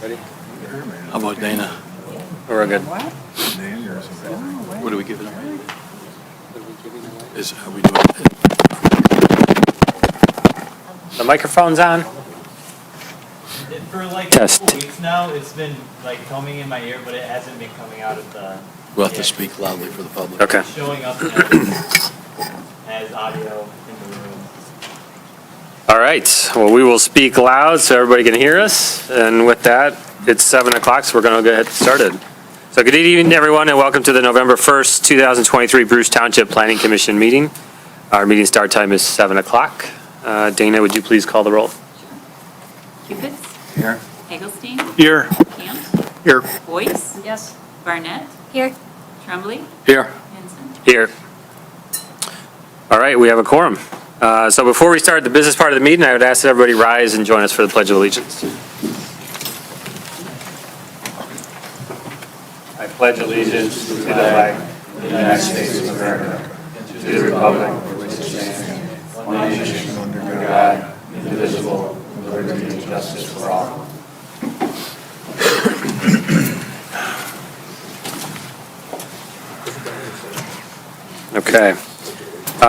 Ready? How about Dana? We're good. What are we giving away? Are we doing? The microphone's on. For like Test. a couple weeks now, it's been like coming in my ear, but it hasn't been coming out of the. We'll have to speak loudly for the public. Okay. Showing up as audio in the room. All right. Well, we will speak loud so everybody can hear us. And with that, it's 7 o'clock, so we're going to go ahead and get started. So good evening, everyone, and welcome to the November 1st, 2023 Bruce Township Planning Commission meeting. Our meeting start time is 7 o'clock. Dana, would you please call the roll? Cupids? Here. Hagelstein? Here. Camp? Here. Boyce? Yes. Barnett? Here. Tremblay? Here. Henson? Here. All right, we have a quorum. So before we start the business part of the meeting, I would ask that everybody rise and join us for the Pledge of Allegiance. I pledge allegiance to the flag of the United States of America, and to the republic for which it stands, one nation, under God, indivisible, with liberty and justice for all. Okay.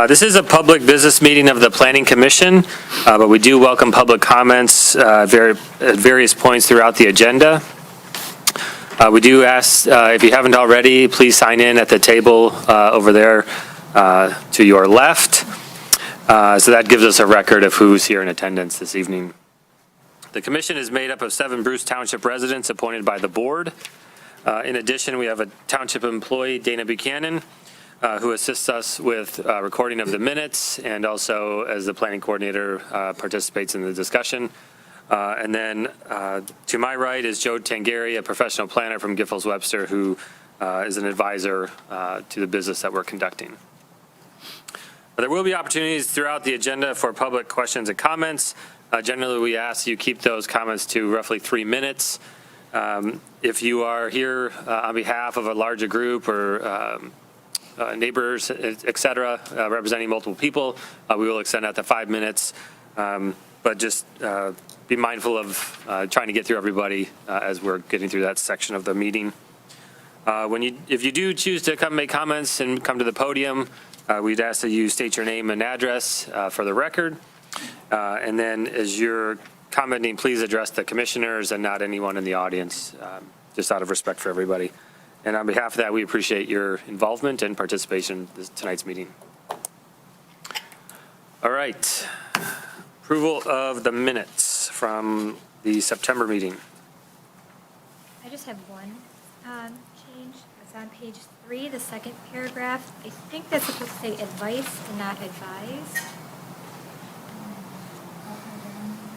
This is a public business meeting of the Planning Commission, but we do welcome public comments at various points throughout the agenda. We do ask, if you haven't already, please sign in at the table over there to your left. So that gives us a record of who's here in attendance this evening. The commission is made up of 7 Bruce Township residents appointed by the board. In addition, we have a township employee, Dana Buchanan, who assists us with recording of the minutes and also as the planning coordinator participates in the discussion. And then to my right is Joe Tangari, a professional planner from Giffords Webster, who is an advisor to the business that we're conducting. There will be opportunities throughout the agenda for public questions and comments. Generally, we ask you keep those comments to roughly 3 minutes. If you are here on behalf of a larger group or neighbors, et cetera, representing multiple people, we will extend that to 5 minutes. But just be mindful of trying to get through everybody as we're getting through that section of the meeting. If you do choose to come make comments and come to the podium, we'd ask that you state your name and address for the record. And then as you're commenting, please address the commissioners and not anyone in the audience, just out of respect for everybody. And on behalf of that, we appreciate your involvement and participation in tonight's meeting. All right. Approval of the minutes from the September meeting. I just have one change. It's on page 3, the second paragraph. I think that's supposed to say advice and not advise.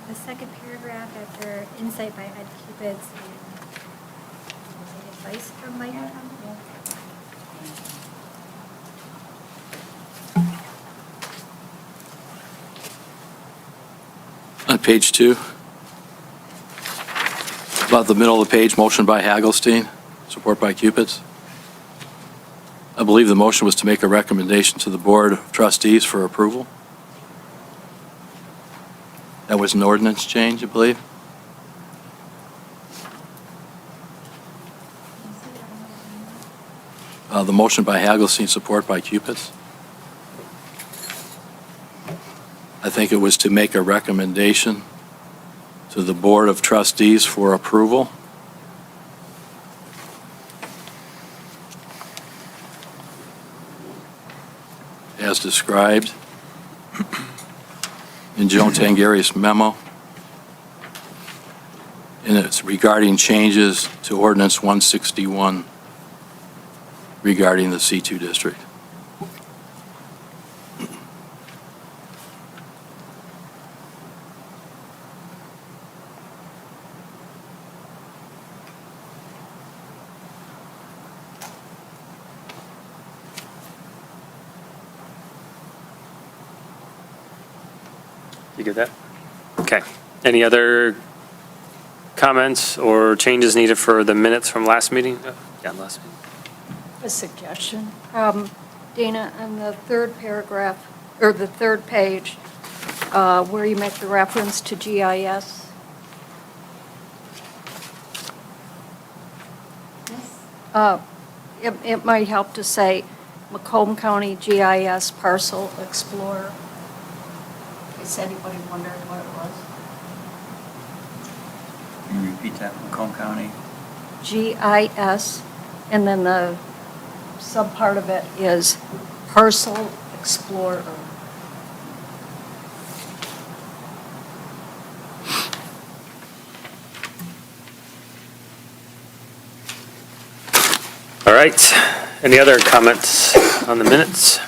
The second paragraph after insight by Ed Cupids and advice from Mike. On page 2, about the middle of the page, motion by Hagelstein, support by Cupids. I believe the motion was to make a recommendation to the Board of Trustees for approval. That was an ordinance change, I believe. The motion by Hagelstein, support by Cupids. I think it was to make a recommendation to the Board of Trustees for approval. As described in Joe Tangari's memo. And it's regarding changes to Ordinance 161 regarding the C2 district. You get that? Okay. Any other comments or changes needed for the minutes from last meeting? Yeah, last meeting. A suggestion. Dana, on the third paragraph, or the third page, where you make the reference to GIS, It might help to say Macomb County GIS Parcel Explorer. In case anybody wondered what it was. Can you repeat that, Macomb County? GIS, and then the subpart of it is Parcel Explorer. All right. Any other comments on the minutes?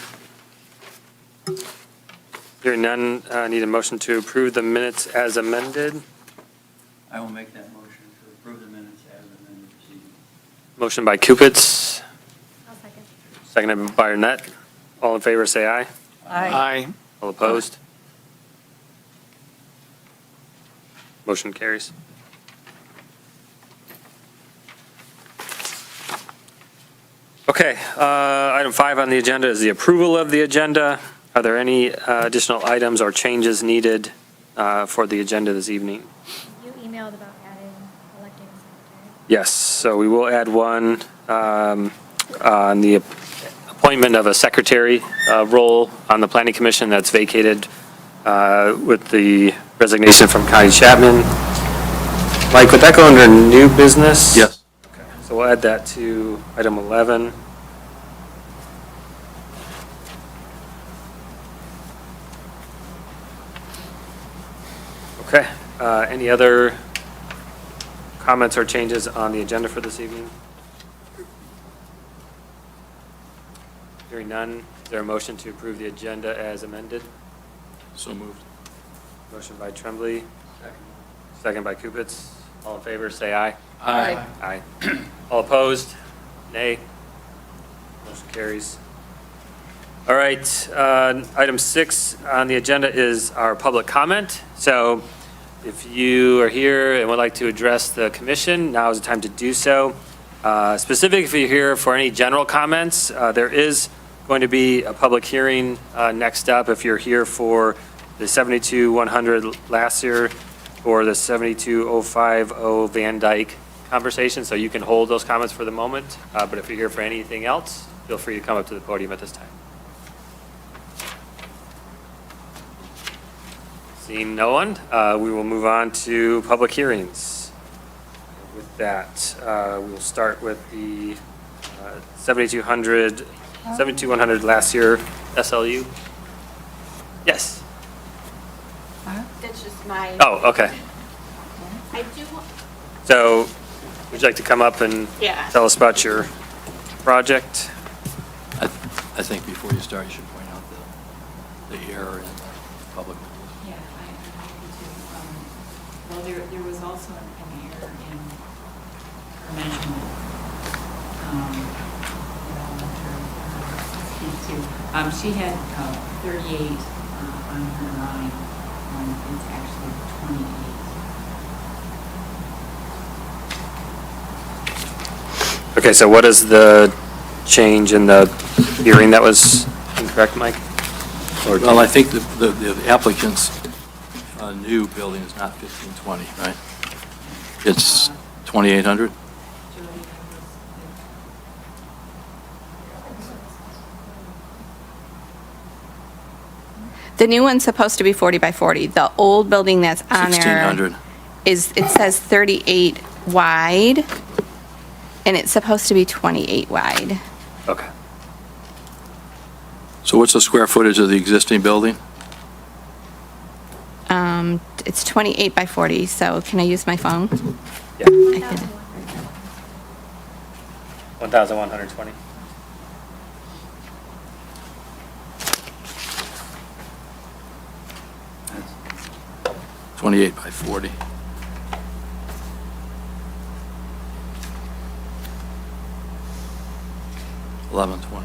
Hearing none, need a motion to approve the minutes as amended. I will make that motion to approve the minutes as amended this evening. Motion by Kupitz, I'll second. seconded by Arnett. All in favor, say aye. Aye. All opposed? Motion carries. Okay, item 5 on the agenda is the approval of the agenda. Are there any additional items or changes needed for the agenda this evening? You emailed about adding, electing a secretary. Yes, so we will add one on the appointment of a secretary role on the planning commission that's vacated with the resignation from Connie Chapman. Mike, would that go under new business? Yes. So we'll add that to item 11. Okay, any other comments or changes on the agenda for this evening? Hearing none, is there a motion to approve the agenda as amended? So moved. Motion by Tremblay, second by Kupitz. All in favor, say aye. Aye. Aye. All opposed? Nay. Motion carries. All right, item 6 on the agenda is our public comment. So if you are here and would like to address the commission, now is the time to do so. Specifically, if you're here for any general comments, there is going to be a public hearing next up if you're here for the 72-100 last year or the 72-050 Van Dyke conversation. So you can hold those comments for the moment, but if you're here for anything else, feel free to come up to the podium at this time. Seeing no one, we will move on to public hearings. With that, we'll start with the 72-100 last year SLU. Yes. That's just my, Oh, okay. I do, So would you like to come up and Yeah. tell us about your project? I think before you start, you should point out the error in the public. Yeah, I'm happy to. Well, there was also an error in her measurement. That I'll let her speak to. She had 38 on her line, it's actually 28. Okay, so what is the change in the hearing that was incorrect, Mike? Or Well, I think the applicant's new building is not 1520, right? It's 2800? the new one's supposed to be 40 by 40. The old building that's on there 1600. is, it says 38 wide, and it's supposed to be 28 wide. Okay. So what's the square footage of the existing building? It's 28 by 40, so can I use my phone? Yeah, I can. 1,120. That's 28 by 40. $11.20.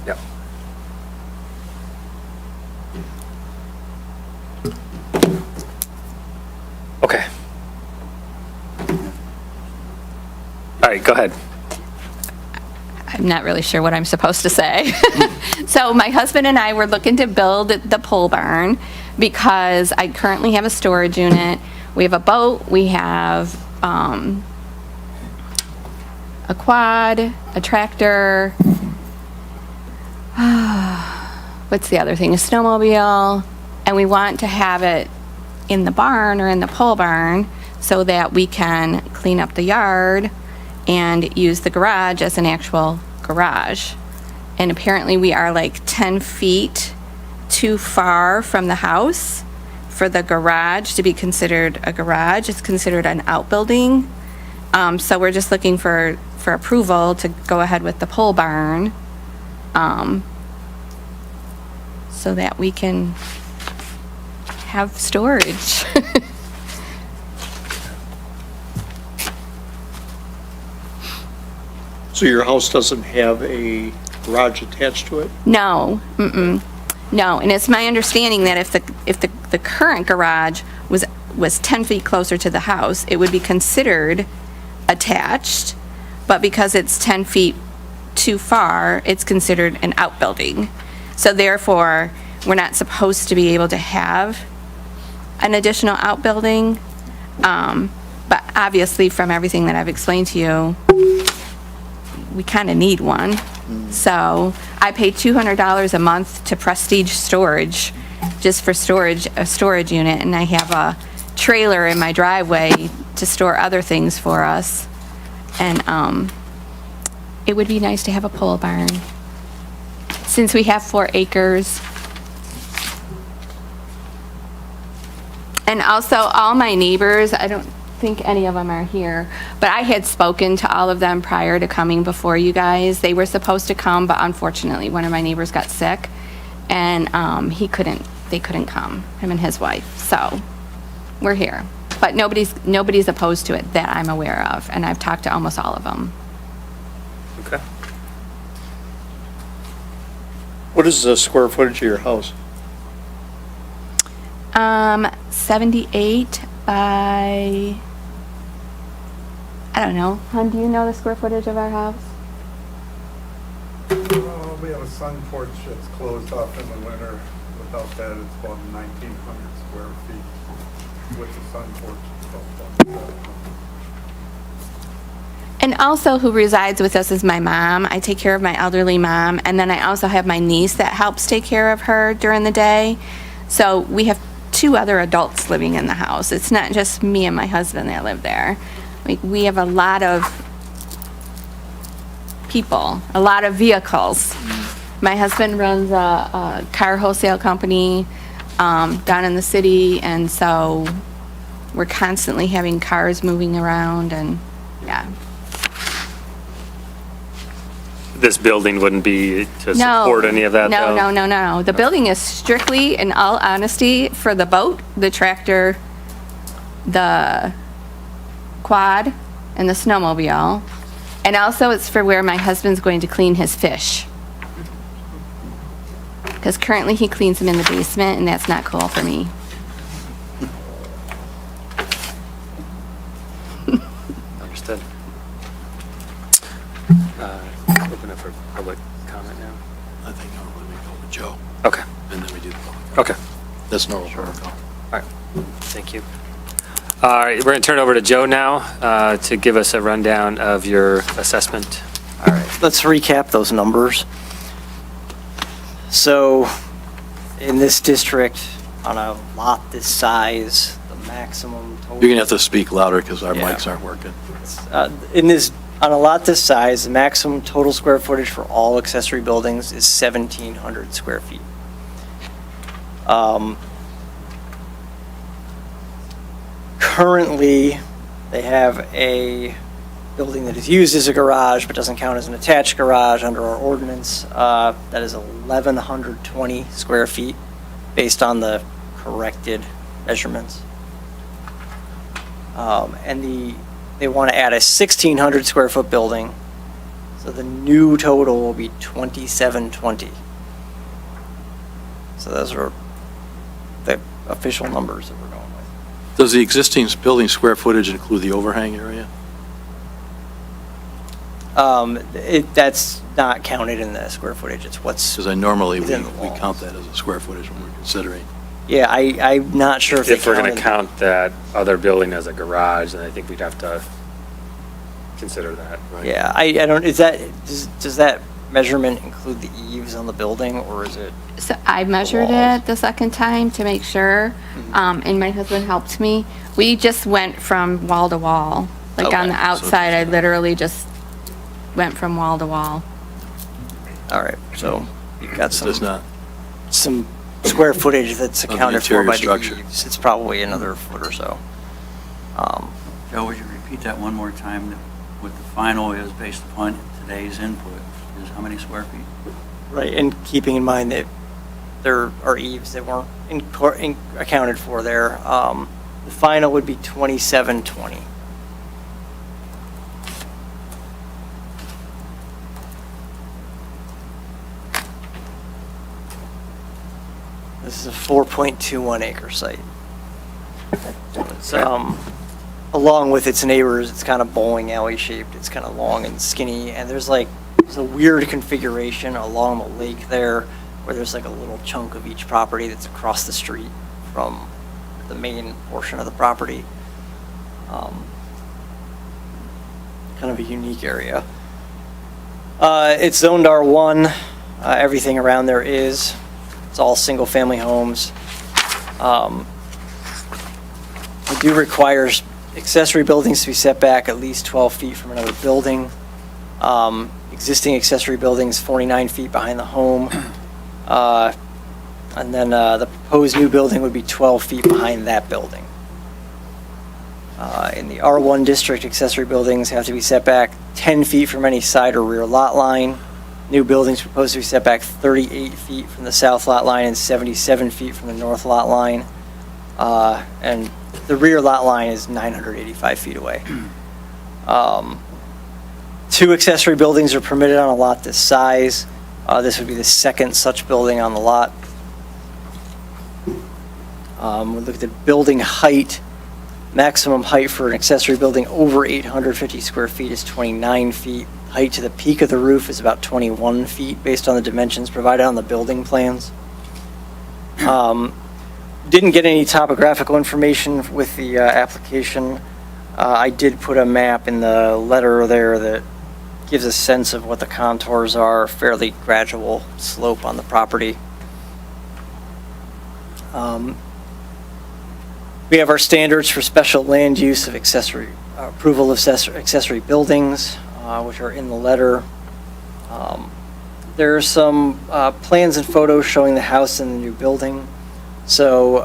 Yep. Okay. All right, go ahead. I'm not really sure what I'm supposed to say. So my husband and I were looking to build the pole barn because I currently have a storage unit. We have a boat, we have a quad, a tractor, what's the other thing? A snowmobile, and we want to have it in the barn or in the pole barn so that we can clean up the yard and use the garage as an actual garage. And apparently we are like 10 feet too far from the house for the garage to be considered a garage. It's considered an outbuilding. So we're just looking for approval to go ahead with the pole barn, so that we can have storage. So your house doesn't have a garage attached to it? No, no, and it's my understanding that if the current garage was 10 feet closer to the house, it would be considered attached, but because it's 10 feet too far, it's considered an outbuilding. So therefore, we're not supposed to be able to have an additional outbuilding. But obviously, from everything that I've explained to you, we kind of need one. So I pay $200 a month to Prestige Storage, just for storage, a storage unit, and I have a trailer in my driveway to store other things for us. And it would be nice to have a pole barn, since we have 4 acres. And also, all my neighbors, I don't think any of them are here, but I had spoken to all of them prior to coming before you guys. They were supposed to come, but unfortunately, one of my neighbors got sick, and they couldn't come, him and his wife. So we're here. But nobody's opposed to it that I'm aware of, and I've talked to almost all of them. Okay. What is the square footage of your house? 78 by, I don't know. Hun, do you know the square footage of our house? We have a sun porch that's closed off in the winter. Without that, it's about 1,900 square feet. With the sun porch, it's about 1,700. And also who resides with us is my mom. I take care of my elderly mom, and then I also have my niece that helps take care of her during the day. So we have 2 other adults living in the house. It's not just me and my husband that live there. We have a lot of people, a lot of vehicles. My husband runs a car wholesale company down in the city, and so we're constantly having cars moving around, and yeah. This building wouldn't be to No. support any of that, though? No. The building is strictly, in all honesty, for the boat, the tractor, the quad, and the snowmobile. And also it's for where my husband's going to clean his fish. Because currently he cleans them in the basement, and that's not cool for me. Understood. Open it for public comment now. I think normally we go with Joe, Okay, and then we do the public. okay. That's normal protocol. All right, thank you. All right, we're going to turn it over to Joe now to give us a rundown of your assessment. All right, let's recap those numbers. So, in this district, on a lot this size, the maximum total... You're going to have to speak louder because our Yeah. mics aren't working. On a lot this size, the maximum total square footage for all accessory buildings is 1,700 square feet. Currently, they have a building that is used as a garage but doesn't count as an attached garage under our ordinance. That is 1,120 square feet based on the corrected measurements. And they want to add a 1,600 square foot building, so the new total will be 2,720. So those are the official numbers that we're going with. Does the existing building square footage include the overhang area? That's not counted in the square footage. It's what's, Because normally we Within the walls. count that as a square footage when we're considering. yeah, I'm not sure if they If we're going to counted- count that other building as a garage, then I think we'd have to consider that. Right? Yeah, I don't, does that measurement include the eaves on the building, or is it? So I measured walls. it the second time to make sure, and my husband helped me. We just went from wall to wall. Like on the Okay. outside, I literally just went from wall to wall. All right, so you've got It does not. some square footage that's the accounted for interior by the structure. eaves. It's probably another foot or so. Joe, would you repeat that one more time? What the final is based upon today's input is how many square feet? Right, and keeping in mind that there are eaves that weren't accounted for there. The final would be 2720. This is a 4.21 acre site. It's, along with its neighbors, it's kind of bowling alley shaped. It's kind of long and skinny, and there's a weird configuration along the lake there, where there's like a little chunk of each property that's across the street from the main portion of the property. Kind of a unique area. It's zoned R1. Everything around there is. It's all single-family homes. We do require accessory buildings to be set back at least 12 feet from another building. Existing accessory buildings 49 feet behind the home. And then the proposed new building would be 12 feet behind that building. In the R1 district, accessory buildings have to be set back 10 feet from any side or rear lot line. New buildings proposed to be set back 38 feet from the south lot line and 77 feet from the north lot line. And the rear lot line is 985 feet away. 2 accessory buildings are permitted on a lot this size. This would be the second such building on the lot. We looked at building height. Maximum height for an accessory building over 850 square feet is 29 feet. Height to the peak of the roof is about 21 feet based on the dimensions provided on the building plans. Didn't get any topographical information with the application. I did put a map in the letter there that gives a sense of what the contours are, fairly gradual slope on the property. We have our standards for special land use of accessory, approval of accessory buildings, which are in the letter. There are some plans and photos showing the house and the new building. So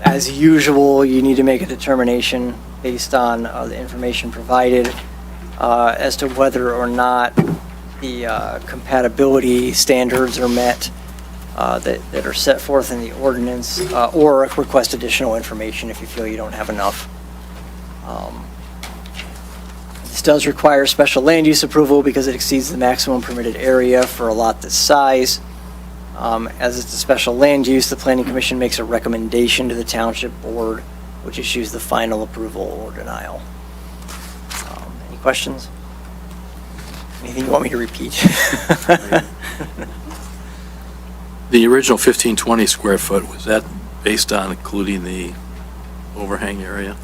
as usual, you need to make a determination based on the information provided as to whether or not the compatibility standards are met that are set forth in the ordinance, or request additional information if you feel you don't have enough. This does require special land use approval because it exceeds the maximum permitted area for a lot this size. As it's a special land use, the Planning Commission makes a recommendation to the Township Board, which issues the final approval or denial. Any questions? Anything you want me to repeat? The original 1520 square foot, was that based on including the overhang area?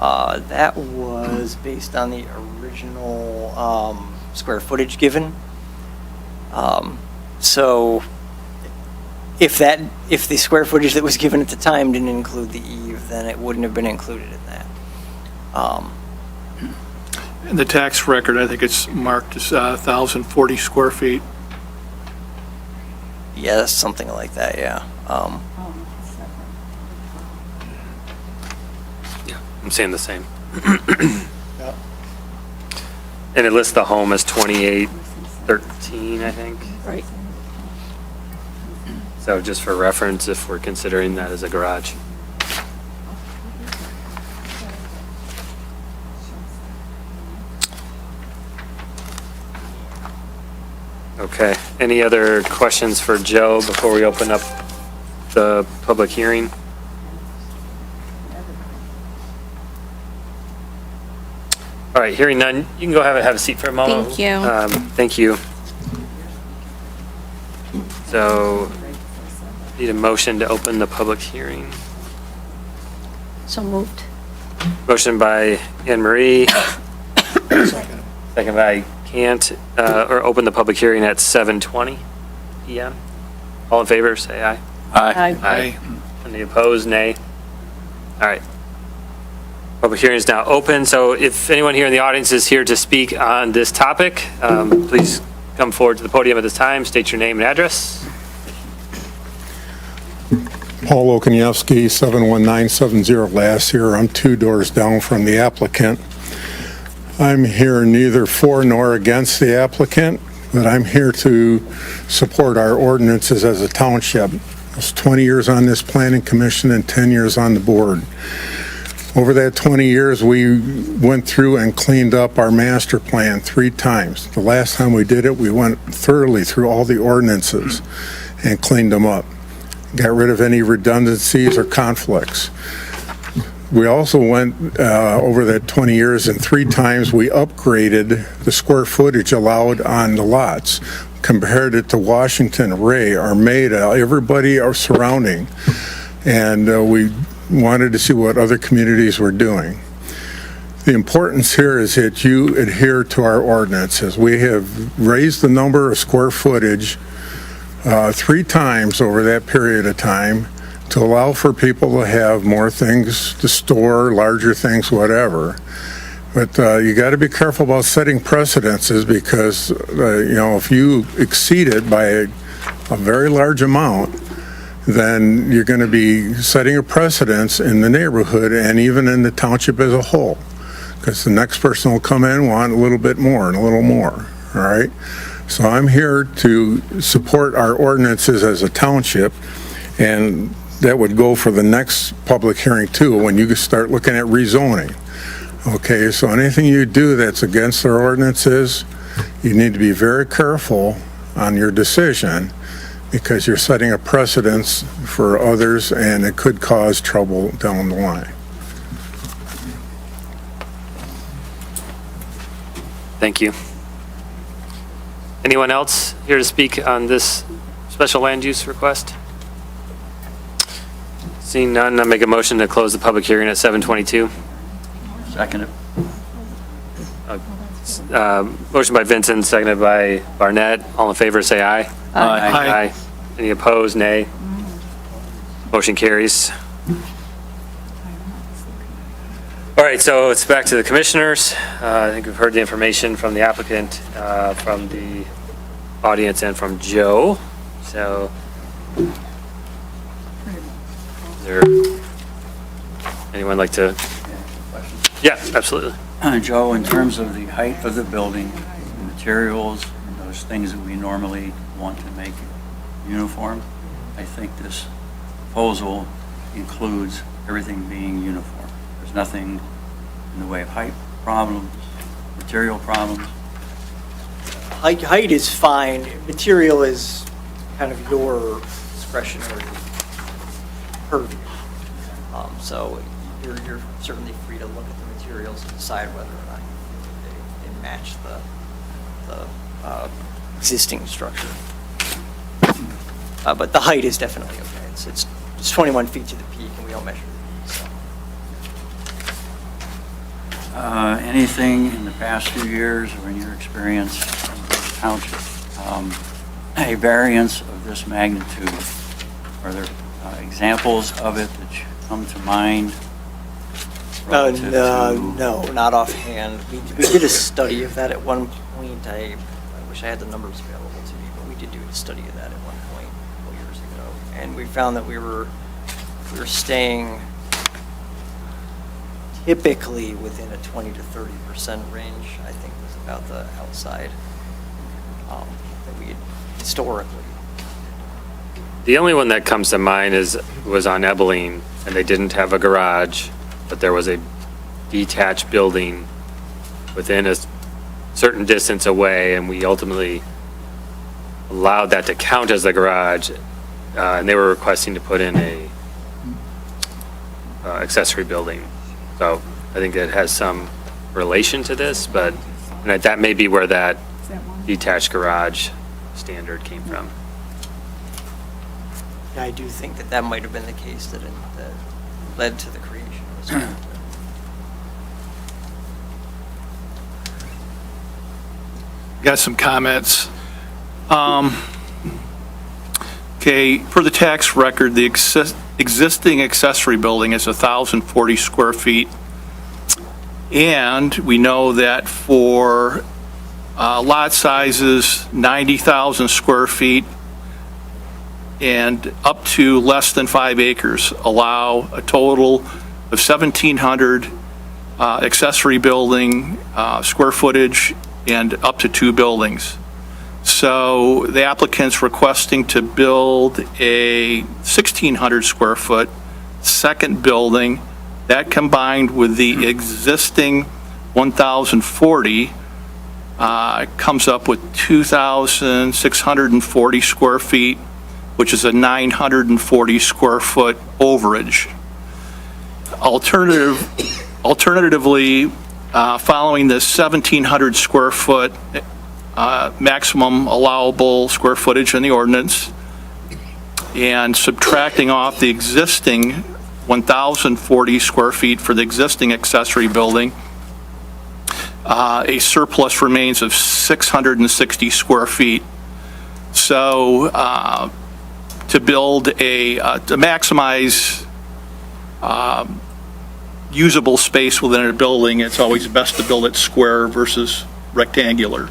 That was based on the original square footage given. So if the square footage that was given at the time didn't include the eave, then it wouldn't have been included in that. In the tax record, I think it's marked as 1,040 square feet. Yeah, something like that, yeah. I'm saying the same. Yeah. And it lists the home as 2813, I think. Right. So just for reference, if we're considering that as a garage. Okay, any other questions for Joe before we open up the public hearing? All right, hearing none, you can go have a seat for a moment. Thank you. Thank you. So, need a motion to open the public hearing. So moved. Motion by Anne Marie, Second by Cant, or open the public hearing at 7:20 PM. All in favor, say aye. Aye. Any opposed, nay? All right. Public hearing is now open, so if anyone here in the audience is here to speak on this topic, please come forward to the podium at this time, state your name and address. Paul Okoniewski, 71970 Lassier. I'm 2 doors down from the applicant. I'm here neither for nor against the applicant, but I'm here to support our ordinances as a township. I was 20 years on this planning commission and 10 years on the board. Over that 20 years, we went through and cleaned up our master plan 3 times. The last time we did it, we went thoroughly through all the ordinances and cleaned them up. Got rid of any redundancies or conflicts. We also went over that 20 years, and 3 times we upgraded the square footage allowed on the lots, compared it to Washington, Ray, Armada, everybody are surrounding. And we wanted to see what other communities were doing. The importance here is that you adhere to our ordinances. We have raised the number of square footage 3 times over that period of time to allow for people to have more things to store, larger things, whatever. But you got to be careful about setting precedences because, if you exceed it by a very large amount, then you're going to be setting a precedence in the neighborhood and even in the township as a whole. Because the next person will come in and want a little bit more and a little more, all right? So I'm here to support our ordinances as a township, and that would go for the next public hearing too, when you start looking at rezoning. Okay, so anything you do that's against our ordinances, you need to be very careful on your decision because you're setting a precedence for others and it could cause trouble down the line. Thank you. Anyone else here to speak on this special land use request? Seeing none, I make a motion to close the public hearing at 7:22. Second it. Motion by Vincent, seconded by Barnett. All in favor, say aye. Aye. Any opposed, nay? Motion carries. All right, so it's back to the commissioners. I think we've heard the information from the applicant, from the audience, and from Joe. So, is there anyone like to? Yeah, absolutely. Joe, in terms of the height of the building, the materials, and those things that we normally want to make uniform, I think this proposal includes everything being uniform. There's nothing in the way of height problems, material problems. Height is fine. Material is kind of your discretionary purview. So you're certainly free to look at the materials and decide whether or not they match the existing structure. But the height is definitely okay. It's 21 feet to the peak, and we don't measure the peak. So. Anything in the past few years or in your experience in the township, a variance of this magnitude, are there examples of it that come to mind? relative to- No, not offhand. We did a study of that at one point. I wish I had the numbers available to me, but we did do a study of that at one point a couple years ago. And we found that we were staying typically within a 20 to 30% range, I think was about the outside that we had historically. The only one that comes to mind was on Ebeling, and they didn't have a garage, but there was a detached building within a certain distance away, and we ultimately allowed that to count as a garage, and they were requesting to put in a accessory building. So I think that has some relation to this, but and that may be where that detached garage standard came from. I do think that might have been the case that led to the creation of this. got some comments. Okay, for the tax record, the existing accessory building is 1,040 square feet. And we know that for lot sizes 90,000 square feet and up to less than 5 acres allow a total of 1,700 accessory building square footage and up to 2 buildings. So the applicant's requesting to build a 1,600 square foot second building. That combined with the existing 1,040 comes up with 2,640 square feet, which is a 940 square foot overage. Alternatively, following this 1,700 square foot maximum allowable square footage in the ordinance and subtracting off the existing 1,040 square feet for the existing accessory building, a surplus remains of 660 square feet. So to build to maximize usable space within a building, it's always best to build it square versus rectangular.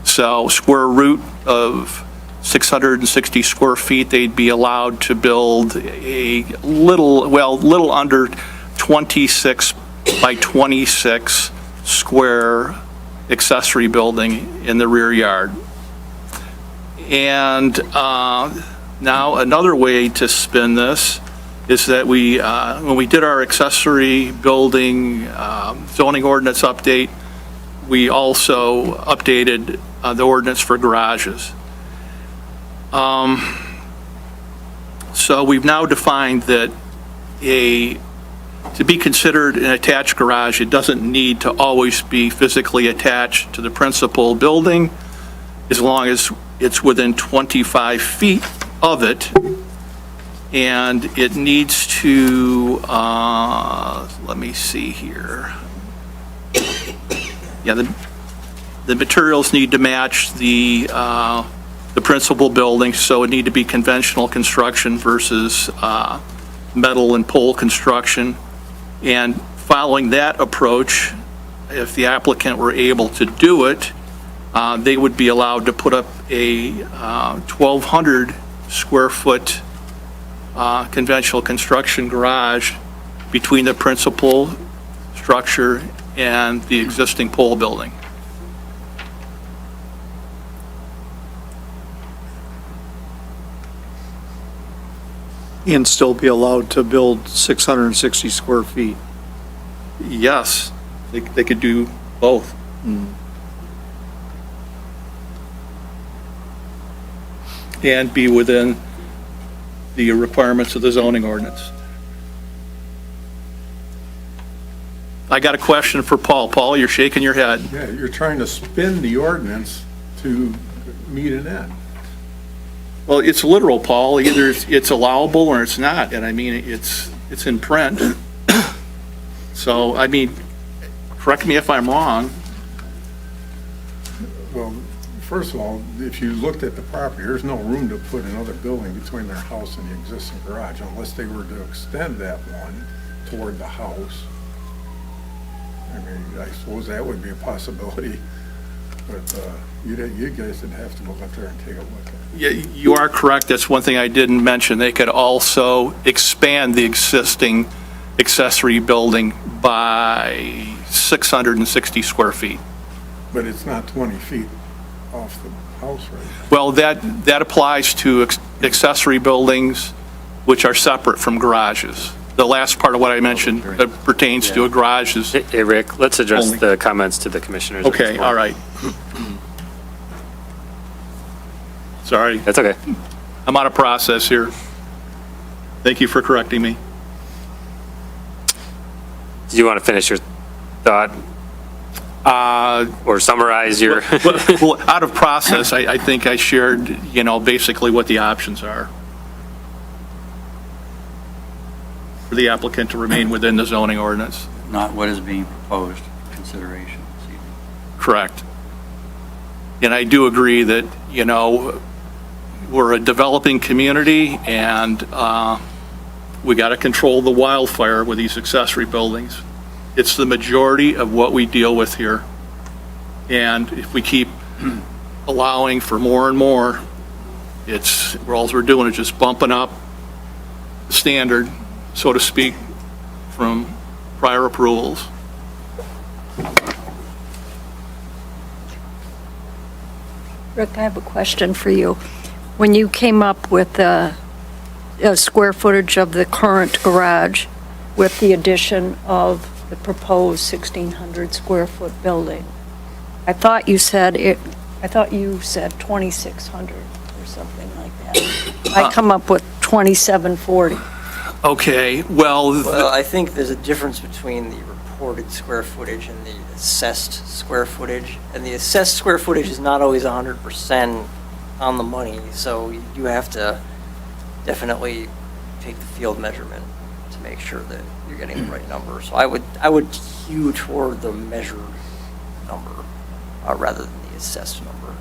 So square root of 660 square feet, they'd be allowed to build a little under 26 by 26 square accessory building in the rear yard. And now another way to spin this is that when we did our accessory building zoning ordinance update, we also updated the ordinance for garages. So we've now defined that to be considered an attached garage, it doesn't need to always be physically attached to the principal building, as long as it's within 25 feet of it. And it needs to, let me see here. Yeah, the materials need to match the principal building, so it need to be conventional construction versus metal and pole construction. And following that approach, if the applicant were able to do it, they would be allowed to put up a 1,200 square foot conventional construction garage between the principal structure and the existing pole building. And still be allowed to build 660 square feet. Yes, they could do both. And be within the requirements of the zoning ordinance. I got a question for Paul. Paul, you're shaking your head. Yeah, you're trying to spin the ordinance to meet an end. Well, it's literal, Paul. Either it's allowable or it's not. And I mean, it's in print. So, I mean, correct me if I'm wrong. Well, first of all, if you looked at the property, there's no room to put another building between their house and the existing garage unless they were to extend that one toward the house. I mean, I suppose that would be a possibility, but you guys would have to go up there and take a look at it. Yeah, you are correct. That's one thing I didn't mention. They could also expand the existing accessory building by 660 square feet. But it's not 20 feet off the house, right? Well, that applies to accessory buildings which are separate from garages. The last part of what I mentioned pertains to a garage is... Hey, Rick, let's address Only. the comments to the commissioners. at this Okay, point. all right. Sorry, That's okay. I'm out of process here. Thank you for correcting me. Do you want to finish your thought or summarize your? Well, out of process, I think I shared, basically what the options are for the applicant to remain within the zoning ordinance. Not what is being proposed, consideration this evening. Correct. And I do agree that, you know, we're a developing community, and we got to control the wildfire with these accessory buildings. It's the majority of what we deal with here. And if we keep allowing for more and more, all we're doing is just bumping up the standard, so to speak, from prior approvals. Rick, I have a question for you. When you came up with the square footage of the current garage with the addition of the proposed 1,600 square foot building, I thought you said 2,600 or something like that. I come up with 2,740. Okay, well, I think there's a difference between the reported square footage and the assessed square footage. And the assessed square footage is not always 100% on the money, so you have to definitely take the field measurement to make sure that you're getting the right number. So I would hew toward the measured number rather than the assessed number.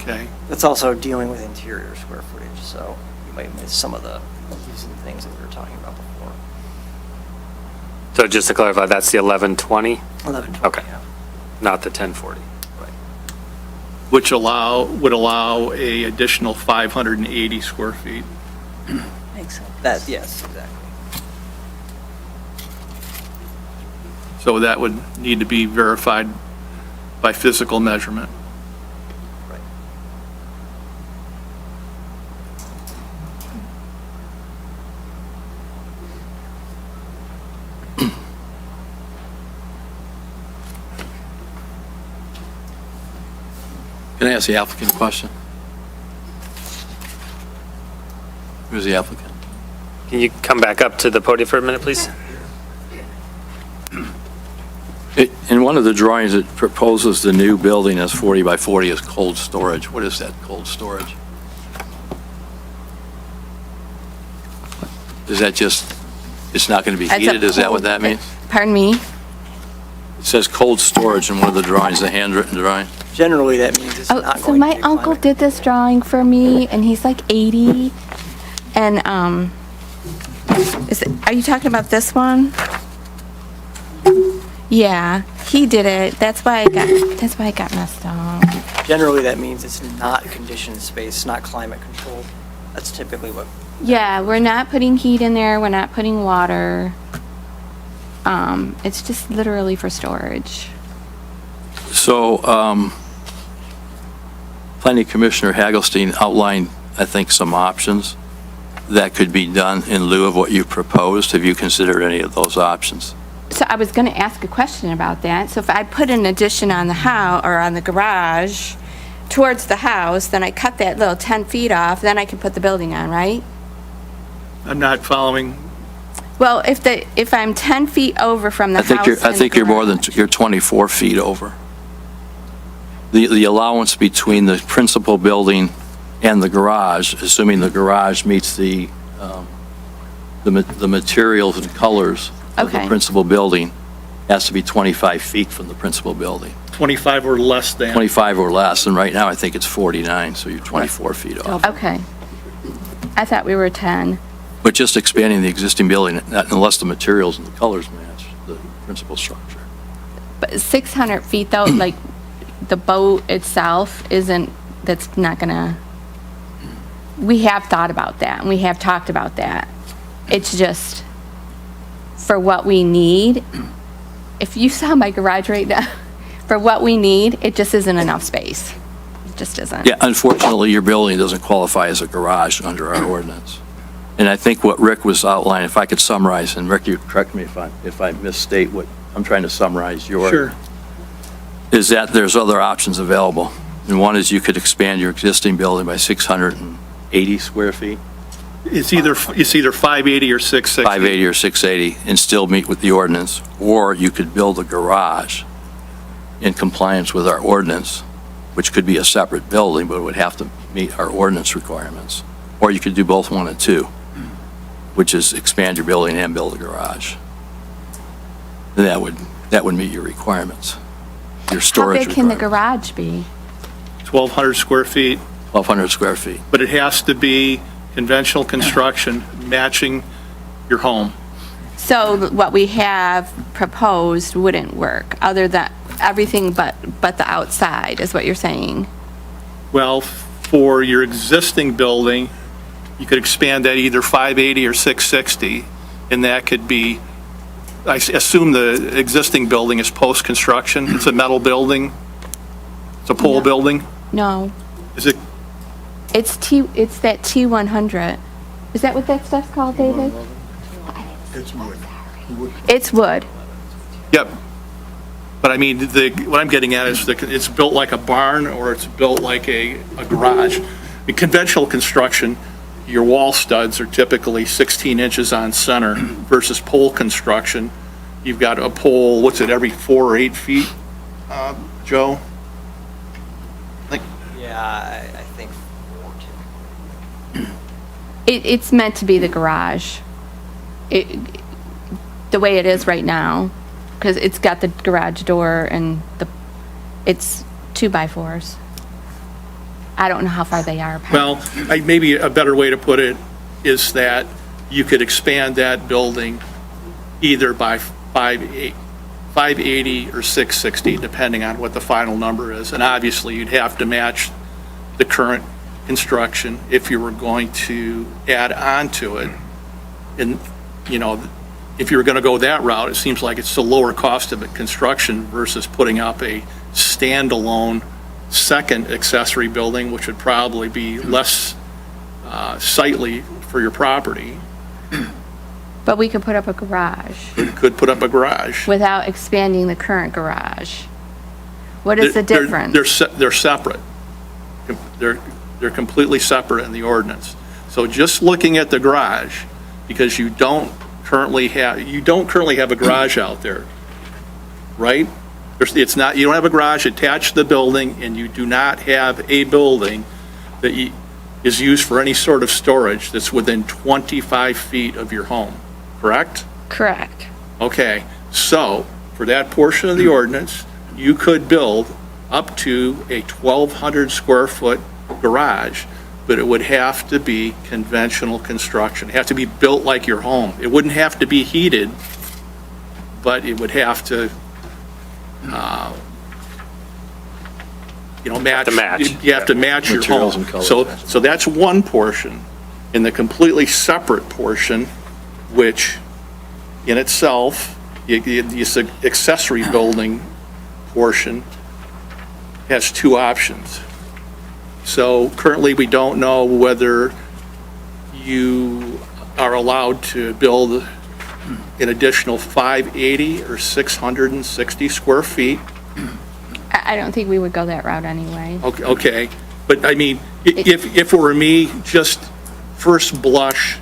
okay. It's also dealing with interior square footage, so you might miss some of the keys and things that we were talking about before. So just to clarify, that's the 1120, 1120, Okay. yeah. not the 1040. Which would allow a additional 580 square feet. Makes sense. That, yes, exactly. So that would need to be verified by physical measurement. Right. Can I ask the applicant a question? Who's the applicant? Can you come back up to the podium for a minute, please? In one of the drawings, it proposes the new building as 40 by 40 as cold storage. What is that cold storage? Is that just, it's not going to be As a heated? Is that what cold- that means? Pardon me? It says cold storage in one of the drawings, the handwritten drawing. Generally, that means it's Oh, not so going to my be uncle climate. did this drawing for me, and he's like 80. And, are you talking about this one? Yeah, he did it. That's why I got messed up. Generally, that means it's not conditioned space, not climate controlled. That's typically what, Yeah, we're not putting heat in there, we're not putting water. It's just literally for storage. So, Planning Commissioner Hagelstein outlined, I think, some options that could be done in lieu of what you proposed. Have you considered any of those options? So I was going to ask a question about that. So if I put an addition on the house, or on the garage, towards the house, then I cut that little 10 feet off, then I can put the building on, right? I'm not following. Well, if I'm 10 feet over from the house I and think the you're more than, garage- you're 24 feet over. The allowance between the principal building and the garage, assuming the garage meets the materials and colors of the Okay. principal building, has to be 25 feet from the principal building. 25 or less than. 25 or less, and right now I think it's 49, so you're 24 feet off. Okay. I thought we were 10. But just expanding the existing building, unless the materials and the colors match the principal structure. But 600 feet though, like the boat itself that's not gonna, we have thought about that and we have talked about that. It's just, for what we need, if you saw my garage right now, for what we need, it just isn't enough space. It just isn't. Yeah, unfortunately, your building doesn't qualify as a garage under our ordinance. And I think what Rick was outlining, if I could summarize, and Rick, you correct me if I misstate what I'm trying to summarize your. Sure. Is that there's other options available. And one is you could expand your existing building by 680 square feet, It's either 580 or 660. 580 or 680, and still meet with the ordinance. Or you could build a garage in compliance with our ordinance, which could be a separate building, but it would have to meet our ordinance requirements. Or you could do both 1 and 2, which is expand your building and build a garage. And that would meet your requirements, your How storage big can the requirements. garage be? 1,200 square feet, 1,200 square feet. but it has to be conventional construction matching your home. So what we have proposed wouldn't work, other than everything but the outside, is what you're saying? Well, for your existing building, you could expand that either 580 or 660, and that could be, I assume the existing building is post-construction? It's a metal building? It's a pole No. building? No, Is it, it's that T100. Is that what that stuff's called, David? It's wood. It's wood. yep. But I mean, what I'm getting at is it's built like a barn or it's built like a garage. In conventional construction, your wall studs are typically 16 inches on center versus pole construction. You've got a pole, what's it, every 4 or 8 feet, Joe? Yeah, I think 4. It's meant to be the garage. The way it is right now, because it's got the garage door and it's 2x4s. I don't know how far they are apart. Well, maybe a better way to put it is that you could expand that building either by 580 or 660, depending on what the final number is. And obviously, you'd have to match the current construction if you were going to add on to it. And, you know, if you were going to go that route, it seems like it's the lower cost of construction versus putting up a standalone second accessory building, which would probably be less sightly for your property. But we could put up a garage You could put up a garage. without expanding the current garage. What is the difference? They're separate. They're completely separate in the ordinance. So just looking at the garage, because you don't currently have a garage out there, right? You don't have a garage attached to the building, and you do not have a building that is used for any sort of storage that's within 25 feet of your home, correct? Correct. Okay, so for that portion of the ordinance, you could build up to a 1,200 square foot garage, but it would have to be conventional construction. It'd have to be built like your home. It wouldn't have to be heated, but it would have to, match. You have to match your home. Materials and colors. So that's one portion. And the completely separate portion, which in itself, the accessory building portion has 2 options. So currently, we don't know whether you are allowed to build an additional 580 or 660 square feet. I don't think we would go that route anyway. Okay, but I mean, if it were me, just first blush,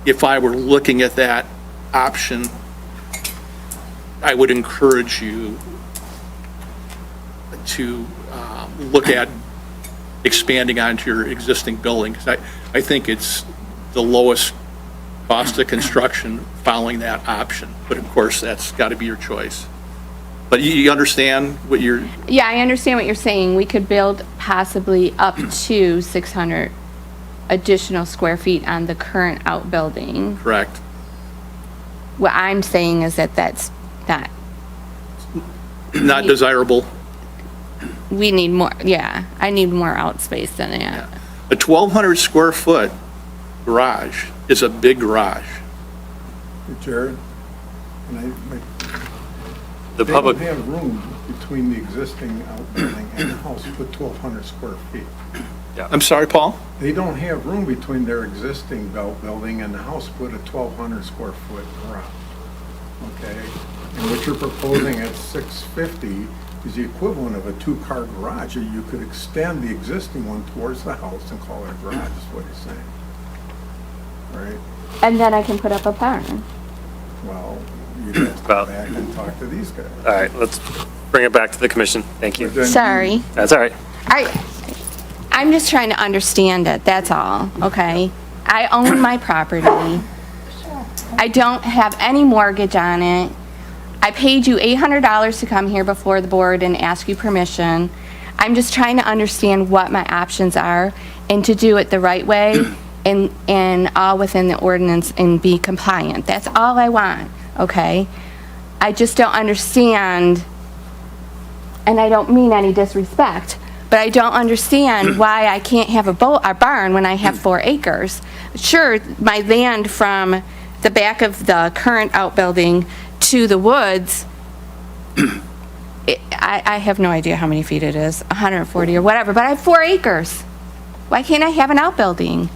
if I were looking at that option, I would encourage you to look at expanding onto your existing building, because I think it's the lowest cost of construction following that option. But of course, that's got to be your choice. But you understand what you're, Yeah, I understand what you're saying. We could build possibly up to 600 additional square feet on the current outbuilding. correct? What I'm saying is that that's not, Not desirable. we need more, yeah, I need more out space than that. A 1,200 square foot garage is a big garage. Jared, The public, They don't have room between the existing outbuilding and the house to put 1,200 square feet. I'm sorry, Paul? They don't have room between their existing outbuilding and the house to put a 1,200 square foot garage. Okay? And what you're proposing at 650 is the equivalent of a 2-car garage. You could extend the existing one towards the house and call it a garage, is what he's saying. Right? And then I can put up a barn. Well, you'd have to Well- go back and talk to these guys. all right, let's bring it back to the commission. Thank you. But then Sorry. That's all right. I'm just trying to understand it, that's all, okay? I own my property. I don't have any mortgage on it. I paid you $800 to come here before the board and ask you permission. I'm just trying to understand what my options are and to do it the right way and all within the ordinance and be compliant. That's all I want, okay? I just don't understand, and I don't mean any disrespect, but I don't understand why I can't have a barn when I have 4 acres. Sure, my land from the back of the current outbuilding to the woods, I have no idea how many feet it is, 140 or whatever, but I have 4 acres. Why can't I have an outbuilding?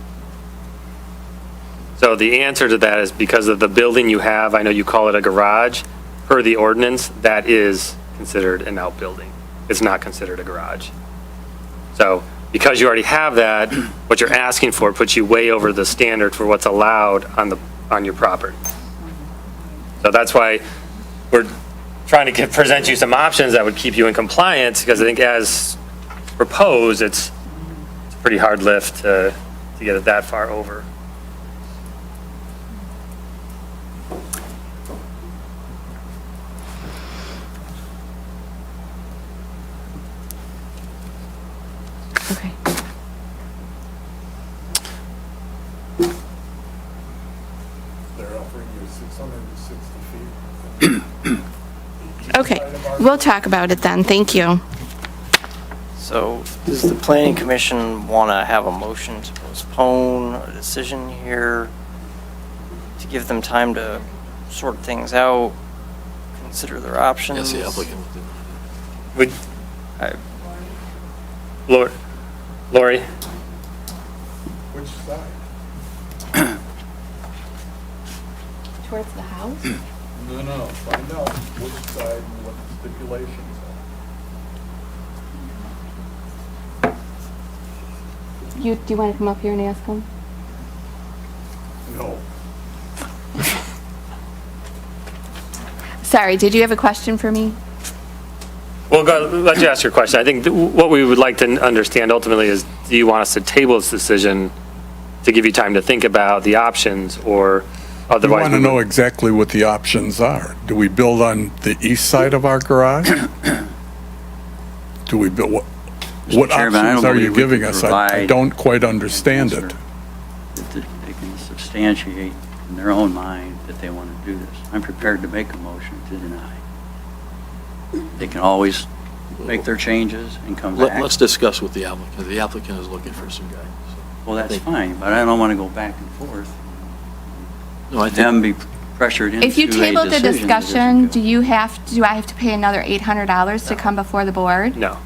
So the answer to that is because of the building you have, I know you call it a garage, per the ordinance, that is considered an outbuilding. It's not considered a garage. So because you already have that, what you're asking for puts you way over the standard for what's allowed on your property. So that's why we're trying to present you some options that would keep you in compliance, because I think as proposed, it's a pretty hard lift to get it that far over. Okay. They're offering you 660 feet. Okay, we'll talk about it then, thank you. So does the planning commission want to have a motion to postpone a decision here, to give them time to sort things out, consider their options? Yes, the applicant. Would, I- Lori? Which side? Towards the house? No, find out which side and what the stipulations are. Do you want to come up here and ask them? No. Sorry, did you have a question for me? Well, go, let you ask your question. I think what we would like to understand ultimately is, do you want us to table this decision to give you time to think about the options, or We otherwise? want to know exactly what the options are. Do we build on the east side of our garage? Do we build, what Mr. Chairman, I options don't are you believe we giving can us? I provide don't quite understand it. that they can substantiate in their own mind that they want to do this. I'm prepared to make a motion to deny. They can always make their changes and come back. Let's discuss with the applicant. The applicant is looking for some guidance. Well, that's fine, but I don't want to go back and forth. No, I think, Them be pressured into a If you decision table the that isn't discussion, good. do I have to pay another $800 to come before the board? No.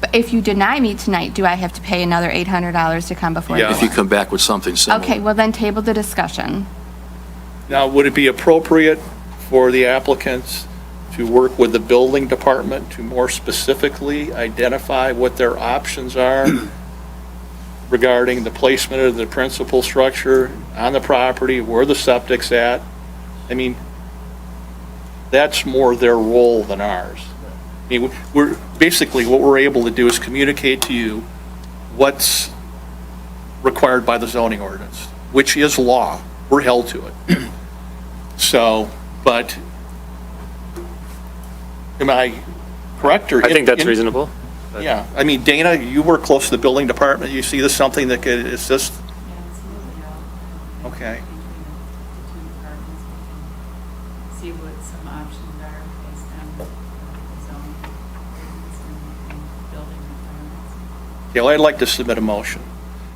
But if you deny me tonight, do I have to pay another $800 to come before the Yeah. board? if you come back with something similar. Okay, well then table the discussion. Now, would it be appropriate for the applicants to work with the building department to more specifically identify what their options are regarding the placement of the principal structure on the property, where the septic's at? I mean, that's more their role than ours. I mean, basically, what we're able to do is communicate to you what's required by the zoning ordinance, which is law. We're held to it. So, but, am I correct? Or I think that's reasonable. Yeah, I mean, Dana, you work close to the building department, you see this something that could assist? Yeah, it's really out. Okay. Between the two departments, we can see what some options are based on the zoning ordinance and building requirements. Yeah, well, I'd like to submit a motion.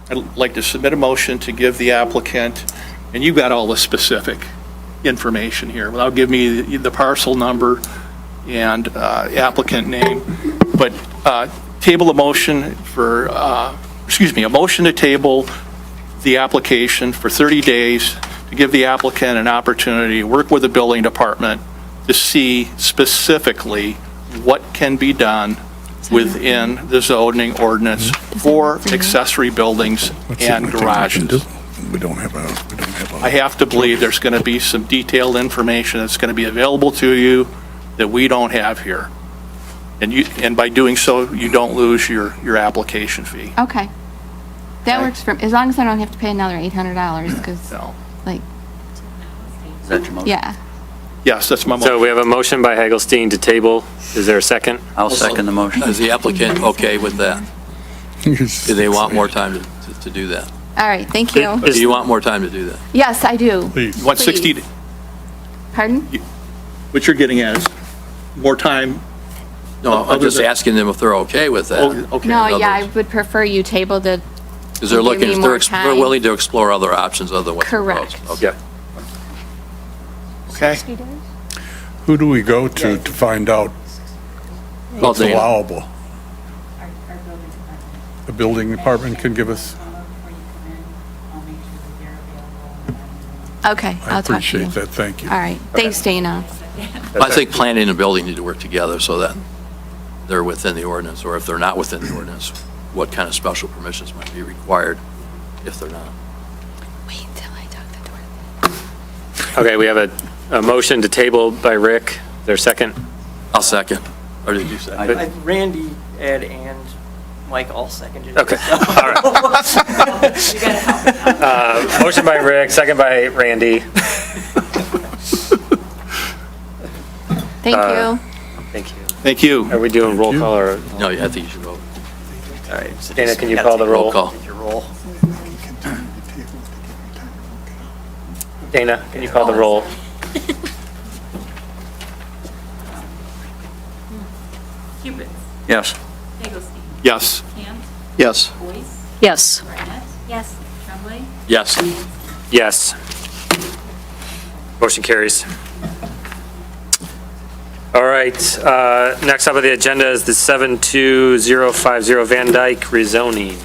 I'd like to submit a motion to give the applicant, and you've got all the specific information here, without giving me the parcel number and applicant name, but table a motion for, a motion to table the application for 30 days to give the applicant an opportunity to work with the building department to see specifically what can be done within the zoning ordinance for accessory buildings Let's see what and we can garages. do. We don't have a. I have to believe there's going to be some detailed information that's going to be available to you that we don't have here. And by doing so, you don't lose your application fee. Okay. That works for, as long as I don't have to pay another $800, because, So, like, Is that your motion? yeah. Yes, that's my So motion. we have a motion by Hagelstein to table. Is there a second? I'll second the motion. Is the applicant okay with that? Do they want more time to do that? All right, thank you. Do you want more time to do that? Yes, I do. Please. 160, Please. Pardon? what you're getting at is more time. No, I'm Other just than- asking them if they're okay with that. Oh, okay. No, in yeah, other I would prefer you tabled it. Because they're Give looking, me if more they're time. willing to explore other options other than what's proposed. Correct. Okay. Okay. Who do we go to find out Well, what's Dana, allowable? Our building department. The building department can give us, Before you come in, I'll make sure that they're available. Okay, I I'll talk to you. appreciate that, thank you. All right, thanks, Dana. I think planning and building need to work together so that they're within the ordinance, or if they're not within the ordinance, what kind of special permissions might be required if they're not. Wait till I talk to Dorothy. Okay, we have a motion to table by Rick. Is there a second? I'll second. Or did you say? Randy, Ed, and Mike all seconded. it. Okay, all right. Motion by Rick, second by Randy. Thank you. Thank you. Thank you. Are we doing roll call or? No, I think you should vote. All right. So Dana, just- can you gotta call the take- roll? Roll call. Take your roll. Dana, can you call the roll? Cupid, Yes. Hagelstein, Yes. Camp, Yes. Boyce, Yes. Burnett, Yes. Tremblay, Yes. Yes. Motion carries. All right, next up on the agenda is the 72050 Van Dyke rezoning.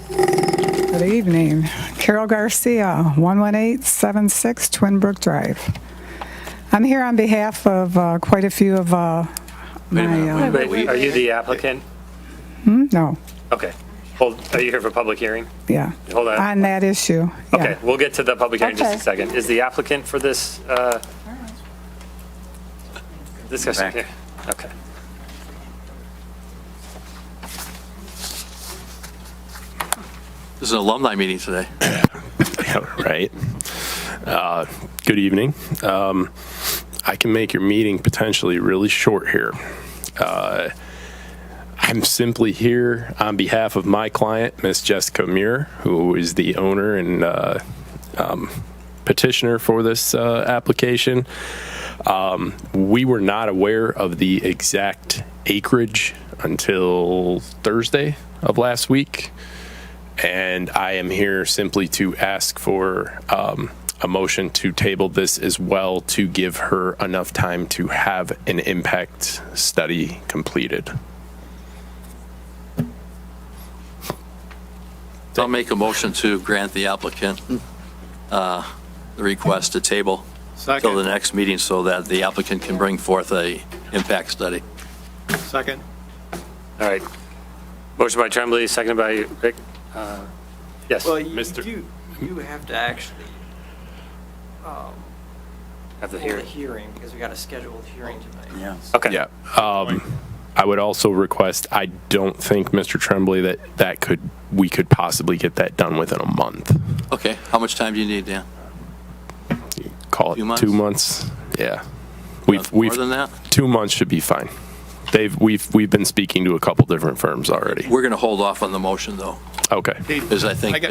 Good evening. Carol Garcia, 11876 Twin Brook Drive. I'm here on behalf of quite a few of Wait a minute, my, Wait, are you the applicant? no, Okay. Hold, are you here for public hearing? yeah, Hold on. on that issue. yeah. Okay, we'll get to the public hearing in just a Okay. second. Is the applicant for this discussion Back. here? Okay. This is an alumni meeting today. Right. Good evening. I can make your meeting potentially really short here. I'm simply here on behalf of my client, Miss Jessica Muir, who is the owner and petitioner for this application. We were not aware of the exact acreage until Thursday of last week. And I am here simply to ask for a motion to table this as well to give her enough time to have an impact study completed. I'll make a motion to grant the applicant the request to table till the Second. next meeting so that the applicant can bring forth a impact study. Second. All right. Motion by Tremblay, seconded by Rick. Yes, Well, you Mr. do have to actually Have the hold a hearing. hearing because we got a scheduled hearing tonight. Yeah. Okay. Yeah. I would also request, I don't think, Mr. Tremblay, that we could possibly get that done within a month. Okay, how much time do you need, Dan? Call it Few months? 2 months. Yeah. More than that? 2 months should be fine. We've been speaking to a couple different firms already. We're going to hold off on the motion, though, Okay. because I think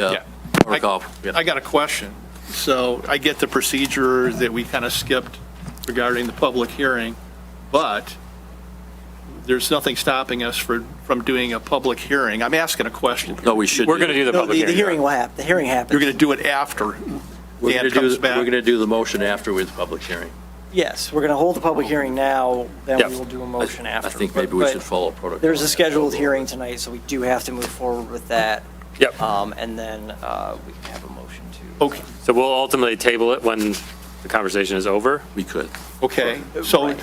protocol. I got a question. So I get the procedure that we kind of skipped regarding the public hearing, but there's nothing stopping us from doing a public hearing. I'm asking a question. No, we should. We're going to do the No, public the hearing. hearing will happen. The hearing happens. You're going to do it after We're Dan going to comes do, back? we're going to do the motion after with public hearing. Yes, we're going to hold the public hearing now, then Yep. we will do a motion after. I think maybe we But should follow protocol. There's a scheduled hearing tonight, so we do have to move forward with that. Yep. And then we can have a motion to. Okay, So we'll ultimately table it when the conversation is over. We could. okay. So Right.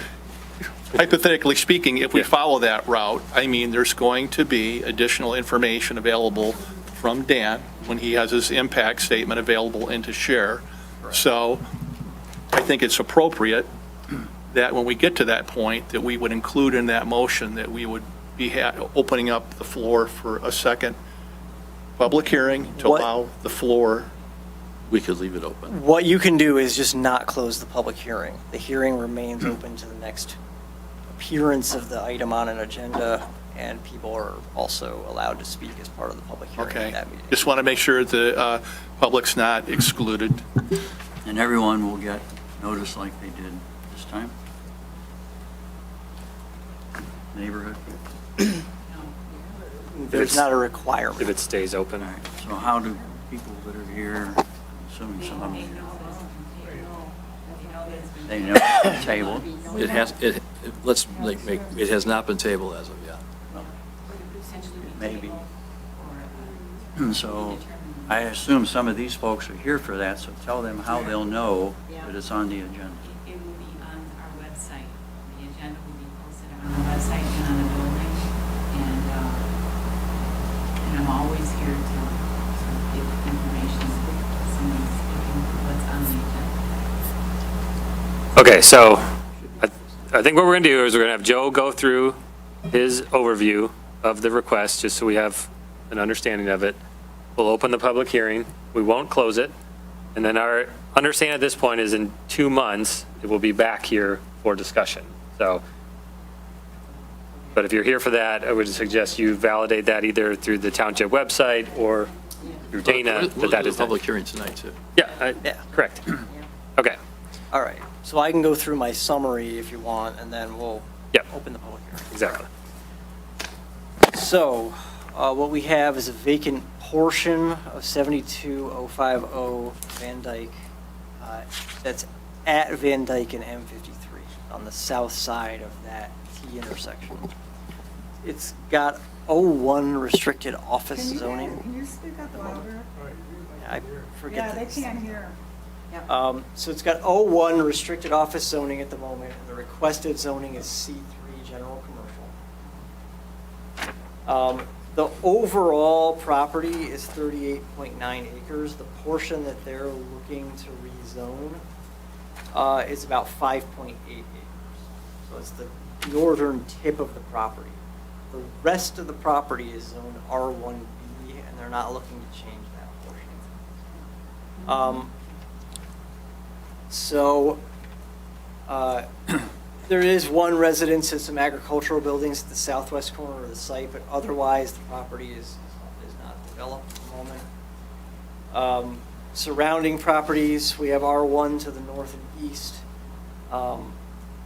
hypothetically speaking, if we Yeah. follow that route, I mean, there's going to be additional information available from Dan when he has his impact statement available and to share. So I think it's appropriate that when we get to that point, that we would include in that motion that we would be opening up the floor for a second public hearing to What- allow the floor we could leave it open. What you can do is just not close the public hearing. The hearing remains open to the next appearance of the item on an agenda, and people are also allowed to speak as part of the public hearing Okay. at that meeting. Just want to make sure the public's not excluded. And everyone will get notice like they did this time? Neighborhood? There's not a requirement. If it stays open. All right, so how do people that are here, assuming some of them, they know the table? It has, let's make, it has not been tabled as of yet. Maybe. So I assume some of these folks are here for that, so tell them how they'll know that it's on the agenda. It will be on our website. The agenda will be posted on the website and on the building. And I'm always here to give information to somebody's looking for what's on the agenda. Okay, so I think what we're going to do is we're going to have Joe go through his overview of the request, just so we have an understanding of it. We'll open the public hearing. We won't close it. And then our understanding at this point is in 2 months, it will be back here for discussion. So, but if you're here for that, I would suggest you validate that either through the township website or through Dana, We'll that do is the public hearing tonight, too. Yeah, Yeah. correct. Okay, All right, so I can go through my summary if you want, and then we'll Yep. open the public hearing. exactly. So, what we have is a vacant portion of 72050 Van Dyke. That's at Van Dyke and M53 on the south side of that T intersection. It's got O1 restricted office zoning. Can you speak up louder? I forget that. hear. So it's got O1 restricted office zoning at the moment, and the requested zoning is C3 general commercial. The overall property is 38.9 acres. The portion that they're looking to rezone is about 5.8 acres. So it's the northern tip of the property. The rest of the property is zoned R1B, and they're not looking to change that portion. There is one residence and some agricultural buildings at the southwest corner of the site, but otherwise the property is not developed at the moment. Surrounding properties, we have R1 to the north and east.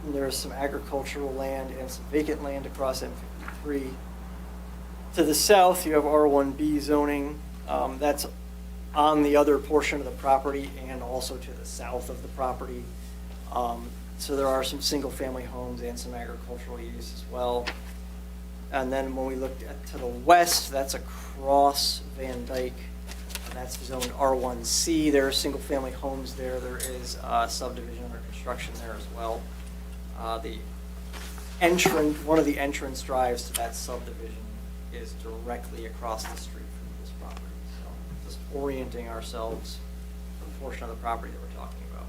There's some agricultural land and some vacant land across M53. To the south, you have R1B zoning. That's on the other portion of the property and also to the south of the property. So there are some single-family homes and some agricultural use as well. And then when we look to the west, that's across Van Dyke, and that's zoned R1C. There are single-family homes there. There is a subdivision under construction there as well. One of the entrance drives to that subdivision is directly across the street from this property. So just orienting ourselves to the portion of the property that we're talking about.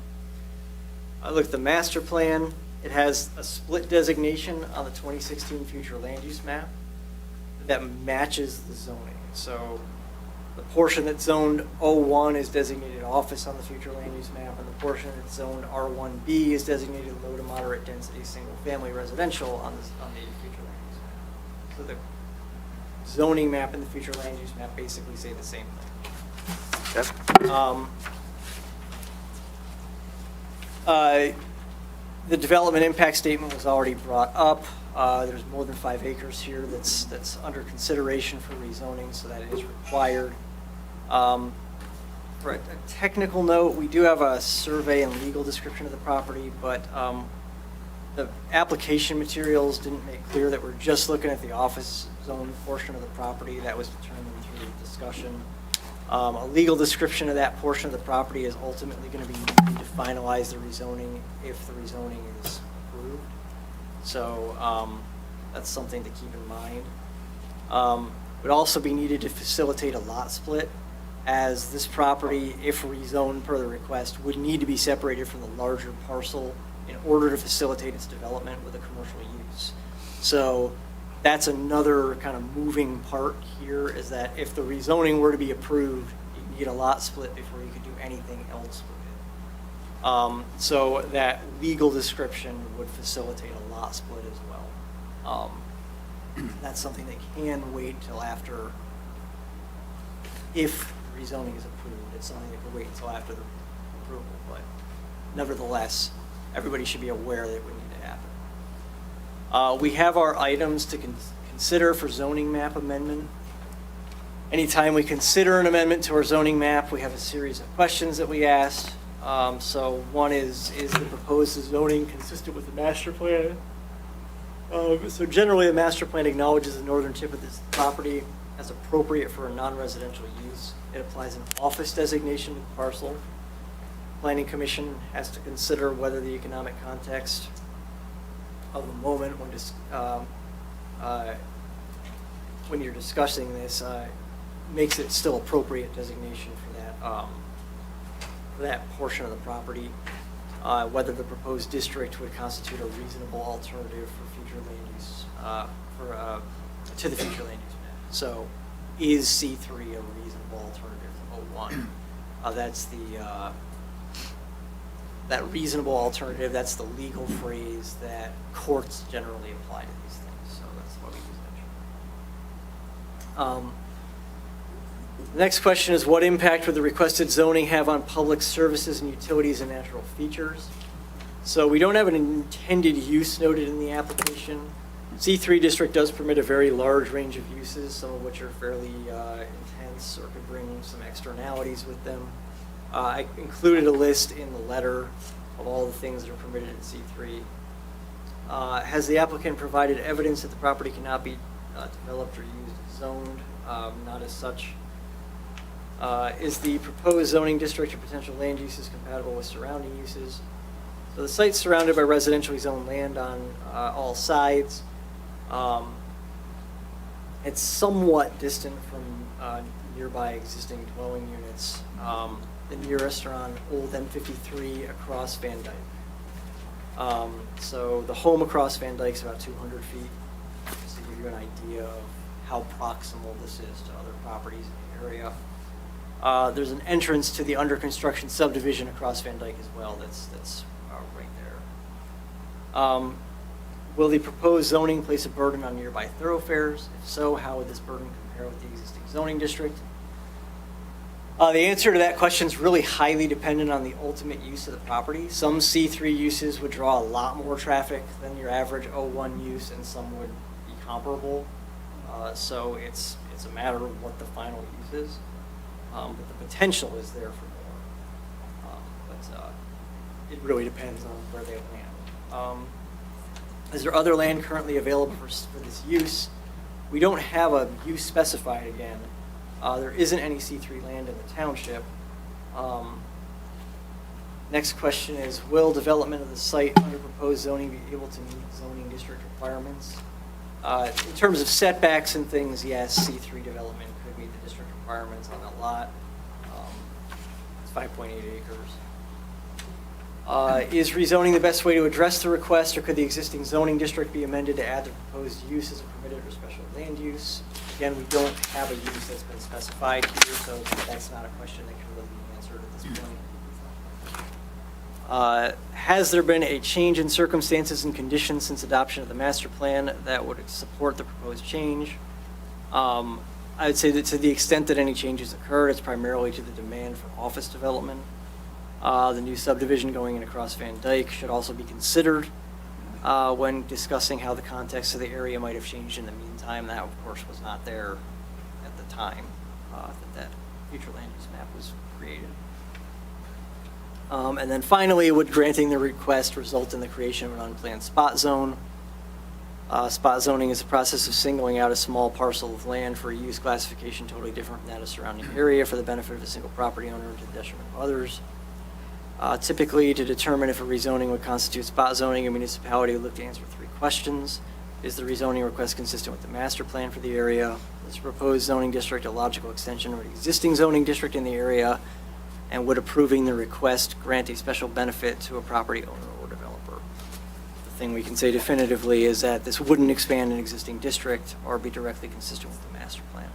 I looked at the master plan. It has a split designation on the 2016 future land use map that matches the zoning. So the portion that's zoned O1 is designated office on the future land use map, and the portion that's zoned R1B is designated low to moderate density single-family residential on the future land use map. So the zoning map and the future land use map basically say the same thing. The development impact statement was already brought up. There's more than 5 acres here that's under consideration for rezoning, so that is required. For a technical note, we do have a survey and legal description of the property, but the application materials didn't make clear that we're just looking at the office zone portion of the property. That was determined through the discussion. A legal description of that portion of the property is ultimately going to be needed to finalize the rezoning if the rezoning is approved. So that's something to keep in mind. Would also be needed to facilitate a lot split, as this property, if rezoned per the request, would need to be separated from the larger parcel in order to facilitate its development with a commercial use. So that's another kind of moving part here, is that if the rezoning were to be approved, you need a lot split before you could do anything else with it. So that legal description would facilitate a lot split as well. That's something that can wait till after, if rezoning is approved, it's something that could wait until after the approval, but nevertheless, everybody should be aware that it would need to happen. We have our items to consider for zoning map amendment. Anytime we consider an amendment to our zoning map, we have a series of questions that we ask. So one is the proposed zoning consistent with the master plan? So generally, the master plan acknowledges the northern tip of this property as appropriate for a non-residential use. It applies an office designation to the parcel. Planning Commission has to consider whether the economic context of the moment when you're discussing this makes it still appropriate designation for that portion of the property. Whether the proposed district would constitute a reasonable alternative for future land use to the future land use map. So, is C3 a reasonable alternative to O1? That's that reasonable alternative. That's the legal phrase that courts generally apply to these things. So that's what we use that term. The next question is, what impact would the requested zoning have on public services and utilities and natural features? So we don't have an intended use noted in the application. C3 district does permit a very large range of uses, some of which are fairly intense or could bring some externalities with them. I included a list in the letter of all the things that are permitted in C3. Has the applicant provided evidence that the property cannot be developed or used as zoned? Not as such. Is the proposed zoning district or potential land uses compatible with surrounding uses? So the site's surrounded by residentially zoned land on all sides. It's somewhat distant from nearby existing dwelling units. The nearest are on Old M53 across Van Dyke. So the home across Van Dyke is about 200 feet, just to give you an idea of how proximal this is to other properties in the area. There's an entrance to the under construction subdivision across Van Dyke as well. That's right there. Will the proposed zoning place a burden on nearby thoroughfares? If so, how would this burden compare with the existing zoning district? The answer to that question is really highly dependent on the ultimate use of the property. Some C3 uses would draw a lot more traffic than your average O1 use, and some would be comparable. So it's a matter of what the final use is. But the potential is there for more. But it really depends on where they land. Is there other land currently available for this use? We don't have a use specified again. There isn't any C3 land in the township. Next question is, will development of the site under proposed zoning be able to meet zoning district requirements? In terms of setbacks and things, yes, C3 development could meet the district requirements on that lot. It's 5.8 acres. Is rezoning the best way to address the request, or could the existing zoning district be amended to add the proposed use as a permitted or special land use? Again, we don't have a use that's been specified here, so that's not a question that can really be answered at this point. Has there been a change in circumstances and conditions since adoption of the master plan that would support the proposed change? I would say that to the extent that any changes occurred, it's primarily to the demand for office development. The new subdivision going in across Van Dyke should also be considered when discussing how the context of the area might have changed in the meantime. That, of course, was not there at the time that future land use map was created. And then finally, would granting the request result in the creation of an unplanned spot zone? Spot zoning is a process of singling out a small parcel of land for a use classification totally different from that of surrounding area for the benefit of a single property owner and to the detriment of others. Typically, to determine if a rezoning would constitute spot zoning, a municipality would look to answer 3 questions. Is the rezoning request consistent with the master plan for the area? Is the proposed zoning district a logical extension of an existing zoning district in the area? And would approving the request grant a special benefit to a property owner or developer? The thing we can say definitively is that this wouldn't expand an existing district or be directly consistent with the master plan.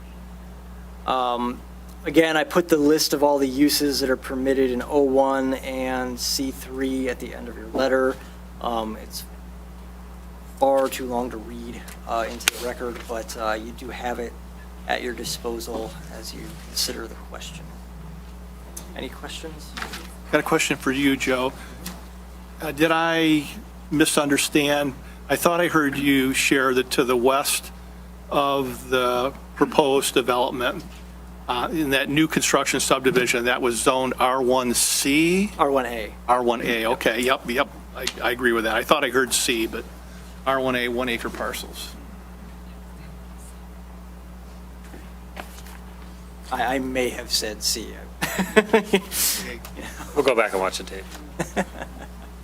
Again, I put the list of all the uses that are permitted in O1 and C3 at the end of your letter. It's far too long to read into the record, but you do have it at your disposal as you consider the question. Any questions? Got a question for you, Joe. Did I misunderstand? I thought I heard you share that to the west of the proposed development, in that new construction subdivision, that was zoned R1C? R1A. R1A, okay, yep, I agree with that. I thought I heard C, but R1A, 1 acre parcels. I may have said C. We'll go back and watch the tape.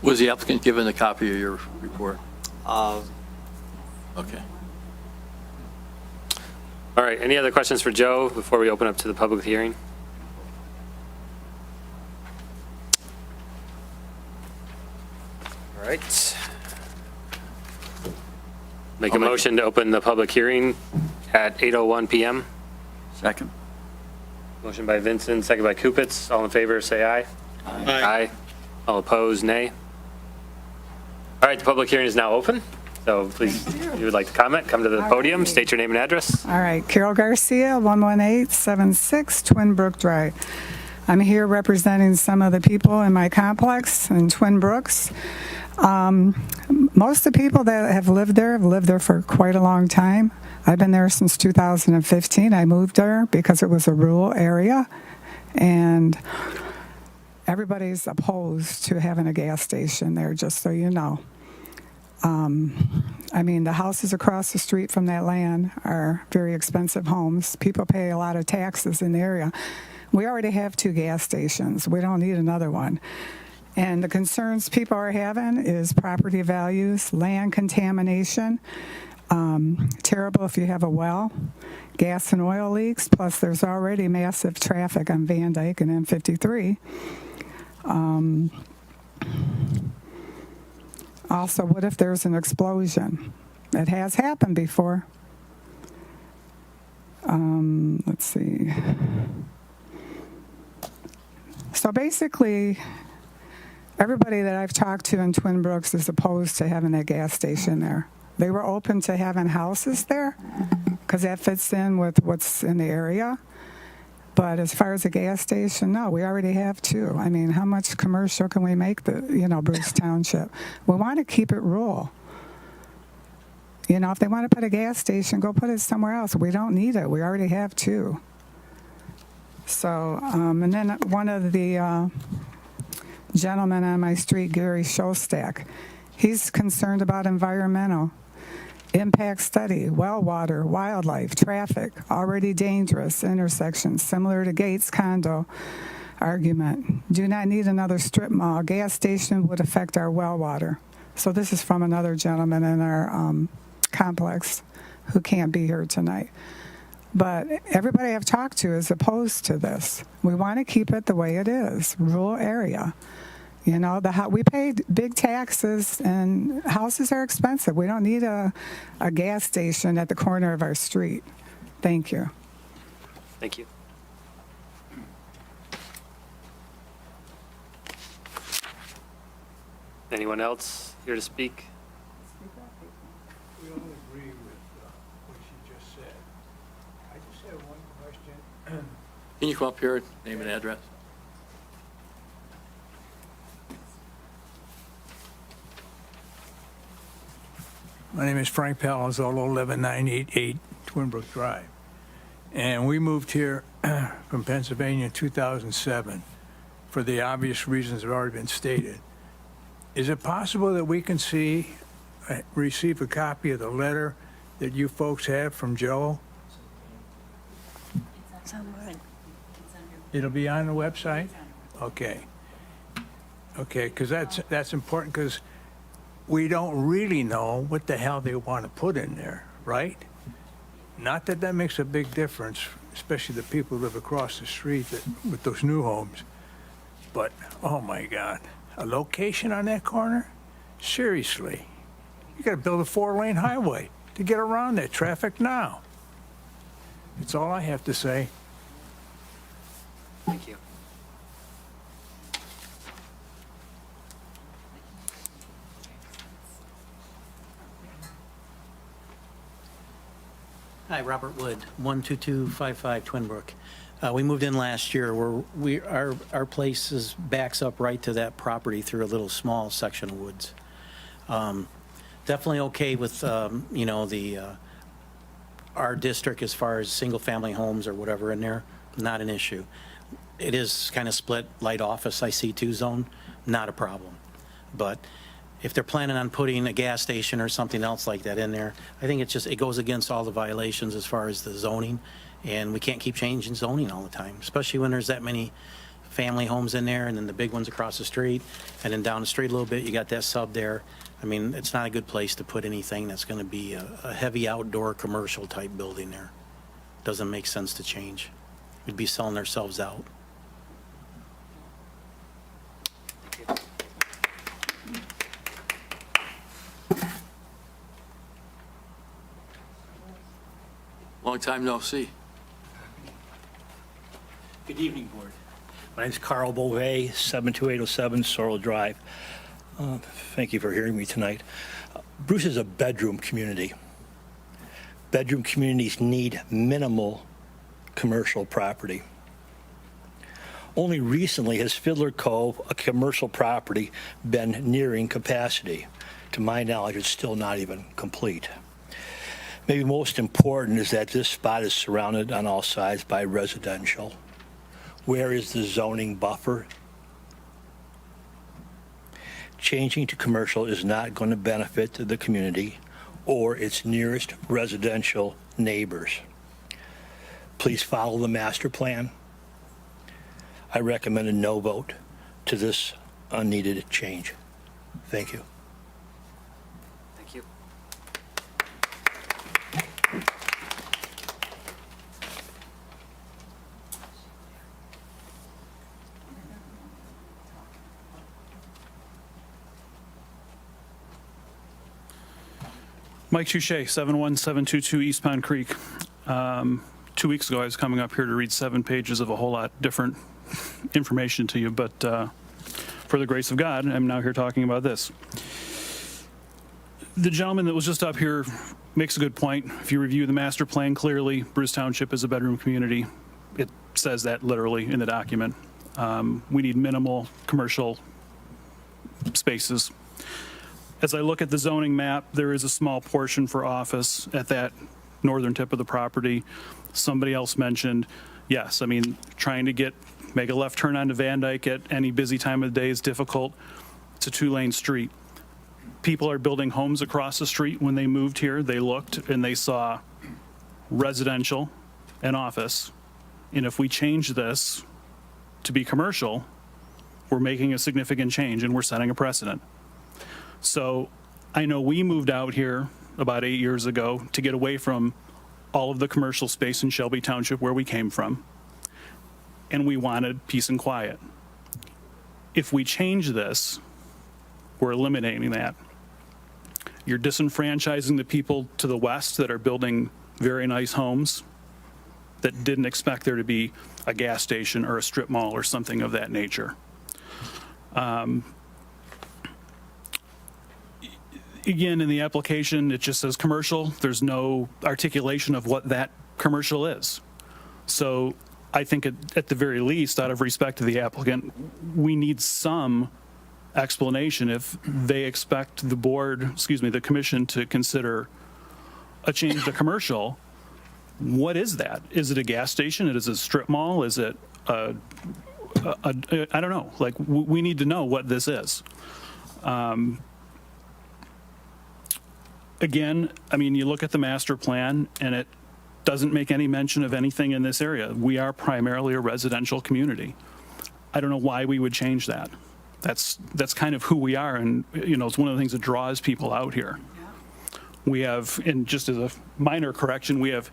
Was the applicant given a copy of your report? Okay. All right, any other questions for Joe before we open up to the public hearing? All right. Make a motion to open the public hearing at 8:01 PM. Second? Motion by Vincent, second by Kupitz. All in favor, say aye. Aye. All opposed, nay. All right, the public hearing is now open. So please, if you would like to comment, come to the podium, state your name and address. All right, Carol Garcia, 11876 Twin Brook Drive. I'm here representing some of the people in my complex in Twin Brooks. Most of the people that have lived there for quite a long time. I've been there since 2015. I moved there because it was a rural area, and everybody's opposed to having a gas station there, just so you know. I mean, the houses across the street from that land are very expensive homes. People pay a lot of taxes in the area. We already have 2 gas stations. We don't need another one. And the concerns people are having is property values, land contamination, terrible if you have a well, gas and oil leaks, plus there's already massive traffic on Van Dyke and M53. Also, what if there's an explosion? It has happened before. Let's see. So basically, everybody that I've talked to in Twin Brooks is opposed to having that gas station there. They were open to having houses there because that fits in with what's in the area. But as far as a gas station, no, we already have 2. I mean, how much commercial can we make Bruce Township? We want to keep it rural. If they want to put a gas station, go put it somewhere else. We don't need it. We already have 2. So, and then one of the gentlemen on my street, Gary Shostak, he's concerned about environmental impact study, well water, wildlife, traffic, already dangerous intersections, similar to Gates condo argument. Do not need another strip mall. Gas station would affect our well water. So this is from another gentleman in our complex who can't be here tonight. But everybody I've talked to is opposed to this. We want to keep it the way it is, rural area. We pay big taxes, and houses are expensive. We don't need a gas station at the corner of our street. Thank you. Thank you. Anyone else here to speak? We all agree with what she just said. I just have one question. Can you come up here, name and address? My name is Frank Palazzolo, 11988 Twin Brook Drive. And we moved here from Pennsylvania in 2007 for the obvious reasons that have already been stated. Is it possible that we can receive a copy of the letter that you folks have from Joe? It's on mine. It'll be on the website? Okay. Okay, because that's important, because we don't really know what the hell they want to put in there, right? Not that that makes a big difference, especially the people who live across the street with those new homes. But, oh my God, a location on that corner? Seriously. You got to build a 4-lane highway to get around that traffic now. That's all I have to say. Thank you. Hi, Robert Wood, 12255 Twin Brook. We moved in last year. Our place backs up right to that property through a little small section of woods. Definitely okay with, our district as far as single-family homes or whatever in there, not an issue. It is kind of split light office, IC2 zone, not a problem. But if they're planning on putting a gas station or something else like that in there, I think it goes against all the violations as far as the zoning, and we can't keep changing zoning all the time, especially when there's that many family homes in there, and then the big ones across the street, and then down the street a little bit, you got that sub there. I mean, it's not a good place to put anything that's going to be a heavy outdoor commercial type building there. Doesn't make sense to change. We'd be selling ourselves out. Long time no see. Good evening, Board. My name's Carl Beauvais, 72807 Sorrel Drive. Thank you for hearing me tonight. Bruce is a bedroom community. Bedroom communities need minimal commercial property. Only recently has Fiddler Cove, a commercial property, been nearing capacity. To my knowledge, it's still not even complete. Maybe most important is that this spot is surrounded on all sides by residential. Where is the zoning buffer? Changing to commercial is not going to benefit the community or its nearest residential neighbors. Please follow the master plan. I recommend a no vote to this unneeded change. Thank you. Thank you. Mike Touche, 71722 East Pond Creek. 2 weeks ago, I was coming up here to read 7 pages of a whole lot different information to you, but for the grace of God, I'm now here talking about this. The gentleman that was just up here makes a good point. If you review the master plan clearly, Bruce Township is a bedroom community. It says that literally in the document. We need minimal commercial spaces. As I look at the zoning map, there is a small portion for office at that northern tip of the property. Somebody else mentioned, yes, I mean, trying to make a left turn onto Van Dyke at any busy time of the day is difficult. It's a 2-lane street. People are building homes across the street. When they moved here, they looked and they saw residential and office. And if we change this to be commercial, we're making a significant change and we're setting a precedent. So I know we moved out here about 8 years ago to get away from all of the commercial space in Shelby Township where we came from. And we wanted peace and quiet. If we change this, we're eliminating that. You're disenfranchising the people to the west that are building very nice homes that didn't expect there to be a gas station or a strip mall or something of that nature. Again, in the application, it just says commercial. There's no articulation of what that commercial is. So I think at the very least, out of respect to the applicant, we need some explanation if they expect the commission to consider a change to commercial. What is that? Is it a gas station? Is it a strip mall? Is it I don't know. Like, we need to know what this is. Again, I mean, you look at the master plan and it doesn't make any mention of anything in this area. We are primarily a residential community. I don't know why we would change that. That's kind of who we are, and it's one of the things that draws people out here. We have, and just as a minor correction, we have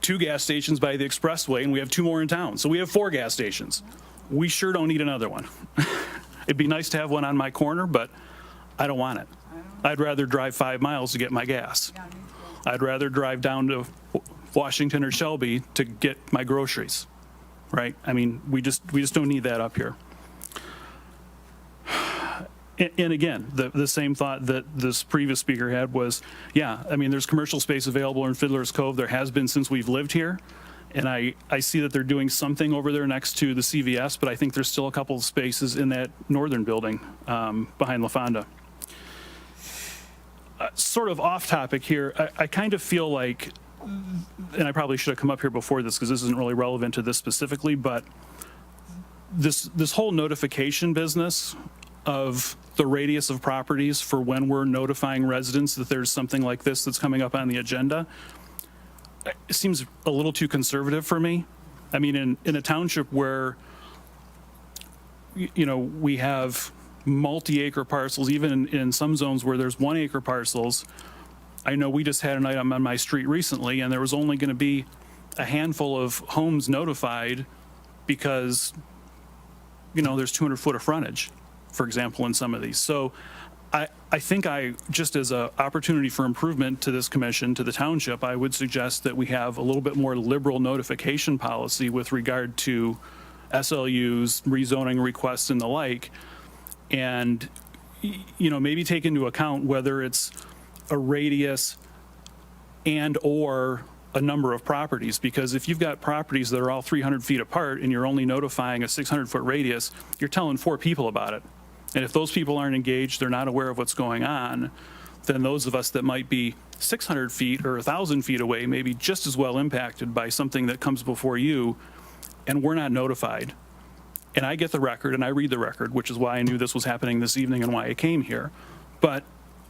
2 gas stations by the expressway and we have 2 more in town. So we have 4 gas stations. We sure don't need another one. It'd be nice to have one on my corner, but I don't want it. I'd rather drive 5 miles to get my gas. I'd rather drive down to Washington or Shelby to get my groceries. right? I mean, we just don't need that up here. And again, the same thought that this previous speaker had was, yeah, I mean, there's commercial space available in Fiddler's Cove. There has been since we've lived here. And I see that they're doing something over there next to the CVS, but I think there's still a couple of spaces in that northern building behind La Fonda. Sort of off topic here, I kind of feel like, and I probably should have come up here before this because this isn't really relevant to this specifically, but this whole notification business of the radius of properties for when we're notifying residents that there's something like this that's coming up on the agenda, it seems a little too conservative for me. I mean, in a township where, you know, we have multi-acre parcels, even in some zones where there's 1 acre parcels. I know we just had an item on my street recently, and there was only going to be a handful of homes notified because, you know, there's 200 foot of frontage, for example, in some of these. So I think just as an opportunity for improvement to this commission, to the township, I would suggest that we have a little bit more liberal notification policy with regard to SLUs, rezoning requests and the like. And, you know, maybe take into account whether it's a radius and or a number of properties. Because if you've got properties that are all 300 feet apart and you're only notifying a 600 foot radius, you're telling 4 people about it. And if those people aren't engaged, they're not aware of what's going on, then those of us that might be 600 feet or 1,000 feet away may be just as well impacted by something that comes before you, and we're not notified. And I get the record and I read the record, which is why I knew this was happening this evening and why I came here. But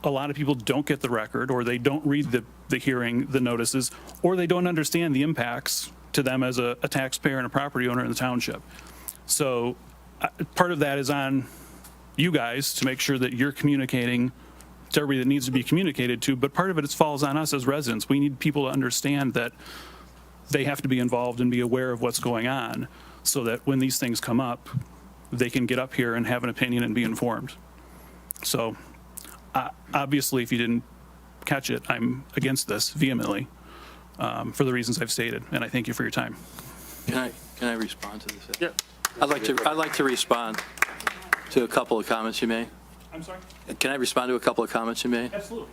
a lot of people don't get the record, or they don't read the hearing, the notices, or they don't understand the impacts to them as a taxpayer and a property owner in the township. So part of that is on you guys to make sure that you're communicating to everybody that needs to be communicated to, but part of it falls on us as residents. We need people to understand that they have to be involved and be aware of what's going on so that when these things come up, they can get up here and have an opinion and be informed. So obviously, if you didn't catch it, I'm against this vehemently for the reasons I've stated, and I thank you for your time. Can I respond to this? Yeah. I'd like to respond to a couple of comments you made. I'm sorry? Can I respond to a couple of comments you made? Absolutely.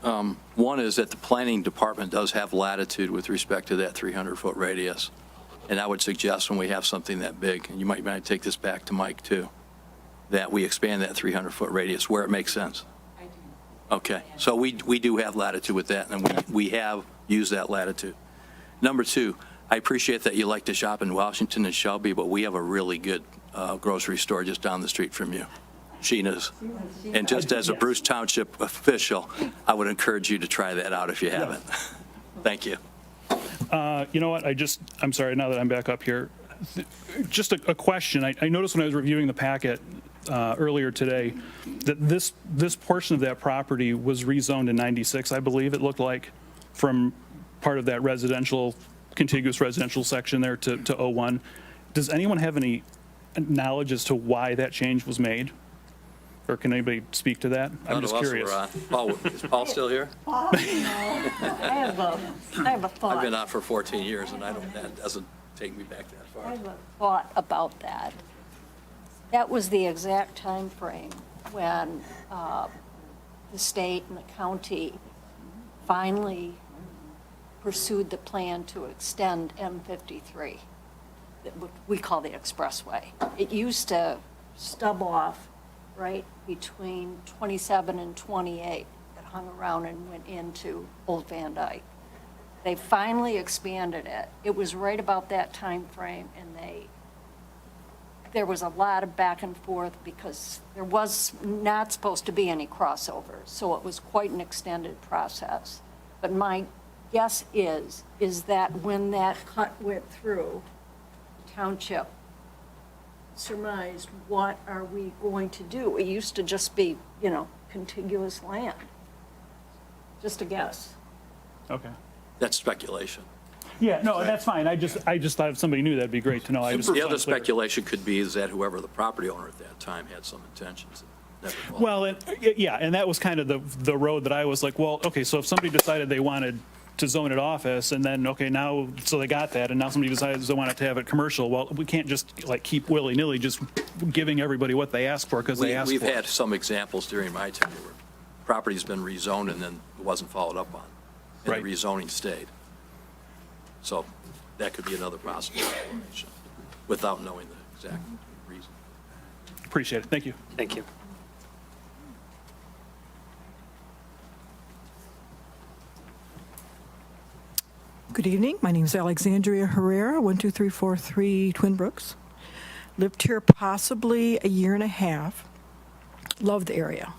One is that the planning department does have latitude with respect to that 300-foot radius. And I would suggest when we have something that big, and you might take this back to Mike too, that we expand that 300-foot radius where it makes sense. I do. Okay, so we do have latitude with that, and we have used that latitude. Number 2, I appreciate that you like to shop in Washington and Shelby, but we have a really good grocery store just down the street from you, Sheena's. And just as a Bruce Township official, I would encourage you to try that out if you haven't. Thank you. You know what, I'm sorry, now that I'm back up here, just a question. I noticed when I was reviewing the packet earlier today that this portion of that property was rezoned in 96, I believe it looked like, from part of that contiguous residential section there to 01. Does anyone have any knowledge as to why that change was made? Or can anybody speak to that? I'm just curious. Is Paul still here? I have a thought. I've been on for 14 years, and that doesn't take me back that far. I have a thought about that. That was the exact time frame when the state and the county finally pursued the plan to extend M53, what we call the expressway. It used to stub off right between 27 and 28 that hung around and went into Old Van Dyke. They finally expanded it. It was right about that time frame, and there was a lot of back and forth because there was not supposed to be any crossover, so it was quite an extended process. But my guess is that when that cut went through, the township surmised, what are we going to do? It used to just be, contiguous land. Just a guess. Okay. That's speculation. Yeah, no, that's fine. I just thought if somebody knew, that'd be great to know. The other speculation could be is that whoever the property owner at that time had some intentions. Well, yeah, and that was kind of the road that I was like, well, okay, so if somebody decided they wanted to zone it office, and then, okay, now, so they got that, and now somebody decides they want it to have it commercial. Well, we can't just like keep willy-nilly just giving everybody what they ask for because they ask for We've it. had some examples during my tenure where property's been rezoned and then it wasn't followed up on. And Right. the rezoning stayed. So that could be another possible explanation without knowing the exact reason. Appreciate it. Thank you. Thank you. Good evening. My name is Alexandria Herrera, 12343 Twin Brooks. Lived here possibly a year and a half. Love the area.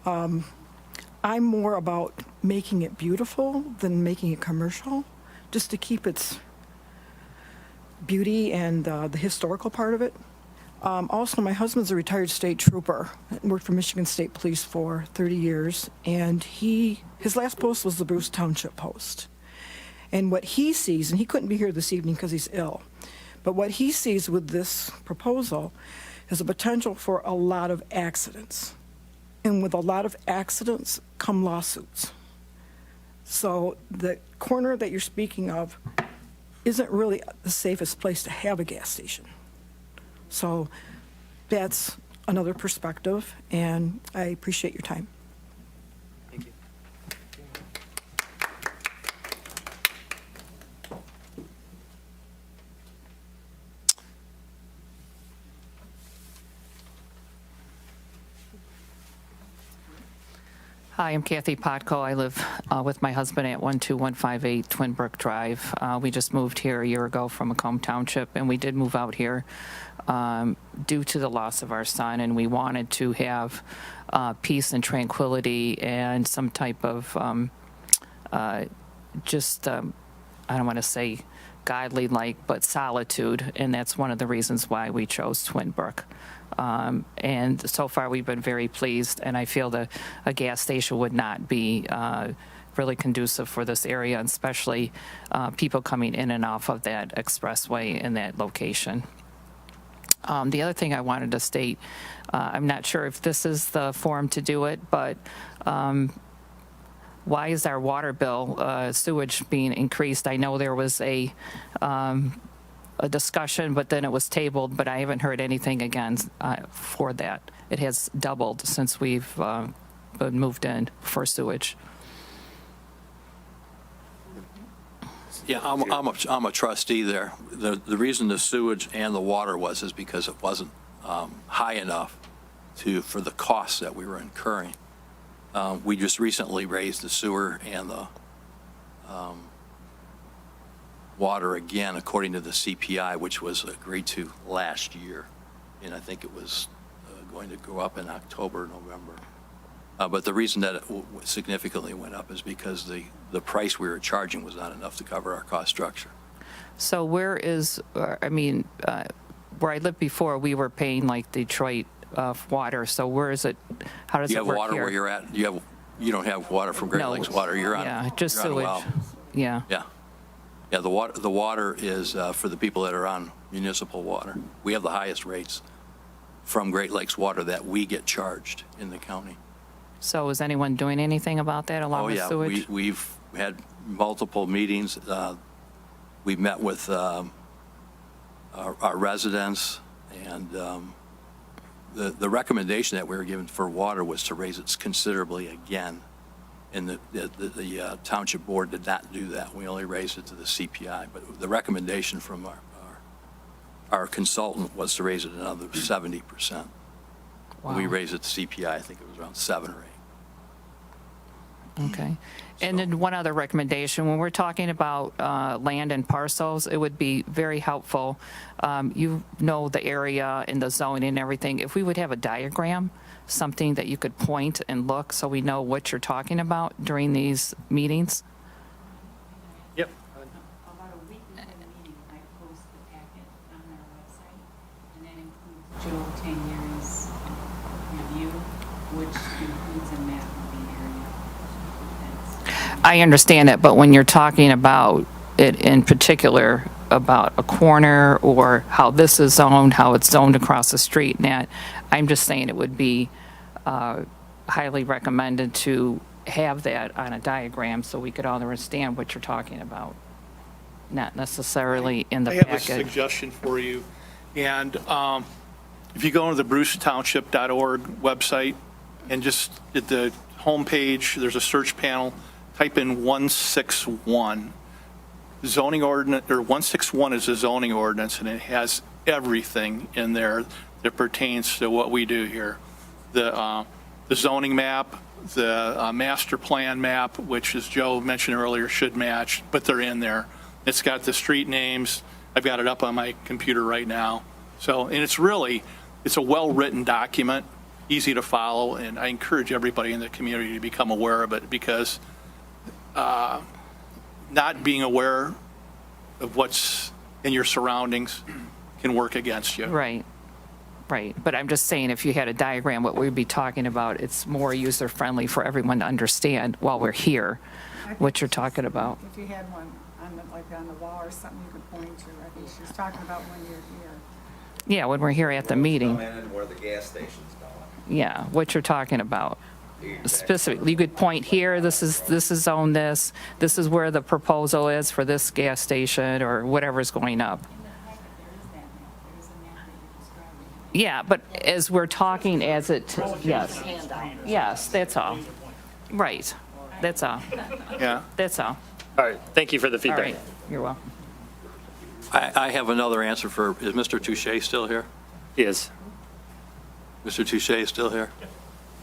I'm more about making it beautiful than making it commercial, just to keep its beauty and the historical part of it. Also, my husband's a retired state trooper, worked for Michigan State Police for 30 years, and his last post was the Bruce Township Post. And what he sees, and he couldn't be here this evening because he's ill, but what he sees with this proposal is a potential for a lot of accidents. And with a lot of accidents come lawsuits. So the corner that you're speaking of isn't really the safest place to have a gas station. So that's another perspective, and I appreciate your time. Hi, I'm Kathy Potko. I live with my husband at 12158 Twin Brook Drive. We just moved here a year ago from Macomb Township, and we did move out here due to the loss of our son, and we wanted to have peace and tranquility and some type of I don't want to say godly-like, but solitude, and that's one of the reasons why we chose Twin Brook. And so far, we've been very pleased, and I feel that a gas station would not be really conducive for this area, and especially people coming in and off of that expressway in that location. The other thing I wanted to state, I'm not sure if this is the forum to do it, but why is our water bill, sewage being increased? I know there was a discussion, but then it was tabled, but I haven't heard anything again for that. It has doubled since we've been moved in for sewage. Yeah, I'm a trustee there. The reason the sewage and the water is because it wasn't high enough for the costs that we were incurring. We just recently raised the sewer and the water again, according to the CPI, which was agreed to last year. And I think it was going to go up in October, November. But the reason that it significantly went up is because the price we were charging was not enough to cover our cost structure. So where is, where I lived before, we were paying like Detroit water. So where is it? How does it work here? You have water where you're at? You don't have water from Great Lakes Water. You're on. Yeah, just you're on a sewage. well. Yeah. Yeah. Yeah, the water is for the people that are on municipal water. We have the highest rates from Great Lakes Water that we get charged in the county. So is anyone doing anything about that along with sewage? Oh, yeah, we've had multiple meetings. We've met with our residents, and the recommendation that we were given for water was to raise it considerably again. And the township board did not do that. We only raised it to the CPI. But the recommendation from our consultant was to raise it another 70%. Wow. We raised it to CPI, I think it was around 7 or 8. Okay. And then one other recommendation, when we're talking about land and parcels, it would be very helpful. You know the area and the zoning and everything. If we would have a diagram, something that you could point and look so we know what you're talking about during these meetings. Yep. About a week before the meeting, I post the packet on our website, and that includes Joe Tangieri's review, which includes a map of the area. I understand it, but when you're talking about it in particular, about a corner or how this is zoned, how it's zoned across the street, and that, I'm just saying it would be highly recommended to have that on a diagram so we could all understand what you're talking about, not necessarily in the I have a package. suggestion for you. And if you go to the brucetownship.org website and just at the homepage, there's a search panel, type in 161. Zoning ordinance, or 161 is a zoning ordinance, and it has everything in there that pertains to what we do here. The zoning map, the master plan map, which, as Joe mentioned earlier, should match, but they're in there. It's got the street names. I've got it up on my computer right now. So, and it's a well-written document, easy to follow, and I encourage everybody in the community to become aware of it, because not being aware of what's in your surroundings can work against you. Right. Right. But I'm just saying, if you had a diagram, what we'd be talking about, it's more user-friendly for everyone to understand while we're here, what you're talking about. If you had one on the, like on the wall or something you could point to, I think she's talking about when you're here. Yeah, when we're here at the meeting. Come in and where the gas station's going. Yeah, what you're talking about. Specifically, you could point here, this is zone this is where the proposal is for this gas station or whatever's going up. Yeah, but as we're talking as it, yes. Yes, that's all. Right, that's all. Yeah. That's all. All right, thank you for the All feedback. right, you're welcome. I have another answer for, is Mr. Touche still here? He is. Mr. Touche is still here?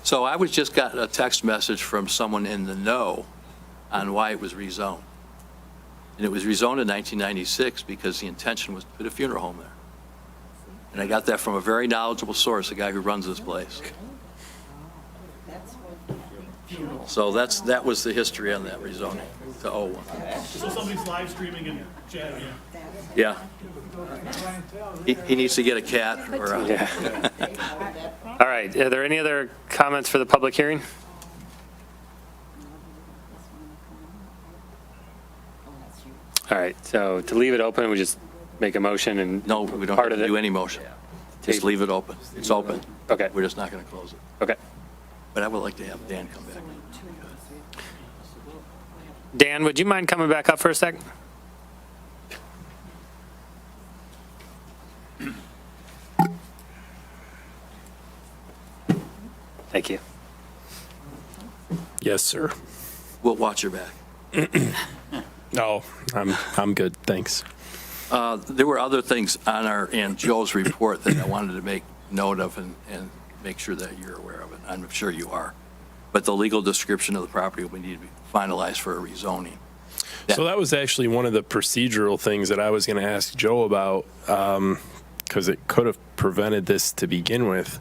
So I was just got a text message from someone in the know on why it was rezoned. And it was rezoned in 1996 because the intention was to put a funeral home there. And I got that from a very knowledgeable source, the guy who runs this place. So that was the history on that rezoning to 01. So somebody's live streaming and chatting. Yeah. He needs to get a cat or a... Yeah. All right, are there any other comments for the public hearing? All right, so to leave it open, we just make a motion and No, we don't have to do any motion. Just leave it open. It's open. Okay. We're just not going to close it. Okay. But I would like to have Dan come back. Dan, would you mind coming back up for a second? Thank you. Yes, sir. We'll watch your back. No, I'm good, thanks. There were other things on and Joe's report that I wanted to make note of and make sure that you're aware of it. I'm sure you are. But the legal description of the property will need to be finalized for a rezoning. So that was actually one of the procedural things that I was going to ask Joe about, because it could have prevented this to begin with.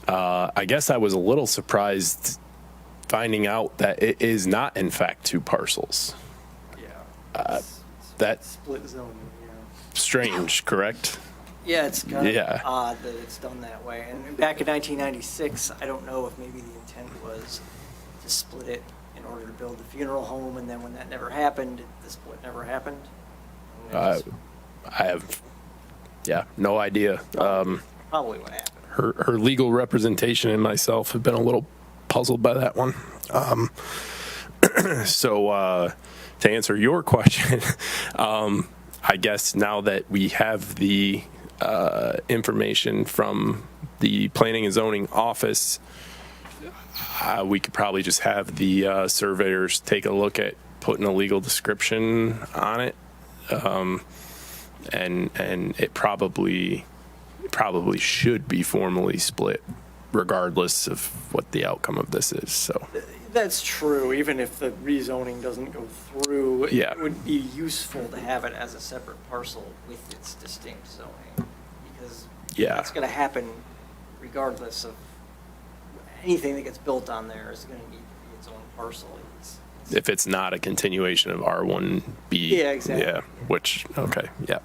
I guess I was a little surprised finding out that it is not, in fact, two parcels. Yeah. That's Split zoning, yeah. strange, correct? Yeah, it's kind of Yeah. odd that it's done that way. And back in 1996, I don't know if maybe the intent was to split it in order to build the funeral home, and then when that never happened, the split never happened. I have, no idea. Probably what happened. Her legal representation and myself have been a little puzzled by that one. So to answer your question, I guess now that we have the information from the Planning and Zoning Office, we could probably just have the surveyors take a look at putting a legal description on it. And it probably should be formally split regardless of what the outcome of this is. So That's true. Even if the rezoning doesn't go through, Yeah. it would be useful to have it as a separate parcel with its distinct zoning. Because Yeah. that's going to happen regardless of anything that gets built on there is going to need to be its own parcel. if it's not a continuation of R1B. Yeah, exactly. Yeah, which, okay, yeah.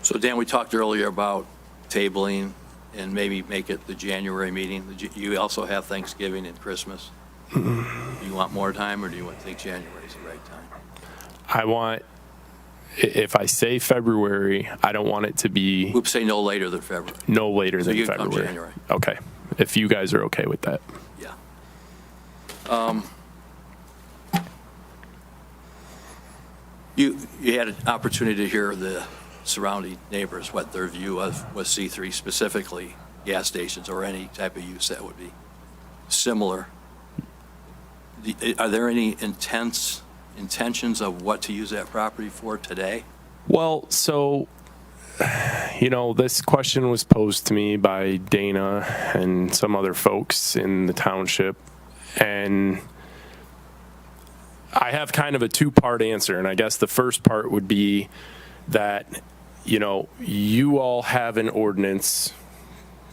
So Dan, we talked earlier about tabling and maybe make it the January meeting. You also have Thanksgiving and Christmas. Do you want more time, or do you want to think January is the right time? I want, if I say February, I don't want it to be We'll say no later than February. no later So than you can come February. January. Okay, if you guys are okay with that. Yeah. You had an opportunity to hear the surrounding neighbors, what their view of was C3, specifically gas stations or any type of use that would be similar. Are there any intentions of what to use that property for today? Well, so, this question was posed to me by Dana and some other folks in the township, and I have kind of a two-part answer, and I guess the first part would be that, you all have an ordinance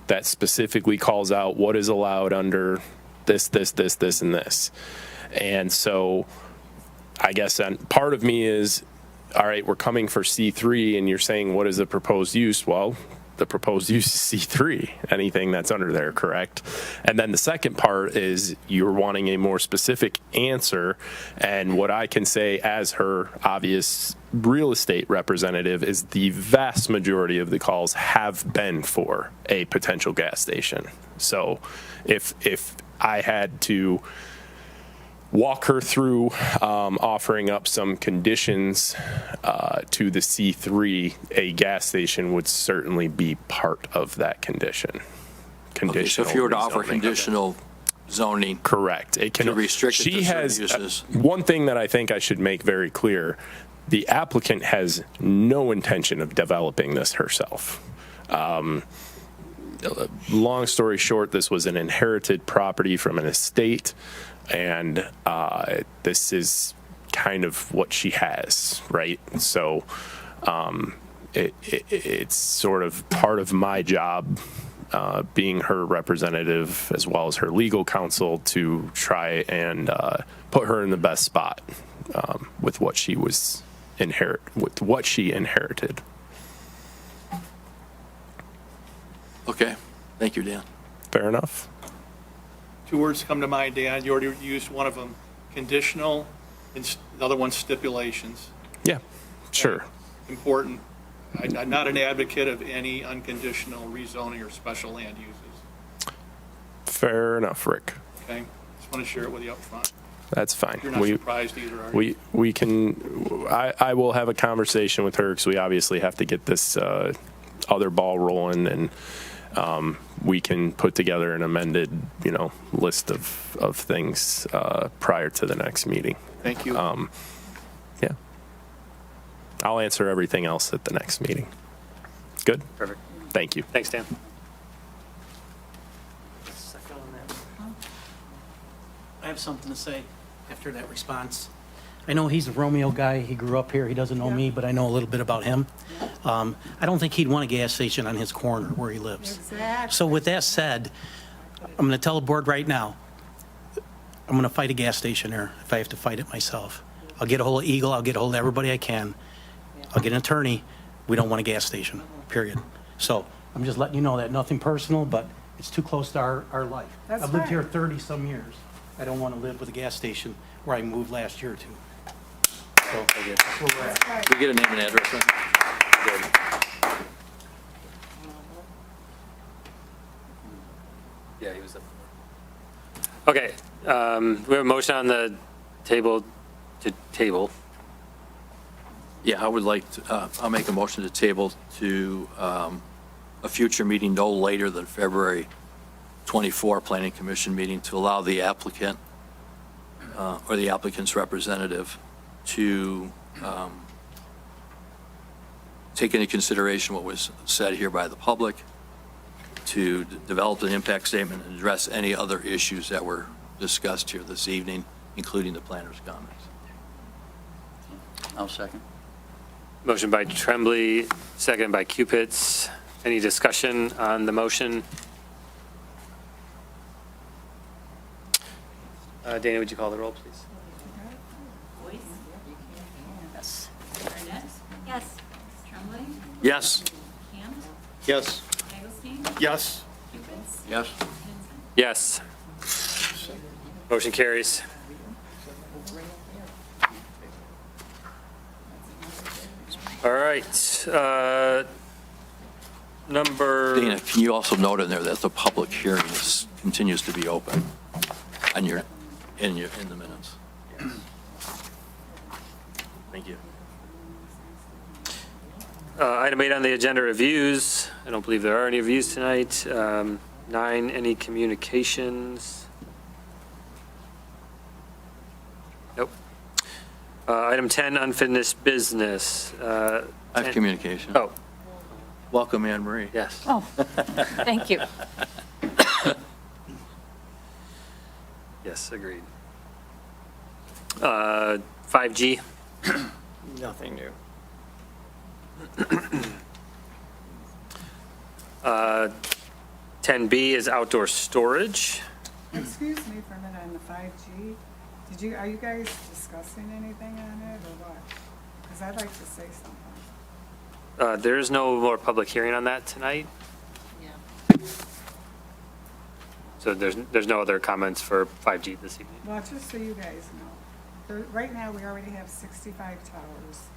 that specifically calls out what is allowed under this, and this. And so I guess part of me is, all right, we're coming for C3, and you're saying, what is the proposed use? Well, the proposed use is C3, anything that's under there, correct? And then the second part is you're wanting a more specific answer, and what I can say as her obvious real estate representative is the vast majority of the calls have been for a potential gas station. So if I had to walk her through offering up some conditions to the C3, a gas station would certainly be part of that condition. Okay, so if you were to offer conditional zoning. Correct. It can to restrict it she to certain has uses. one thing that I think I should make very clear: the applicant has no intention of developing this herself. Long story short, this was an inherited property from an estate, and this is kind of what she has, right? So it's sort of part of my job, being her representative as well as her legal counsel, to try and put her in the best spot with what she inherited. Okay, thank you, Dan. Fair enough. Two words come to mind, Dan. You already used one of them, conditional, and the other one, stipulations. Yeah, sure. Important. I'm not an advocate of any unconditional rezoning or special land uses. Fair enough, Rick. Okay? Just want to share it with you up front. That's fine. You're not surprised either, are you? We can, I will have a conversation with her, because we obviously have to get this other ball rolling, and we can put together an amended, list of things prior to the next meeting. Thank you. Yeah. I'll answer everything else at the next meeting. Good? Perfect. Thank you. Thanks, Dan. I have something to say after that response. I know he's a Romeo guy. He grew up here. He doesn't know me, but I know a little bit about him. I don't think he'd want a gas station on his corner where he lives. Exactly. So with that said, I'm going to tell the board right now, I'm going to fight a gas station there if I have to fight it myself. I'll get a hold of Eagle. I'll get a hold of everybody I can. I'll get an attorney. We don't want a gas station, period. So I'm just letting you know that. Nothing personal, but it's too close to our life. That's I've lived fine. here 30-some years. I don't want to live with a gas station where I moved last year to. So that's where we're at. Can we get a name and address? Yeah, he was up. Okay, we have a motion on the table to table. Yeah, I would like to, I'll make a motion to table to a future meeting no later than February 24 Planning Commission meeting, to allow the applicant or the applicant's representative to take into consideration what was said here by the public, to develop an impact statement and address any other issues that were discussed here this evening, including the planner's comments. I'll second. Motion by Tremblay, second by Cupits. Any discussion on the motion? Dana, would you call the roll, please? Boyce? Yes. Barnett? Yes. Tremblay? Yes. Camp? Yes. Hagelstein? Yes. Cupits? Yes. Yes. Motion carries. All right. Number. Dana, can you also note in there that the public hearing continues to be open on your in the minutes. Thank you. Item 8 on the agenda, reviews. I don't believe there are any reviews tonight. 9, any communications? Nope. Item 10, unfinished business. I have communication. Oh, Welcome, Anne Marie. yes. Oh, thank you. Yes, agreed. 5G. Nothing new. 10B is outdoor storage. Excuse me for a minute on the 5G. Are you guys discussing anything on it or what? Because I'd like to say something. There is no more public hearing on that tonight. So there's no other comments for 5G this evening. Well, just so you guys know, right now, we already have 65 towers.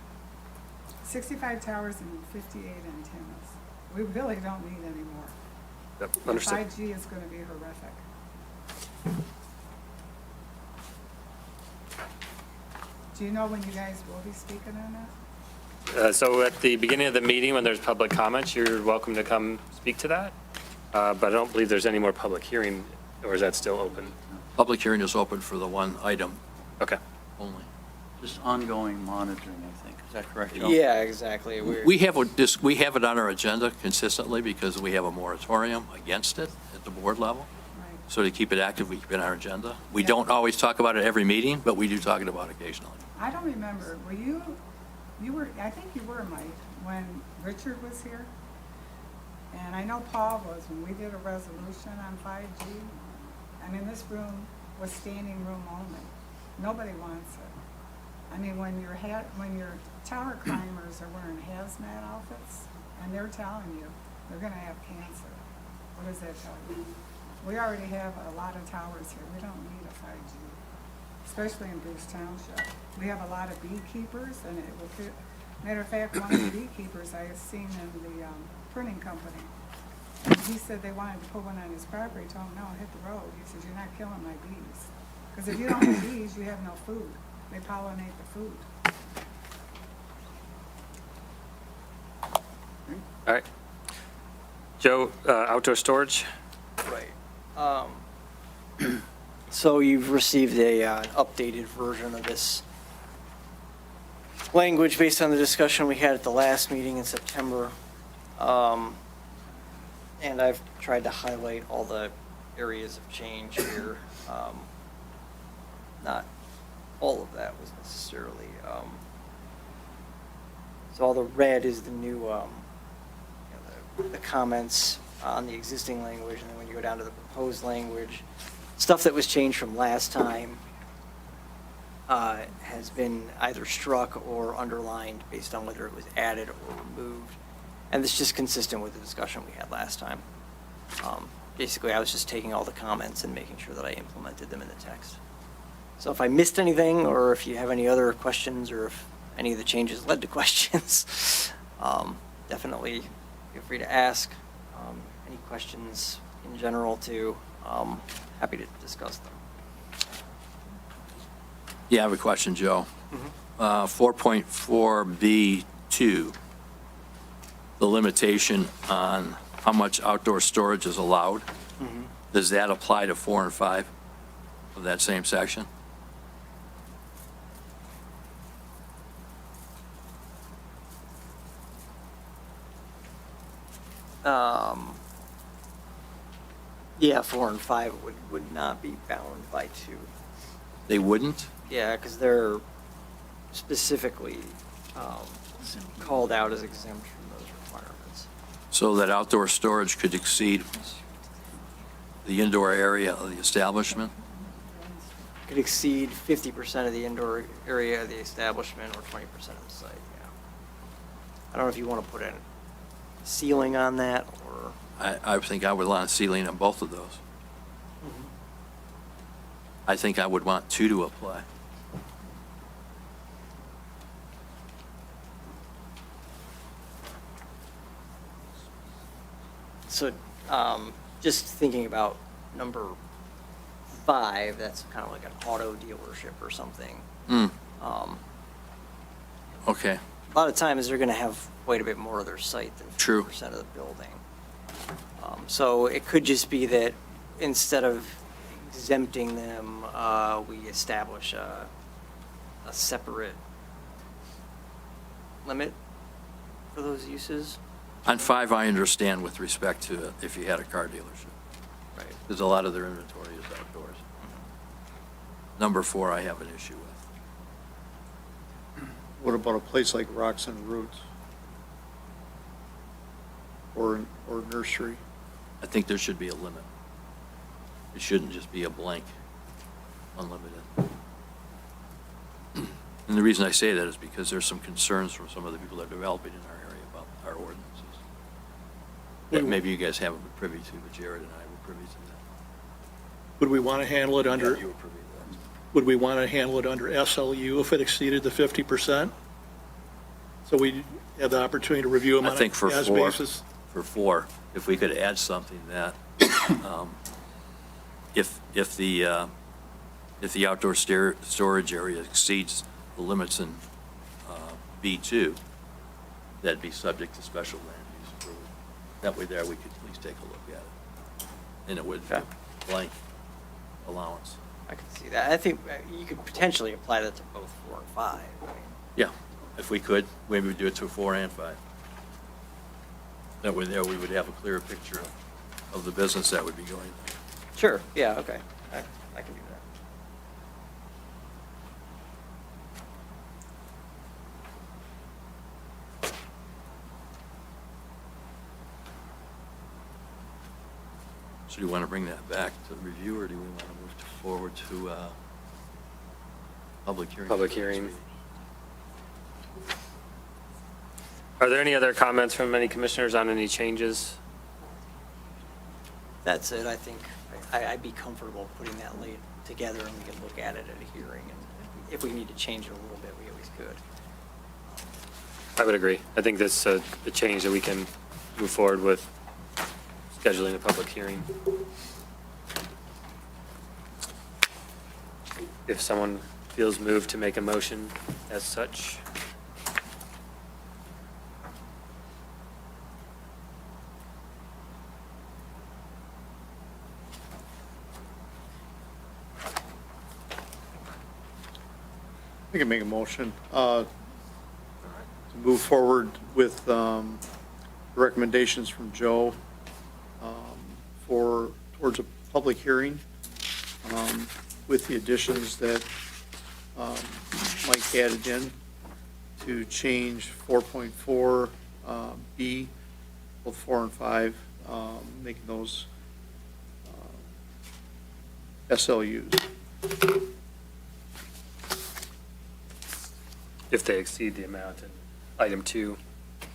65 towers and 58 antennas. We really don't need any more. Yep, The understood. 5G is going to be horrific. Do you know when you guys will be speaking on that? So at the beginning of the meeting, when there's public comments, you're welcome to come speak to that. But I don't believe there's any more public hearing, or is that still open? Public hearing is open for the one item Okay. only. Just ongoing monitoring, I think. Is that correct, Joe? Yeah, exactly. We have it on our agenda consistently because we have a moratorium against it at the board level. So to keep it active, we keep it on our agenda. We don't always talk about it every meeting, but we do talk about it occasionally. I don't remember, were you were, I think you were, Mike, when Richard was here? And I know Paul was, when we did a resolution on 5G. I mean, this room was standing room only. Nobody wants it. I mean, when your tower climbers are wearing hazmat outfits, and they're telling you they're gonna have cancer, what does that tell you? We already have a lot of towers here. We don't need a 5G, especially in Bruce Township. We have a lot of beekeepers, and it will fit. Matter of fact, one of the beekeepers I have seen in the printing company, he said they wanted to put one on his property. Told him, no, hit the road. He says, you're not killing my bees. Because if you don't have bees, you have no food. They pollinate the food. All right. Joe, outdoor storage? Right. So you've received an updated version of this language based on the discussion we had at the last meeting in September. And I've tried to highlight all the areas of change here. Not all of that was necessarily. So all the red is the new, the comments on the existing language, and then when you go down to the proposed language, stuff that was changed from last time has been either struck or underlined based on whether it was added or removed. And this is just consistent with the discussion we had last time. Basically, I was just taking all the comments and making sure that I implemented them in the text. So if I missed anything, or if you have any other questions, or if any of the changes led to questions, definitely feel free to ask. Any questions in general too, happy to discuss them. Yeah, I have a question, Joe. 4.4B2, the limitation on how much outdoor storage is allowed, does that apply to 4 and 5 of that same section? Yeah, 4 and 5 would not be bound by 2. They wouldn't? Yeah, because they're specifically called out as exempt from those requirements. So that outdoor storage could exceed the indoor area of the establishment? Could exceed 50% of the indoor area of the establishment or 20% of the site, yeah. I don't know if you want to put a ceiling on that, or... I think I would want a ceiling on both of those. I think I would want 2 to apply. So, just thinking about number 5, that's kind of like an auto dealership or something. Mm, Um, okay, A lot of times, they're going to have quite a bit more of their site than True. 50% of the building. So it could just be that instead of exempting them, we establish a separate limit for those uses. on 5, I understand with respect to if you had a car dealership. Right. Because a lot of their inventory is outdoors. Number 4, I have an issue with. What about a place like Rocks and Roots? Or nursery? I think there should be a limit. It shouldn't just be a blank, unlimited. And the reason I say that is because there's some concerns from some of the people that are developing in our area about our ordinances. That maybe you guys haven't been privy to, but Jared and I were privy to that. Would we want to handle it under, Yeah, you were privy to that. would we want to handle it under SLU if it exceeded the 50%? So we have the opportunity to review them I on think for an as 4, basis? for 4, if we could add something that, if the outdoor storage area exceeds the limits in B2, that'd be subject to special land use approval. That way there, we could at least take a look at it. And it would be blank allowance. I can see that. I think you could potentially apply that to both 4 and 5. I mean, Yeah, if we could, maybe we'd do it to 4 and 5. That way there, we would have a clearer picture of the business that would be going there. Sure, yeah, okay. I can do that. So do you want to bring that back to review, or do we want to move forward to public hearing? Public hearing. Are there any other comments from any commissioners on any changes? That's it, I think. I'd be comfortable putting that laid together and we can look at it at a hearing. And if we need to change it a little bit, we always could. I would agree. I think that's a change that we can move forward with, scheduling a public hearing. If someone feels moved to make a motion as such. I can make a motion to move forward with recommendations from Joe towards a public hearing with the additions that Mike added in to change 4.4 B, both 4 and 5, making those SLUs. If they exceed the amount in item 2. Is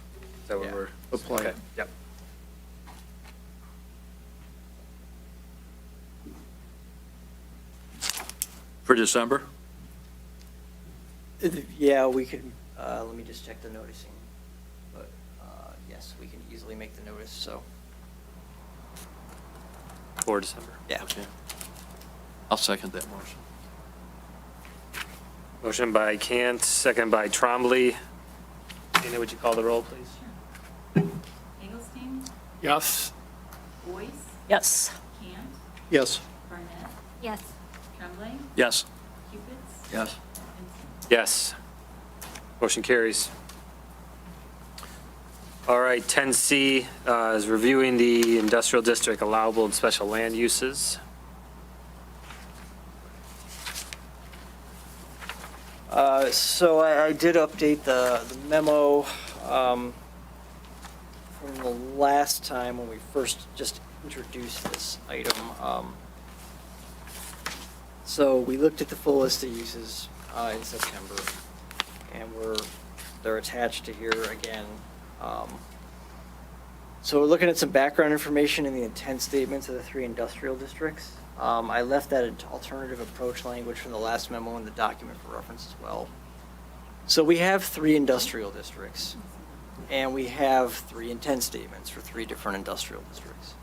that what Yeah, we're? apply. Okay, yep. For December? Yeah, we could, let me just check the noticing. But yes, we can easily make the notice, so. For December. Yeah. Okay. I'll second that motion. Motion by Cant, second by Trombley. Dana, would you call the roll, please? Hagelstein, Yes. Boyce, Yes. Cant, Yes. Barnett, Yes. Tremblay, Yes. Cupids, Yes. Vincent. Yes. Motion carries. All right, 10C is reviewing the industrial district allowable and special land uses. So I did update the memo from the last time when we first just introduced this item. So we looked at the full list of uses in September, and they're attached to here again. So we're looking at some background information in the intent statements of the 3 industrial districts. I left that alternative approach language from the last memo in the document for reference as well. So we have 3 industrial districts, and we have 3 intent statements for 3 different industrial districts.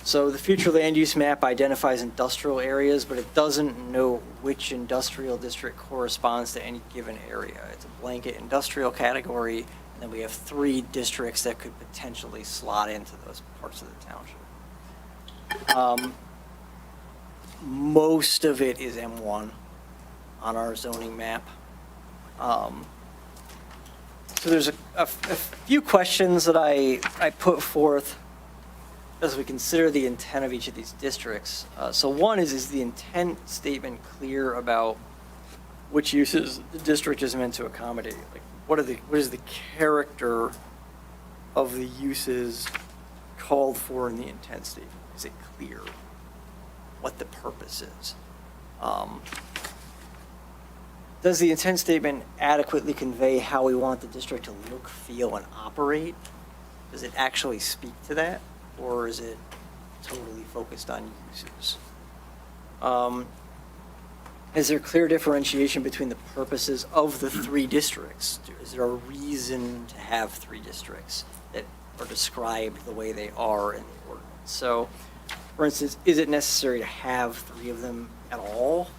So the future land use map identifies industrial areas, but it doesn't know which industrial district corresponds to any given area. It's a blanket industrial category, and then we have 3 districts that could potentially slot into those parts of the township. Most of it is M1 on our zoning map. So there's a few questions that I put forth as we consider the intent of each of these districts. So one is the intent statement clear about which uses the district is meant to accommodate? Like, what is the character of the uses called for in the intent statement? Is it clear what the purpose is? Does the intent statement adequately convey how we want the district to look, feel, and operate? Does it actually speak to that? Or is it totally focused on uses? Is there clear differentiation between the purposes of the 3 districts? Is there a reason to have 3 districts that are described the way they are in the ordinance? So, for instance, is it necessary to have 3 of them at all?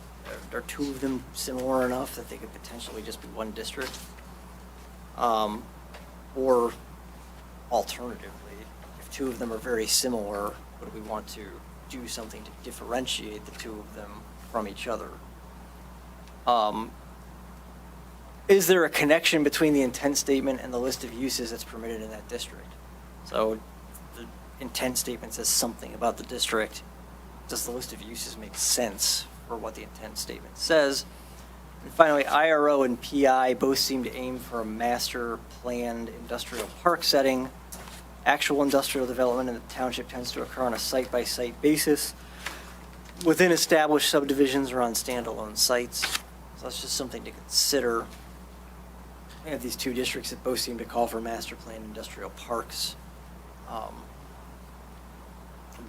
Are 2 of them similar enough that they could potentially just be 1 district? Or alternatively, if 2 of them are very similar, would we want to do something to differentiate the 2 of them from each other? Is there a connection between the intent statement and the list of uses that's permitted in that district? So the intent statement says something about the district. Does the list of uses make sense for what the intent statement says? And finally, IRO and PI both seem to aim for a master planned industrial park setting. Actual industrial development in the township tends to occur on a site-by-site basis within established subdivisions or on standalone sites. So that's just something to consider. We have these 2 districts that both seem to call for master planned industrial parks.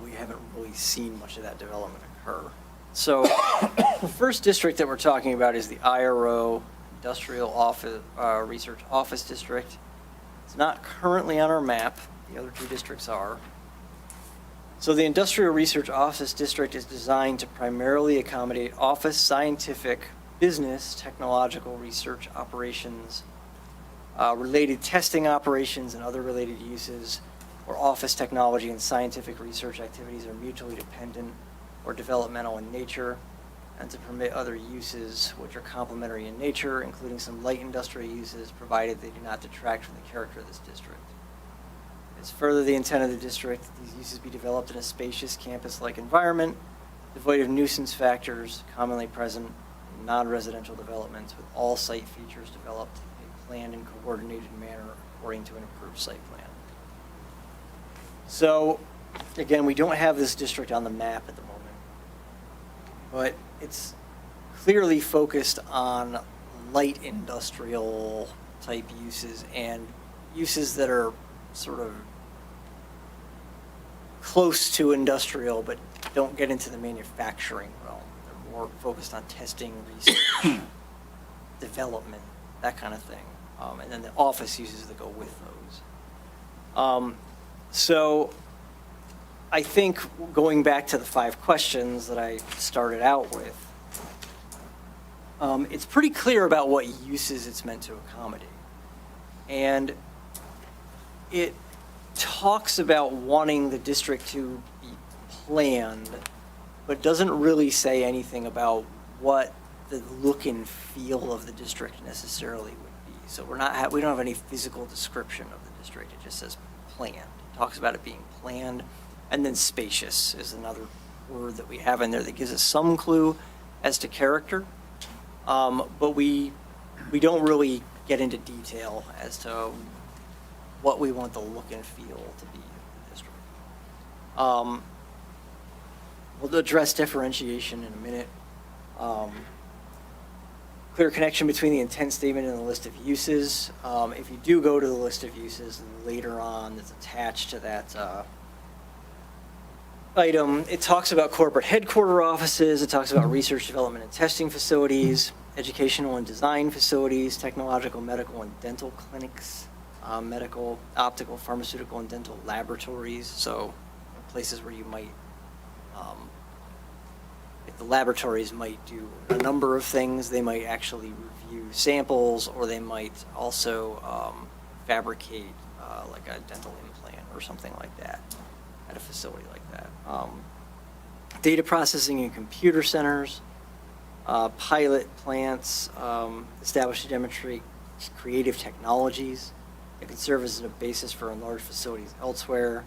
We haven't really seen much of that development occur. So the first district that we're talking about is the IRO, Industrial Office, Research Office District. It's not currently on our map. The other 2 districts are. So the Industrial Research Office District is designed to primarily accommodate office, scientific, business, technological research operations, related testing operations, and other related uses where office technology and scientific research activities are mutually dependent or developmental in nature, and to permit other uses which are complementary in nature, including some light industrial uses, provided they do not detract from the character of this district. It's further the intent of the district that these uses be developed in a spacious campus-like environment, devoid of nuisance factors commonly present in non-residential developments, with all site features developed in a planned and coordinated manner according to an approved site plan. So, again, we don't have this district on the map at the moment, but it's clearly focused on light industrial type uses and uses that are sort of close to industrial but don't get into the manufacturing realm. They're more focused on testing, research, development, that kind of thing. And then the office uses that go with those. So I think going back to the 5 questions that I started out with, it's pretty clear about what uses it's meant to accommodate. And it talks about wanting the district to be planned, but doesn't really say anything about what the look and feel of the district necessarily would be. So we don't have any physical description of the district. It just says planned. It talks about it being planned. And then spacious is another word that we have in there that gives us some clue as to character. But we don't really get into detail as to what we want the look and feel to be in the district. We'll address differentiation in a minute. Clear connection between the intent statement and the list of uses. If you do go to the list of uses later on that's attached to that item, it talks about corporate headquarter offices, it talks about research, development, and testing facilities, educational and design facilities, technological, medical, and dental clinics, medical, optical, pharmaceutical, and dental laboratories. So places where you might, if the laboratories might do a number of things, they might actually review samples, or they might also fabricate like a dental implant or something like that at a facility like that. Data processing in computer centers, pilot plants, establish and demonstrate creative technologies that can serve as a basis for enlarged facilities elsewhere,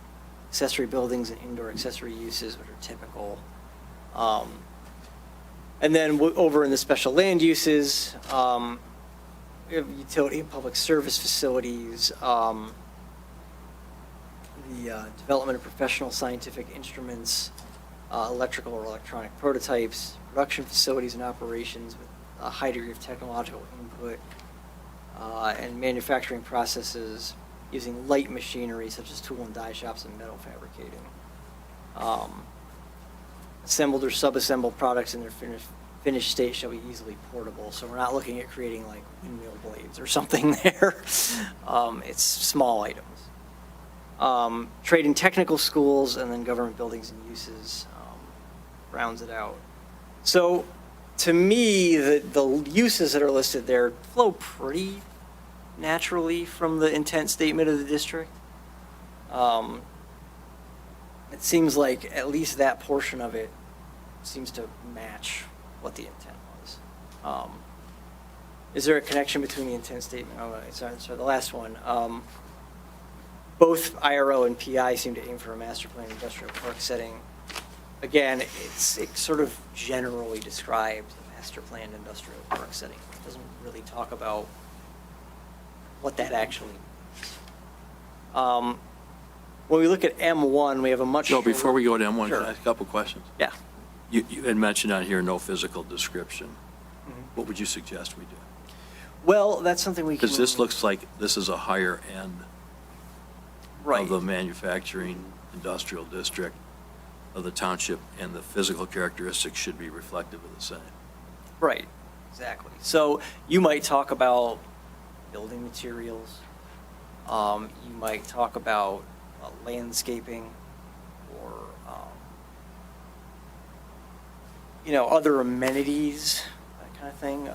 accessory buildings and indoor accessory uses, which are typical. And then over in the special land uses, we have utility and public service facilities, the development of professional scientific instruments, electrical or electronic prototypes, production facilities and operations with a high degree of technological input, and manufacturing processes using light machinery such as tool and die shops and metal fabricating. Assembled or sub-assembled products in their finished state shall be easily portable. So we're not looking at creating like windmill blades or something there. It's small items. Trade and technical schools, and then government buildings and uses rounds it out. So to me, the uses that are listed there flow pretty naturally from the intent statement of the district. It seems like at least that portion of it seems to match what the intent was. Is there a connection between the intent statement? Oh, sorry, the last one. Both IRO and PI seem to aim for a master plan industrial park setting. Again, it sort of generally describes the master plan industrial park setting. It doesn't really talk about what that actually means. When we look at M1, we have a much... No, before we go to M1, Sure. can I ask a couple questions? Yeah. You had mentioned on here no physical description. What would you suggest we do? Well, that's something we can... Because this looks like this is a higher end Right. of the manufacturing industrial district of the township, and the physical characteristics should be reflective of the same. Right, exactly. So you might talk about building materials. You might talk about landscaping, or other amenities, that kind of thing.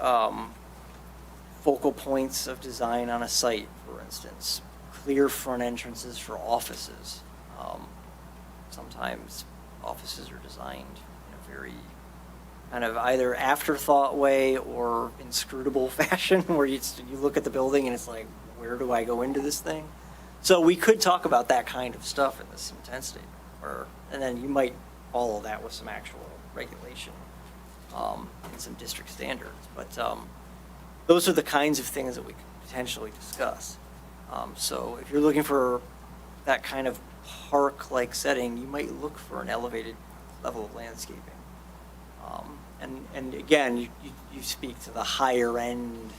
Focal points of design on a site, for instance. Clear front entrances for offices. Sometimes offices are designed in a very kind of either afterthought way or inscrutable fashion, where you look at the building and it's like, where do I go into this thing? So we could talk about that kind of stuff in this intent statement, and then you might follow that with some actual regulation and some district standards. But those are the kinds of things that we could potentially discuss. So if you're looking for that kind of park-like setting, you might look for an elevated level of landscaping. And again, you speak to the higher end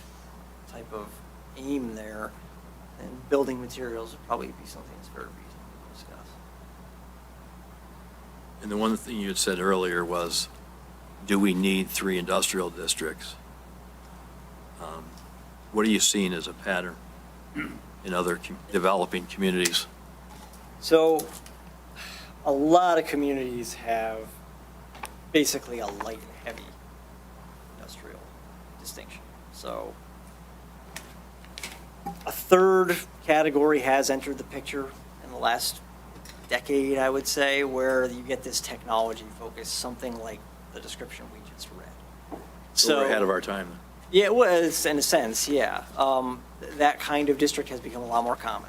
type of aim there, and building materials would probably be something that's very reasonable to discuss. And the one thing you had said earlier was, do we need 3 industrial districts? What are you seeing as a pattern in other developing communities? So a lot of communities have basically a light and heavy industrial distinction. So a third category has entered the picture in the last decade, I would say, where you get this technology focus, something like the description we just read. So we're ahead of our time then. Yeah, it was, in a sense, yeah. That kind of district has become a lot more common.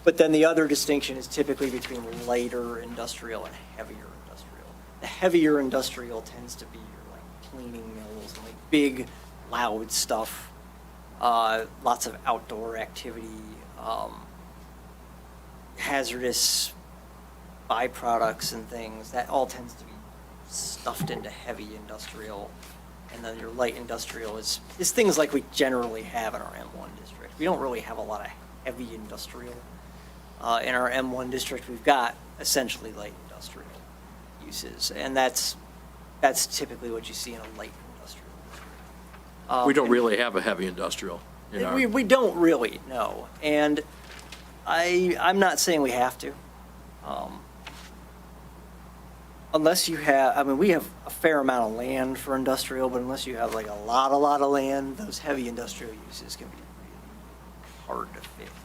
But then the other distinction is typically between lighter industrial and heavier industrial. The heavier industrial tends to be your like planing mills and like big, loud stuff, lots of outdoor activity, hazardous byproducts and things. That all tends to be stuffed into heavy industrial. And then your light industrial is things like we generally have in our M1 district. We don't really have a lot of heavy industrial. In our M1 district, we've got essentially light industrial uses, and that's typically what you see in a light industrial district. We don't really have a heavy industrial. We don't really, no. And I'm not saying we have to. Unless you have, I mean, we have a fair amount of land for industrial, but unless you have like a lot of land, those heavy industrial uses can be really hard to fit into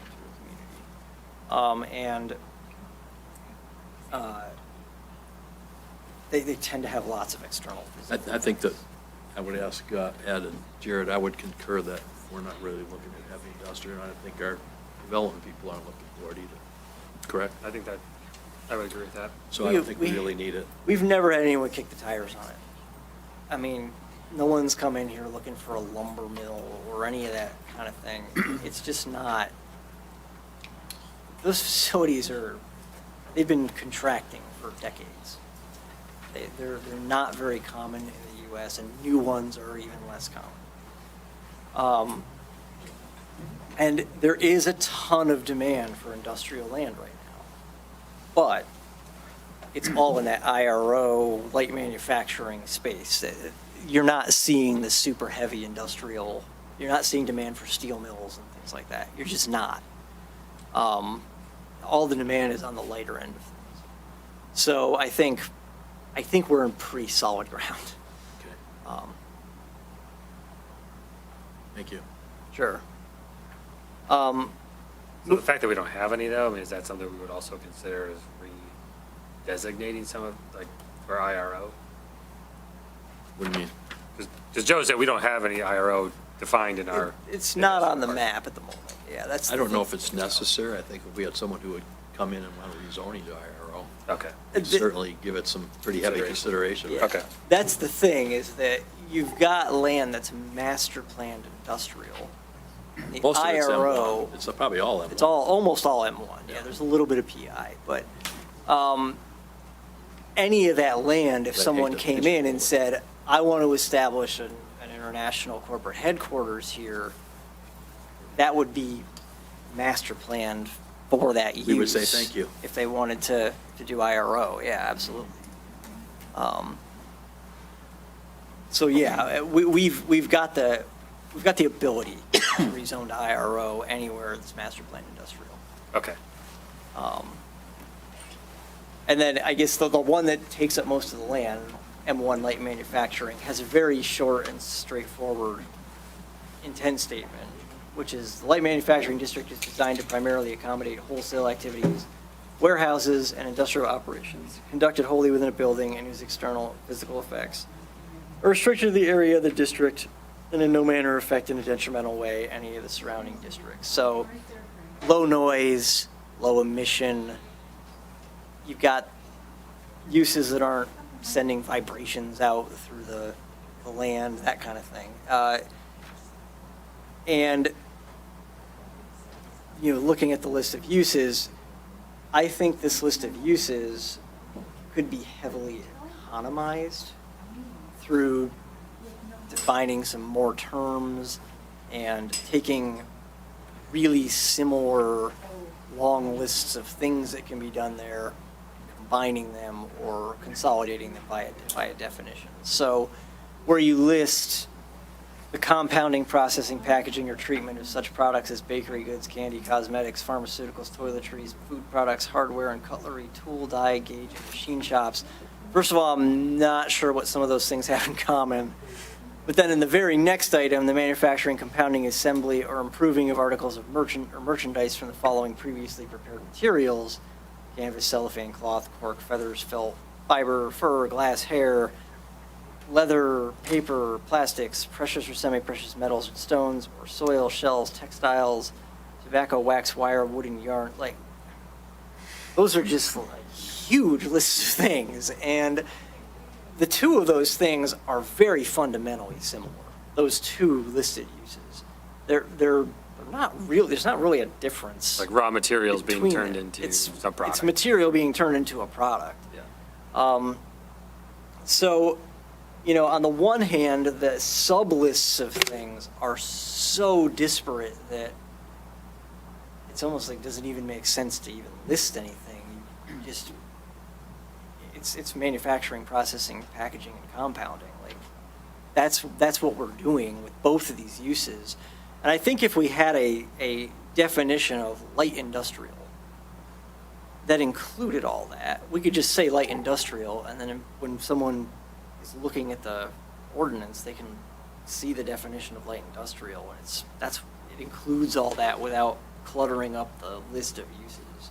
a community. They tend to have lots of external physical. I think that, I would ask Ed and Jared, I would concur that we're not really looking at heavy industrial, and I think our development people aren't looking for it either. Correct? I think that, I would agree with that. So I don't think we really need it. We've never had anyone kick the tires on it. I mean, no one's come in here looking for a lumber mill or any of that kind of thing. It's just not, those facilities they've been contracting for decades. They're not very common in the U.S., and new ones are even less common. And there is a ton of demand for industrial land right now. But it's all in that IRO, light manufacturing space. You're not seeing the super heavy industrial, you're not seeing demand for steel mills and things like that. You're just not. All the demand is on the lighter end of things. So I think we're in pretty solid ground. Okay. Thank you. Sure. So the fact that we don't have any, though, I mean, is that something we would also consider as redesignating some of, like, for IRO? What do you mean? Because Joe said we don't have any IRO defined in our. It's not on the map at the moment. Yeah, that's. I don't know if it's necessary. I think if we had someone who would come in and want to rezoning to IRO, okay, we'd certainly give it some pretty heavy consideration. Yeah. Okay. That's the thing, is that you've got land that's master planned industrial. The Most of it's IRO. M1. It's probably all M1. It's almost all M1. Yeah, there's a little bit of PI, but any of that land, if someone came in and said, I want to establish an international corporate headquarters here, that would be master planned for that use. We would say thank you. If they wanted to do IRO, yeah, absolutely. So yeah, we've got the ability to rezone to IRO anywhere that's master planned industrial. Okay. And then I guess the one that takes up most of the land, M1 light manufacturing, has a very short and straightforward intent statement, which is the light manufacturing district is designed to primarily accommodate wholesale activities, warehouses, and industrial operations conducted wholly within a building and whose external physical effects are restricted to the area of the district and in no manner affect in a detrimental way any of the surrounding districts. So low noise, low emission. You've got uses that aren't sending vibrations out through the land, that kind of thing. And, you know, looking at the list of uses, I think this list of uses could be heavily economized through defining some more terms and taking really similar long lists of things that can be done there, combining them or consolidating them by a definition. So where you list the compounding, processing, packaging, or treatment of such products as bakery goods, candy, cosmetics, pharmaceuticals, toiletries, food products, hardware and cutlery, tool, die, gauge, and machine shops. First of all, I'm not sure what some of those things have in common. But then in the very next item, the manufacturing, compounding, assembly, or improving of articles of merchandise from the following previously prepared materials: canvas, cellophane, cloth, cork, feathers, felt, fiber, fur, glass, hair, leather, paper, plastics, precious or semi-precious metals and stones, or soil, shells, textiles, tobacco, wax, wire, wood, and yarn. Like, those are just like huge lists of things. And the two of those things are very fundamentally similar. Those two listed uses, they're not really. There's not really a difference. Like raw materials being between turned it. into some product. It's material being turned into a product. Yeah. So, you know, on the one hand, the sub-lists of things are so disparate that it's almost like doesn't even make sense to even list anything. You just it's manufacturing, processing, packaging, and compounding. Like that's what we're doing with both of these uses. And I think if we had a definition of light industrial, that included all that. We could just say light industrial, and then when someone is looking at the ordinance, they can see the definition of light industrial, and it includes all that without cluttering up the list of uses.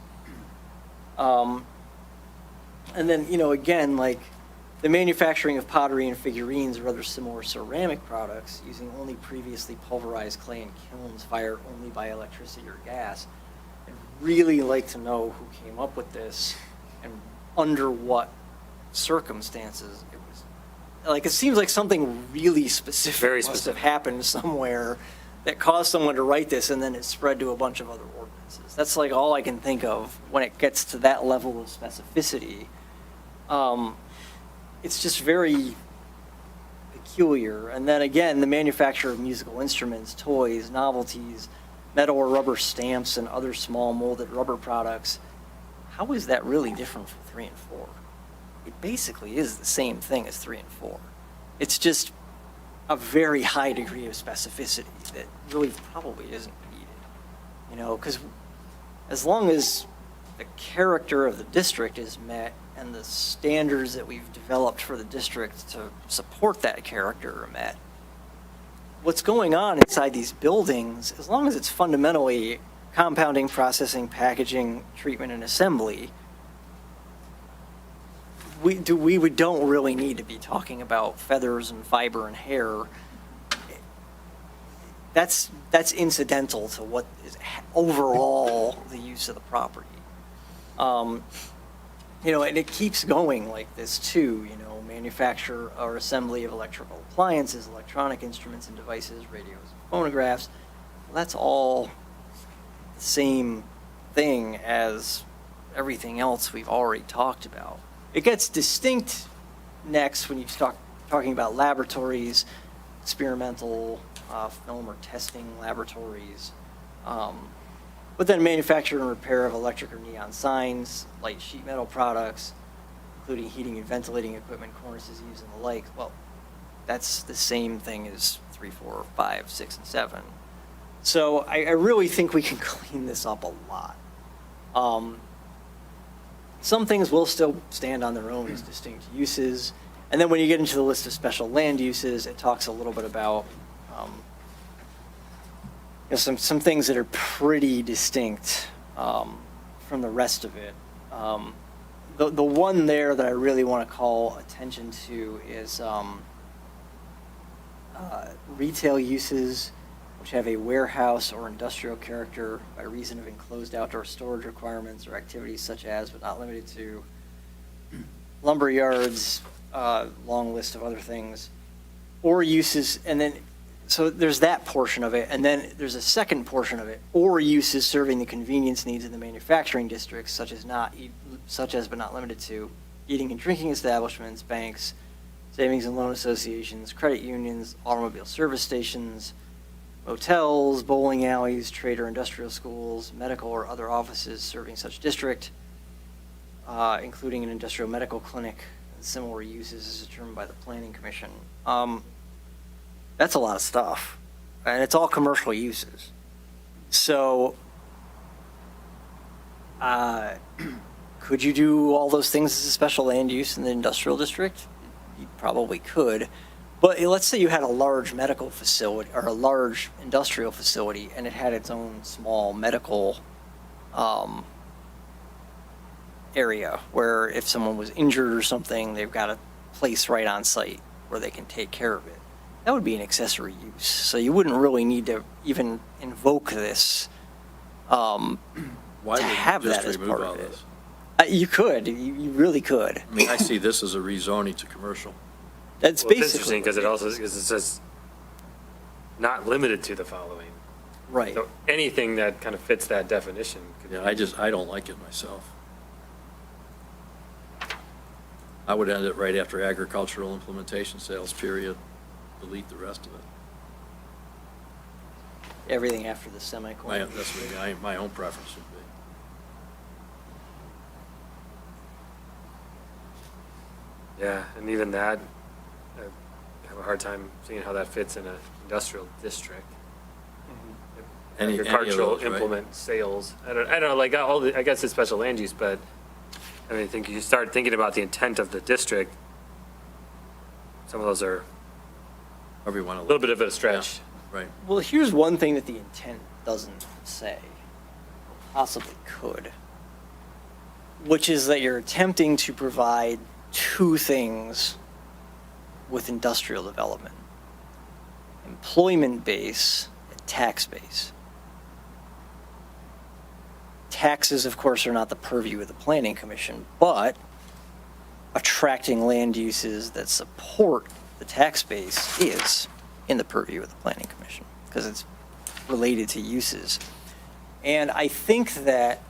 And then, again, like the manufacturing of pottery and figurines or other similar ceramic products using only previously pulverized clay in kilns fired only by electricity or gas. I'd really like to know who came up with this and under what circumstances it was. Like, it seems like something really specific Very must specific. have happened somewhere that caused someone to write this, and then it spread to a bunch of other ordinances. That's like all I can think of when it gets to that level of specificity. It's just very peculiar. And then again, the manufacture of musical instruments, toys, novelties, metal or rubber stamps, and other small molded rubber products. How is that really different from 3 and 4? It basically is the same thing as 3 and 4. It's just a very high degree of specificity that really probably isn't needed. Because as long as the character of the district is met and the standards that we've developed for the district to support that character are met, what's going on inside these buildings, as long as it's fundamentally compounding, processing, packaging, treatment, and assembly, we don't really need to be talking about feathers and fiber and hair. That's incidental to what is overall the use of the property. And it keeps going like this too, manufacture or assembly of electrical appliances, electronic instruments and devices, radios, and phonographs. Well, that's all the same thing as everything else we've already talked about. It gets distinct next when you start talking about laboratories, experimental film or testing laboratories, but then manufacture and repair of electric or neon signs, light sheet metal products, including heating and ventilating equipment, cornices used and the like. Well, that's the same thing as 3, 4, 5, 6, and 7. So I really think we can clean this up a lot. Some things will still stand on their own as distinct uses. And then when you get into the list of special land uses, it talks a little bit about some things that are pretty distinct from the rest of it. The one there that I really want to call attention to is retail uses which have a warehouse or industrial character by reason of enclosed outdoor storage requirements or activities such as, but not limited to, lumber yards, long list of other things, or uses, and then, so there's that portion of it, and then there's a second portion of it, or uses serving the convenience needs of the manufacturing districts, such as but not limited to, eating and drinking establishments, banks, savings and loan associations, credit unions, automobile service stations, hotels, bowling alleys, trade or industrial schools, medical or other offices serving such district, including an industrial medical clinic, and similar uses as determined by the Planning Commission. That's a lot of stuff, and it's all commercial uses. So, could you do all those things as a special land use in the industrial district? You probably could. But let's say you had a large medical facility or a large industrial facility and it had its own small medical area where if someone was injured or something, they've got a place right on site where they can take care of it. That would be an accessory use. So you wouldn't really need to even invoke this to have that as part of it. You could. You really could. I mean, I see this as a rezoning to commercial. That's Well, it's basically interesting because it says not limited to the following. right. So anything that kind of fits that definition. Could Yeah, I don't like it myself. I would end it right after agricultural implementation sales, period. Delete the rest of it. Everything after the semicolon. That's what my own preference would be. Yeah, and even that, I have a hard time seeing how that fits in an industrial district. Any of agricultural those, right? implement sales. I don't know, like, I guess it's special land use, but, I mean, I think you start thinking about the intent of the district, some of those are However you want a to little bit of a stretch. Right. Well, here's one thing that the intent doesn't say, possibly could, which is that you're attempting to provide two things with industrial development: employment base and tax base. Taxes, of course, are not the purview of the Planning Commission, but attracting land uses that support the tax base is in the purview of the Planning Commission because it's related to uses. And I think that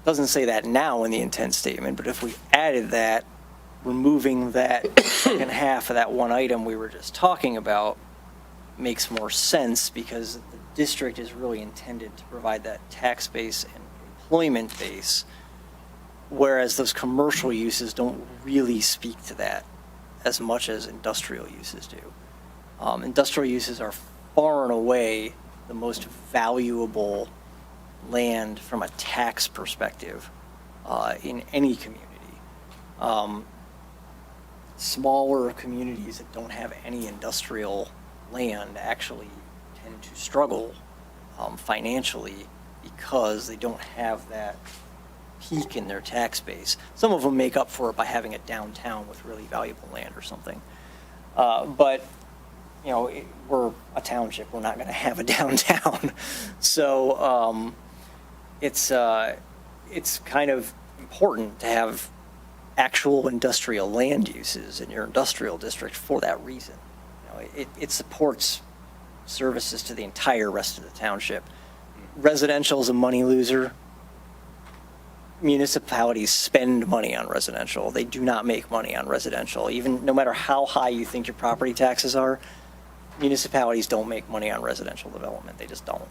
doesn't say that now in the intent statement, but if we added that, removing that second half of that one item we were just talking about makes more sense because the district is really intended to provide that tax base and employment base, whereas those commercial uses don't really speak to that as much as industrial uses do. Industrial uses are far and away the most valuable land from a tax perspective in any community. Smaller communities that don't have any industrial land actually tend to struggle financially because they don't have that peak in their tax base. Some of them make up for it by having a downtown with really valuable land or something. But, you know, we're a township. We're not going to have a downtown. So it's kind of important to have actual industrial land uses in your industrial district for that reason. You know, it supports services to the entire rest of the township. Residential is a money loser. Municipalities spend money on residential. They do not make money on residential. Even no matter how high you think your property taxes are, municipalities don't make money on residential development. They just don't.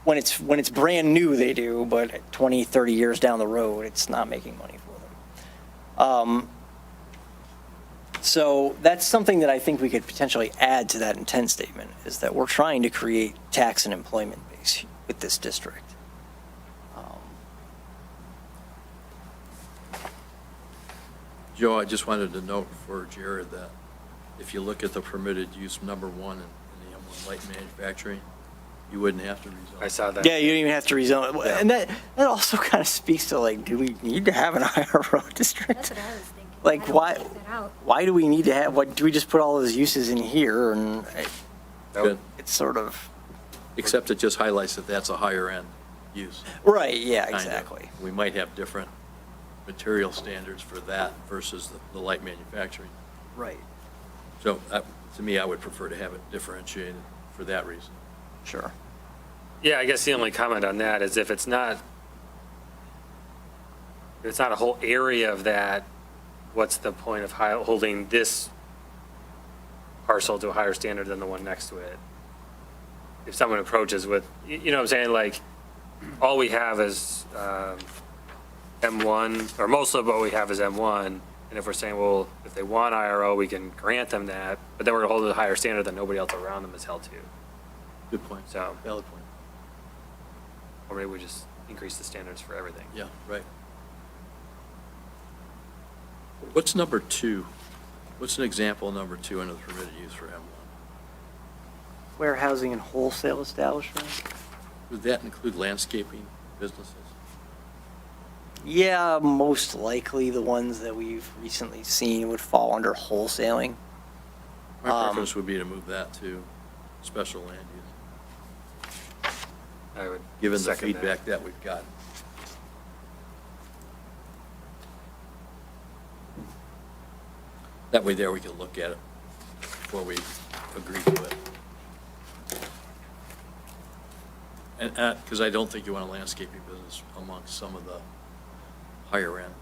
When it's brand new, they do, but 20, 30 years down the road, it's not making money for them. So that's something that I think we could potentially add to that intent statement, is that we're trying to create tax and employment base with this district. Joe, I just wanted to note for Jared that if you look at the permitted use number 1 in the M1 light manufacturing, you wouldn't have to rezone. I saw that. Yeah, you don't even have to rezone it. Yeah. And that also kind of speaks to, like, do we need to have an IRO district? That's what I was thinking. Like, I don't why? take that out. Why do we need to have? What do we just put all those uses in here? And Good. it's sort of Except it just highlights that that's a higher end use. right. Yeah, kind of. exactly. We might have different material standards for that versus the light manufacturing. Right. So to me, I would prefer to have it differentiated for that reason. Sure. Yeah, I guess the only comment on that is if it's not a whole area of that, what's the point of holding this parcel to a higher standard than the one next to it? If someone approaches with, you know what I'm saying, like, all we have is M1, or most of what we have is M1, and if we're saying, well, if they want IRO, we can grant them that, but then we're going to hold it to a higher standard that nobody else around them is held to. Good point. So, Valid point. or maybe we just increase the standards for everything. Yeah, right. What's number 2? What's an example of number 2 under the permitted use for M1? Warehousing and wholesale establishment. Would that include landscaping businesses? Yeah, most likely the ones that we've recently seen would fall under wholesaling. My preference would be to move that to special land use, I would given the second that. feedback that we've got. That way there we can look at it before we agree to it. And, because I don't think you want a landscaping business amongst some of the higher end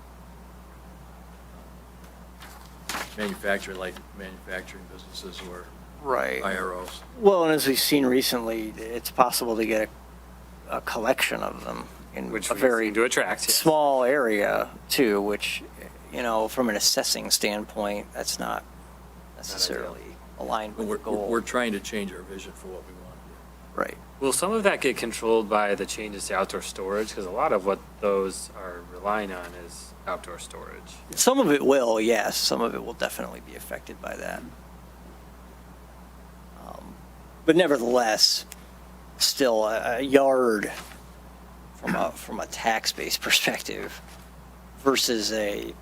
manufacturing, like manufacturing businesses or Right. IROs. Well, and as we've seen recently, it's possible to get a collection of them in Which a we very seem to attract, yes. small area too, which, you know, from an assessing standpoint, that's not necessarily aligned with the We're goal. trying to change our vision for what we want Right. Will some of that get controlled by the changes to outdoor storage? Because a lot of what those are relying on is outdoor storage. Some of it will, yes. Some of it will definitely be affected by that. But nevertheless, still a yard from a tax-based perspective versus a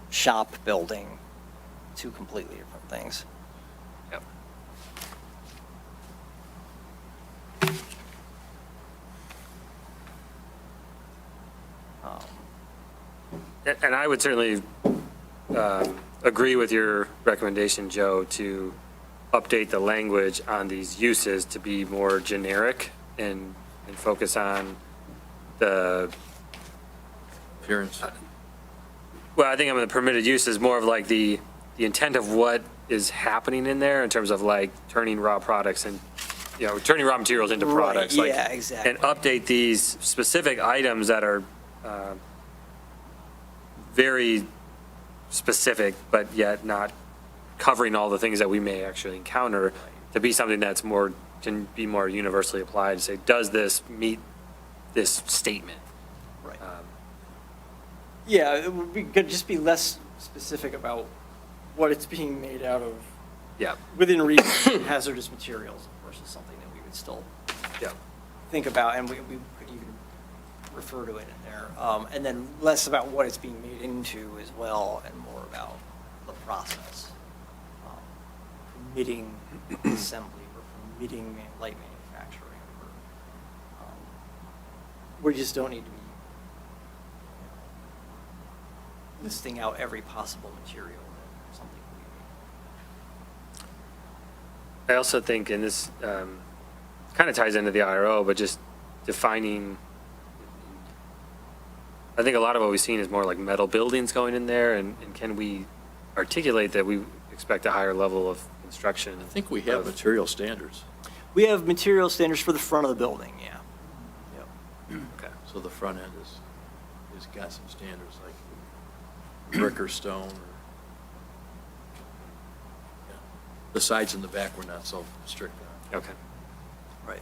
shop building, two completely different things. Yep. And I would certainly agree with your recommendation, Joe, to update the language on these uses to be more generic and focus on the Appearance. Well, I think I'm in the permitted use is more of like the intent of what is happening in there in terms of like turning raw products and, turning raw materials into Right, products. yeah, like, exactly. And update these specific items that are very specific, but yet not covering all the things that we may actually encounter to be something that's can be more universally applied to say, does this meet this statement? Right. Yeah, it would be good just be less specific about what it's being made out of. Yeah. Within reason, hazardous materials versus something that we would still think about, and we could even refer to it in there. And then less about what it's being made into as well, and more about the process. Permitting assembly or permitting light manufacturing. We just don't need to be listing out every possible material that something could be made. I also think, and this kind of ties into the IRO, but just defining, I think a lot of what we've seen is more like metal buildings going in there, and can we articulate that we expect a higher level of construction? I think we have material standards. We have material standards for the front of the building, yeah. Okay. So the front end is got some standards like brick or stone. The sides and the back we're not so strict on. Okay. Right.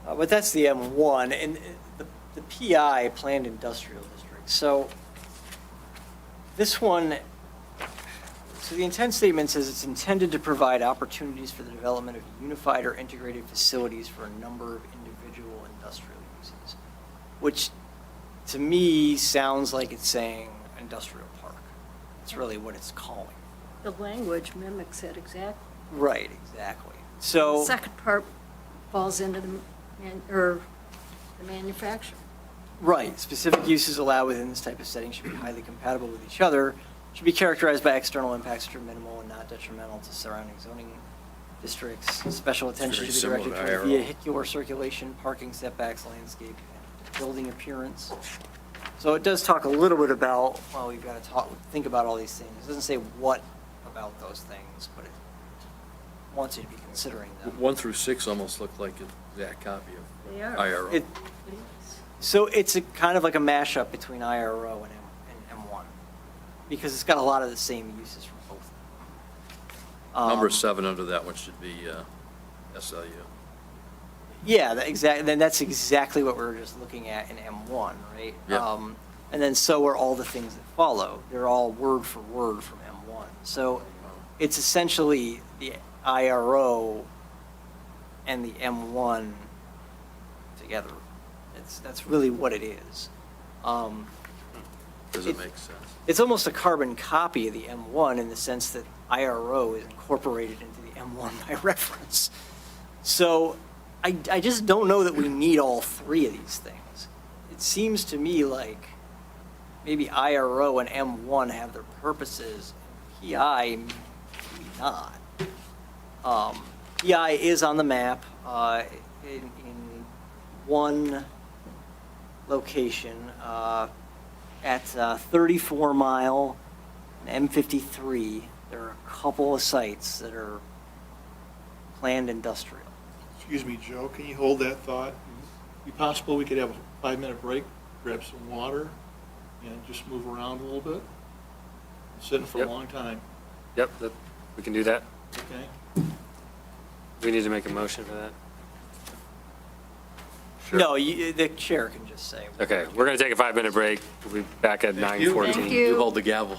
But that's the M1, and the PI, Planned Industrial District. So this one, so the intent statement says it's intended to provide opportunities for the development of unified or integrated facilities for a number of individual industrial uses, which to me sounds like it's saying industrial park. That's really what it's calling. The language mimics it exactly. Right, exactly. So. The second part falls into the manufacturing. Right. Specific uses allowed within this type of setting should be highly compatible with each other, should be characterized by external impacts which are minimal and not detrimental to surrounding zoning districts. Special attention should be directed toward vehicular circulation, parking setbacks, landscape, and building appearance. So it does talk a little bit about, well, we've got to think about all these things. It doesn't say what about those things, but it wants you to be considering them. 1 through 6 almost look like an exact copy of They are. IRO. So it's a kind of like a mashup between IRO and M1, because it's got a lot of the same uses from both. Number 7 under that one should be SLU. Yeah, then that's exactly what we were just looking at in M1, right? Yeah. And then so are all the things that follow. They're all word for word from M1. So it's essentially the IRO and the M1 together. That's really what it is. Does it make sense? It's almost a carbon copy of the M1 in the sense that IRO is incorporated into the M1 by reference. So I just don't know that we need all three of these things. It seems to me like maybe IRO and M1 have their purposes, PI maybe not. PI is on the map in one location at 34 Mile and M53. There are a couple of sites that are planned industrial. Excuse me, Joe, can you hold that thought? Be possible we could have a 5-minute break, grab some water, and just move around a little bit? Sitting for a long time. Yep, We can do that? Okay. We need to make a motion for that? No, the chair can just say. Okay, we're going to take a 5-minute break. We'll be back at 9:14. You hold the gavel.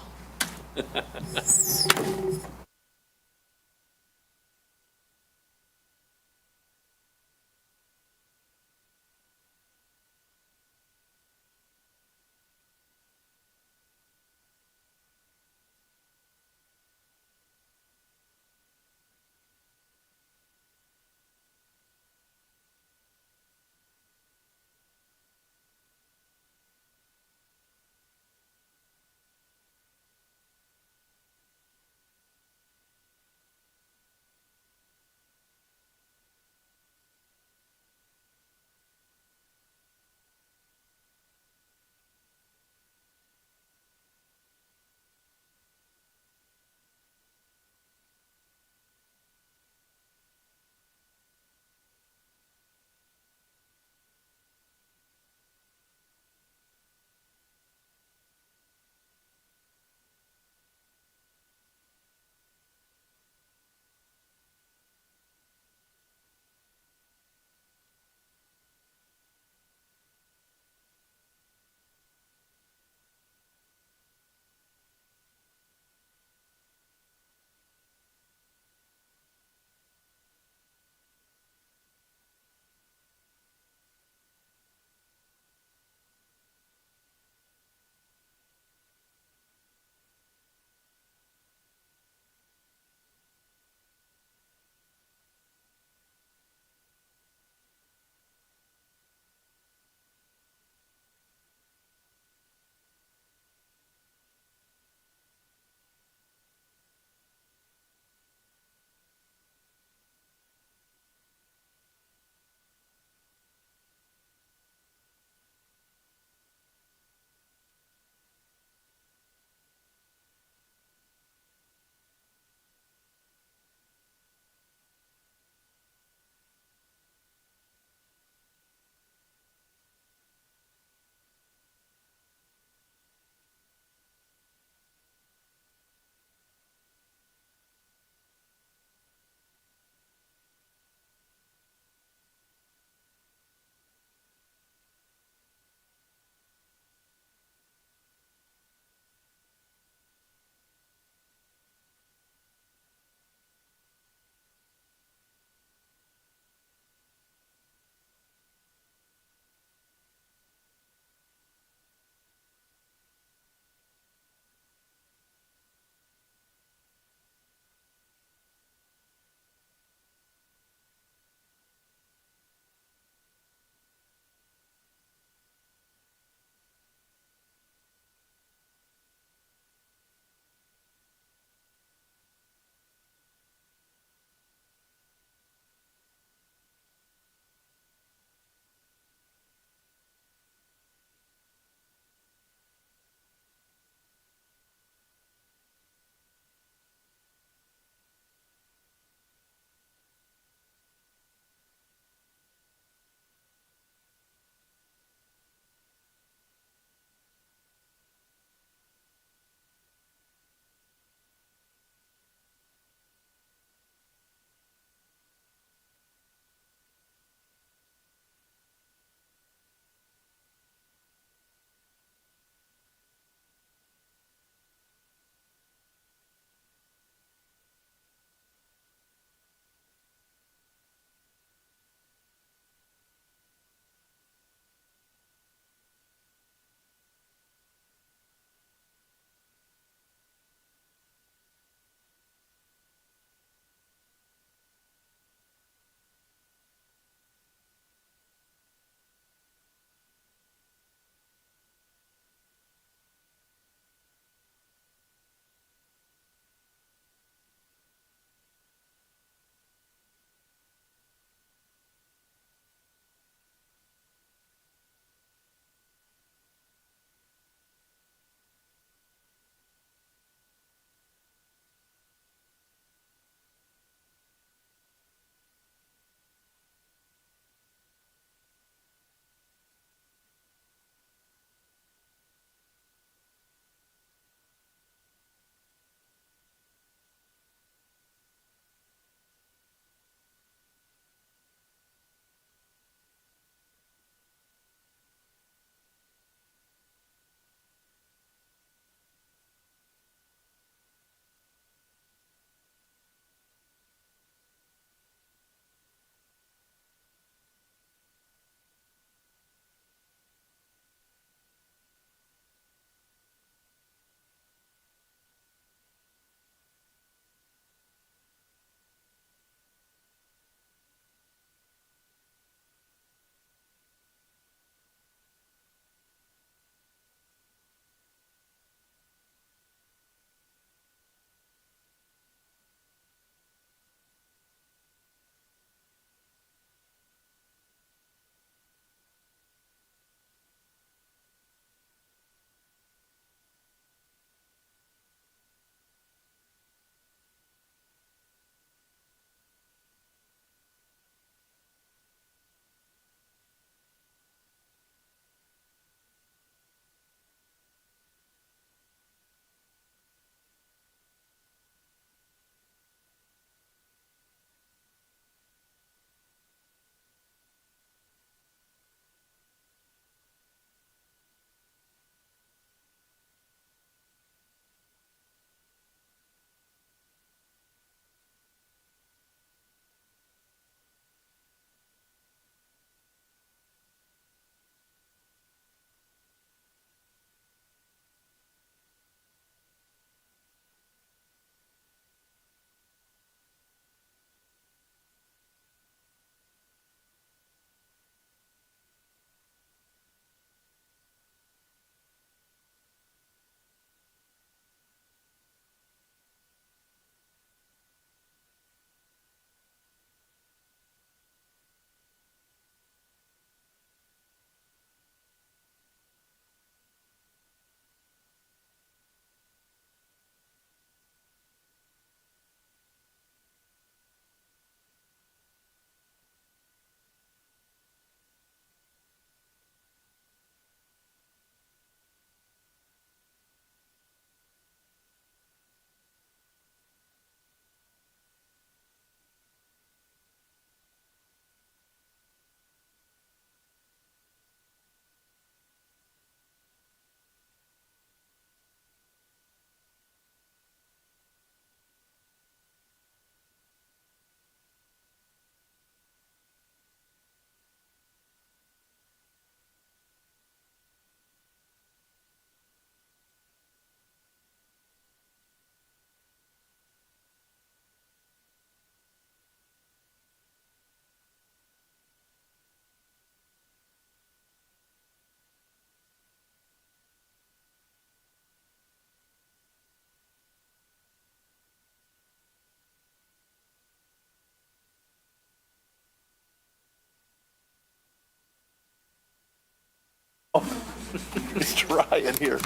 It's dry in here.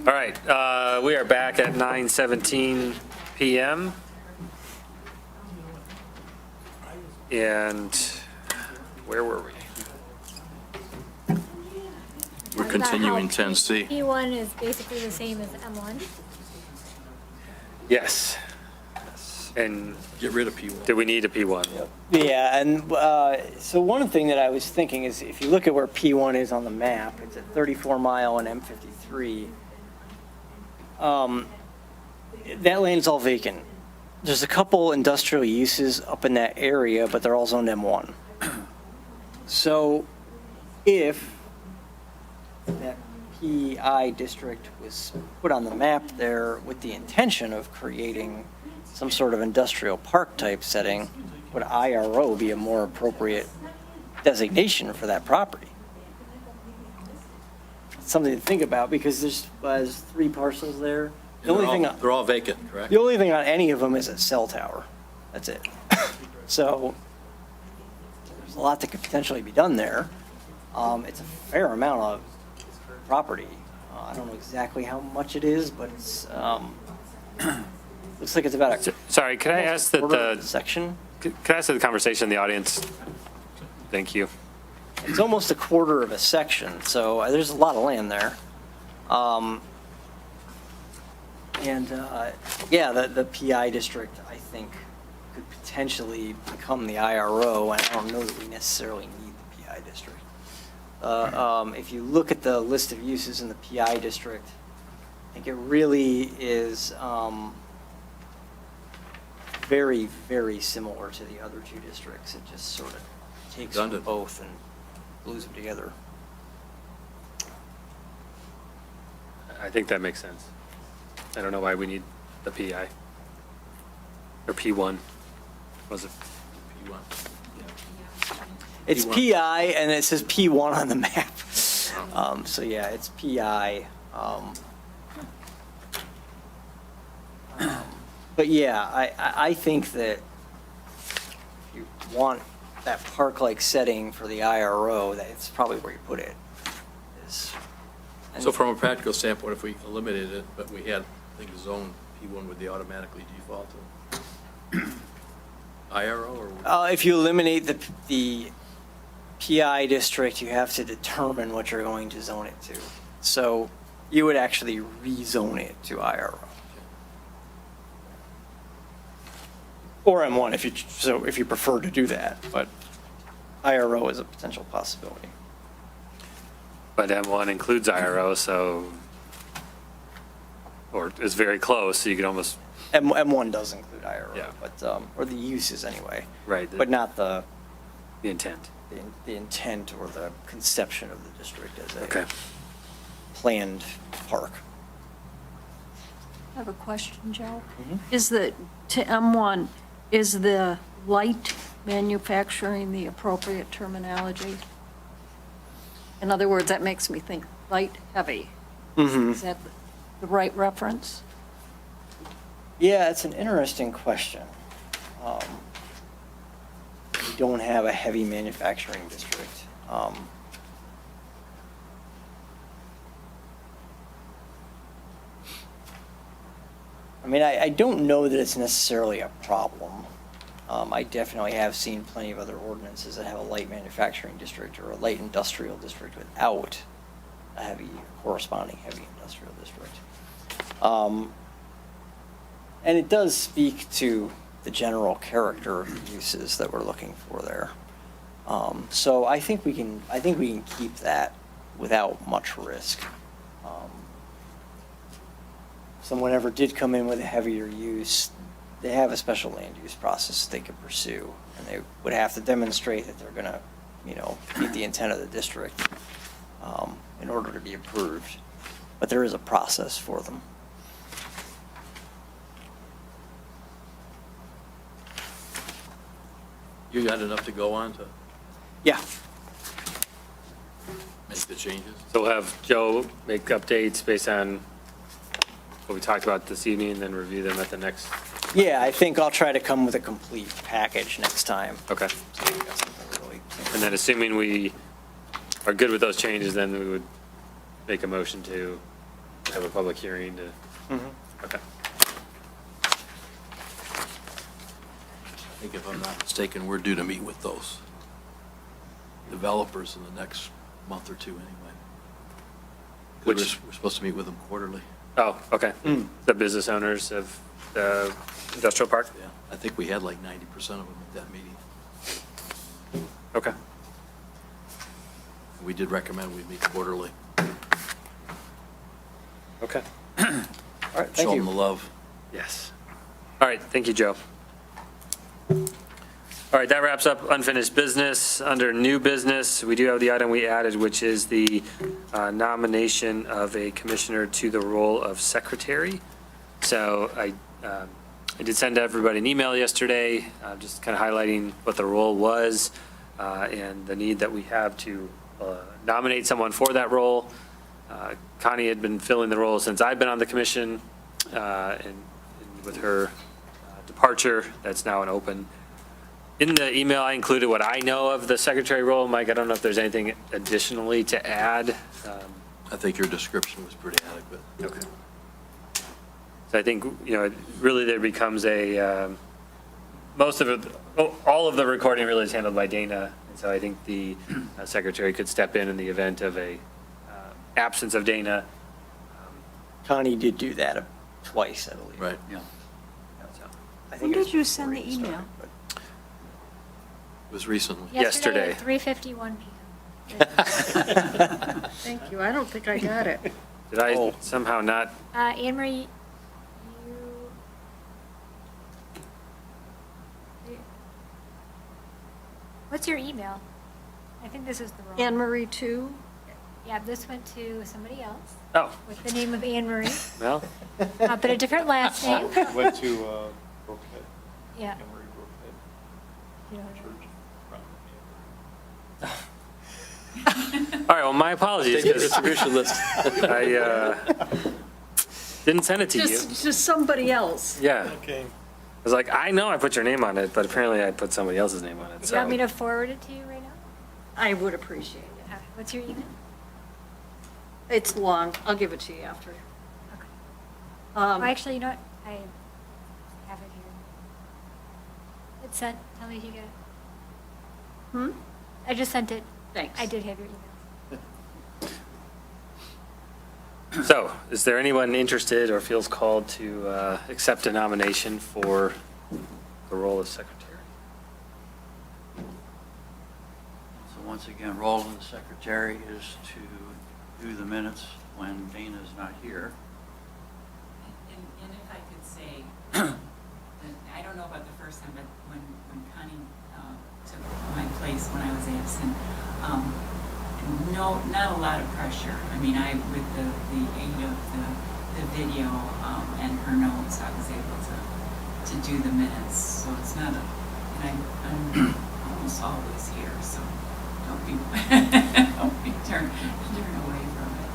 All right, we are back at 9:17 PM. And where were we? We're continuing 10C. P1 is basically the same as M1. Yes. And Get rid of P1. do we need a P1? Yeah, and so one thing that I was thinking is if you look at where P1 is on the map, it's at 34 Mile and M53. That land's all vacant. There's a couple industrial uses up in that area, but they're all zoned M1. So if that PI district was put on the map there with the intention of creating some sort of industrial park type setting, would IRO be a more appropriate designation for that property? Something to think about because there's 3 parcels there. The only thing, They're all vacant, correct? the only thing on any of them is a cell tower. That's it. So there's a lot that could potentially be done there. It's a fair amount of property. I don't know exactly how much it is, but it's, looks like it's about a Sorry, could I ask that quarter the, section. could I ask that the conversation in the audience? Thank you. It's almost a quarter of a section, so there's a lot of land there. Yeah, the PI district, I think, could potentially become the IRO, and I don't know that we necessarily need the PI district. If you look at the list of uses in the PI district, I think it really is very, very similar to the other 2 districts. It just sort of takes from both and glues them together. I think that makes sense. I don't know why we need the PI. Or P1. Was it P1? It's P1. PI, and it says P1 on the map. So yeah, it's PI. But yeah, I think that if you want that park-like setting for the IRO, that it's probably where you put it. So from a practical standpoint, if we eliminated it, but we had, I think, zone P1 would they automatically default to IRO or? If you eliminate the PI district, you have to determine what you're going to zone it to. So you would actually rezone it to IRO. Or M1 if you prefer to do that, but IRO is a potential possibility. But M1 includes IRO, so, or is very close, so you could almost. M1 does include IRO, Yeah. but, or the uses anyway. Right. But not the intent. The intent or the conception of the district as a Okay. planned park. I have a question, Joe. Mhm. Is the, to M1, is the light manufacturing the appropriate terminology? In other words, that makes me think light, heavy. Mhm. Is that the right reference? Yeah, it's an interesting question. We don't have a heavy manufacturing district. I mean, I don't know that it's necessarily a problem. I definitely have seen plenty of other ordinances that have a light manufacturing district or a light industrial district without a corresponding heavy industrial district. And it does speak to the general character of the uses that we're looking for there. So I think we can keep that without much risk. If someone ever did come in with a heavier use, they have a special land use process they could pursue, and they would have to demonstrate that they're going to, meet the intent of the district in order to be approved. But there is a process for them. You got enough to go on to Yeah. make the changes? So we'll have Joe make updates based on what we talked about this evening, and then review them at the next. Yeah, I think I'll try to come with a complete package next time. Okay. So we got something really. And then assuming we are good with those changes, then we would make a motion to have a public hearing to, okay. I think if I'm not mistaken, we're due to meet with those developers in the next month or two anyway. 'Cause we're supposed to meet with them quarterly. Oh, okay. The business owners of the industrial park? Yeah, I think we had like 90% of them at that meeting. Okay. We did recommend we meet quarterly. Okay. All right, thank Show them you. the love. Yes. All right, thank you, Joe. All right, that wraps up unfinished business. Under new business, we do have the item we added, which is the nomination of a commissioner to the role of secretary. So I did send everybody an email yesterday, just kind of highlighting what the role was and the need that we have to nominate someone for that role. Connie had been filling the role since I've been on the commission, and with her departure, that's now an open. In the email, I included what I know of the secretary role. Mike, I don't know if there's anything additionally to add. I think your description was pretty adequate. Okay. So I think, really there becomes most of it, all of the recording really is handled by Dana. And so I think the secretary could step in the event of a absence of Dana. Connie did do that twice, I believe. Right. Yeah. So, I When think it was did you send before the you started, email? but- It was recently. Yesterday. At 3:51 p.m. Thank you. I don't think I got it. Did I somehow not? Anne Marie, what's your email? I think this is the wrong. Anne Marie 2? Yeah, this went to somebody else Oh, with the name of Anne Marie, well, but a different last name. Went to Brookhead, Yeah. Emory Brookhead You know, Church. all right, well, my apologies. Take the 'Cause distribution list. I didn't send it to you. Just somebody else. Yeah. Okay. I was like, I know I put your name on it, but apparently I put somebody else's name on it, Do you want me so. to forward it to you right now? I would appreciate it. What's your email? It's long. I'll give it to you after. Oh, Um, actually, you know what? I have it here. It's sent. Tell me if you get it. I just sent it. Thanks. I did have your email. So, is there anyone interested or feels called to accept a nomination for the role of secretary? So once again, role of the secretary is to do the minutes when Dana's not here. And if I could say, that I don't know about the first time, but when Connie took my place when I was absent, no, not a lot of pressure. I mean, with the aid of the video and her notes, I was able to do the minutes. So it's not and I'm almost always here, so don't be, don't be turned away from it.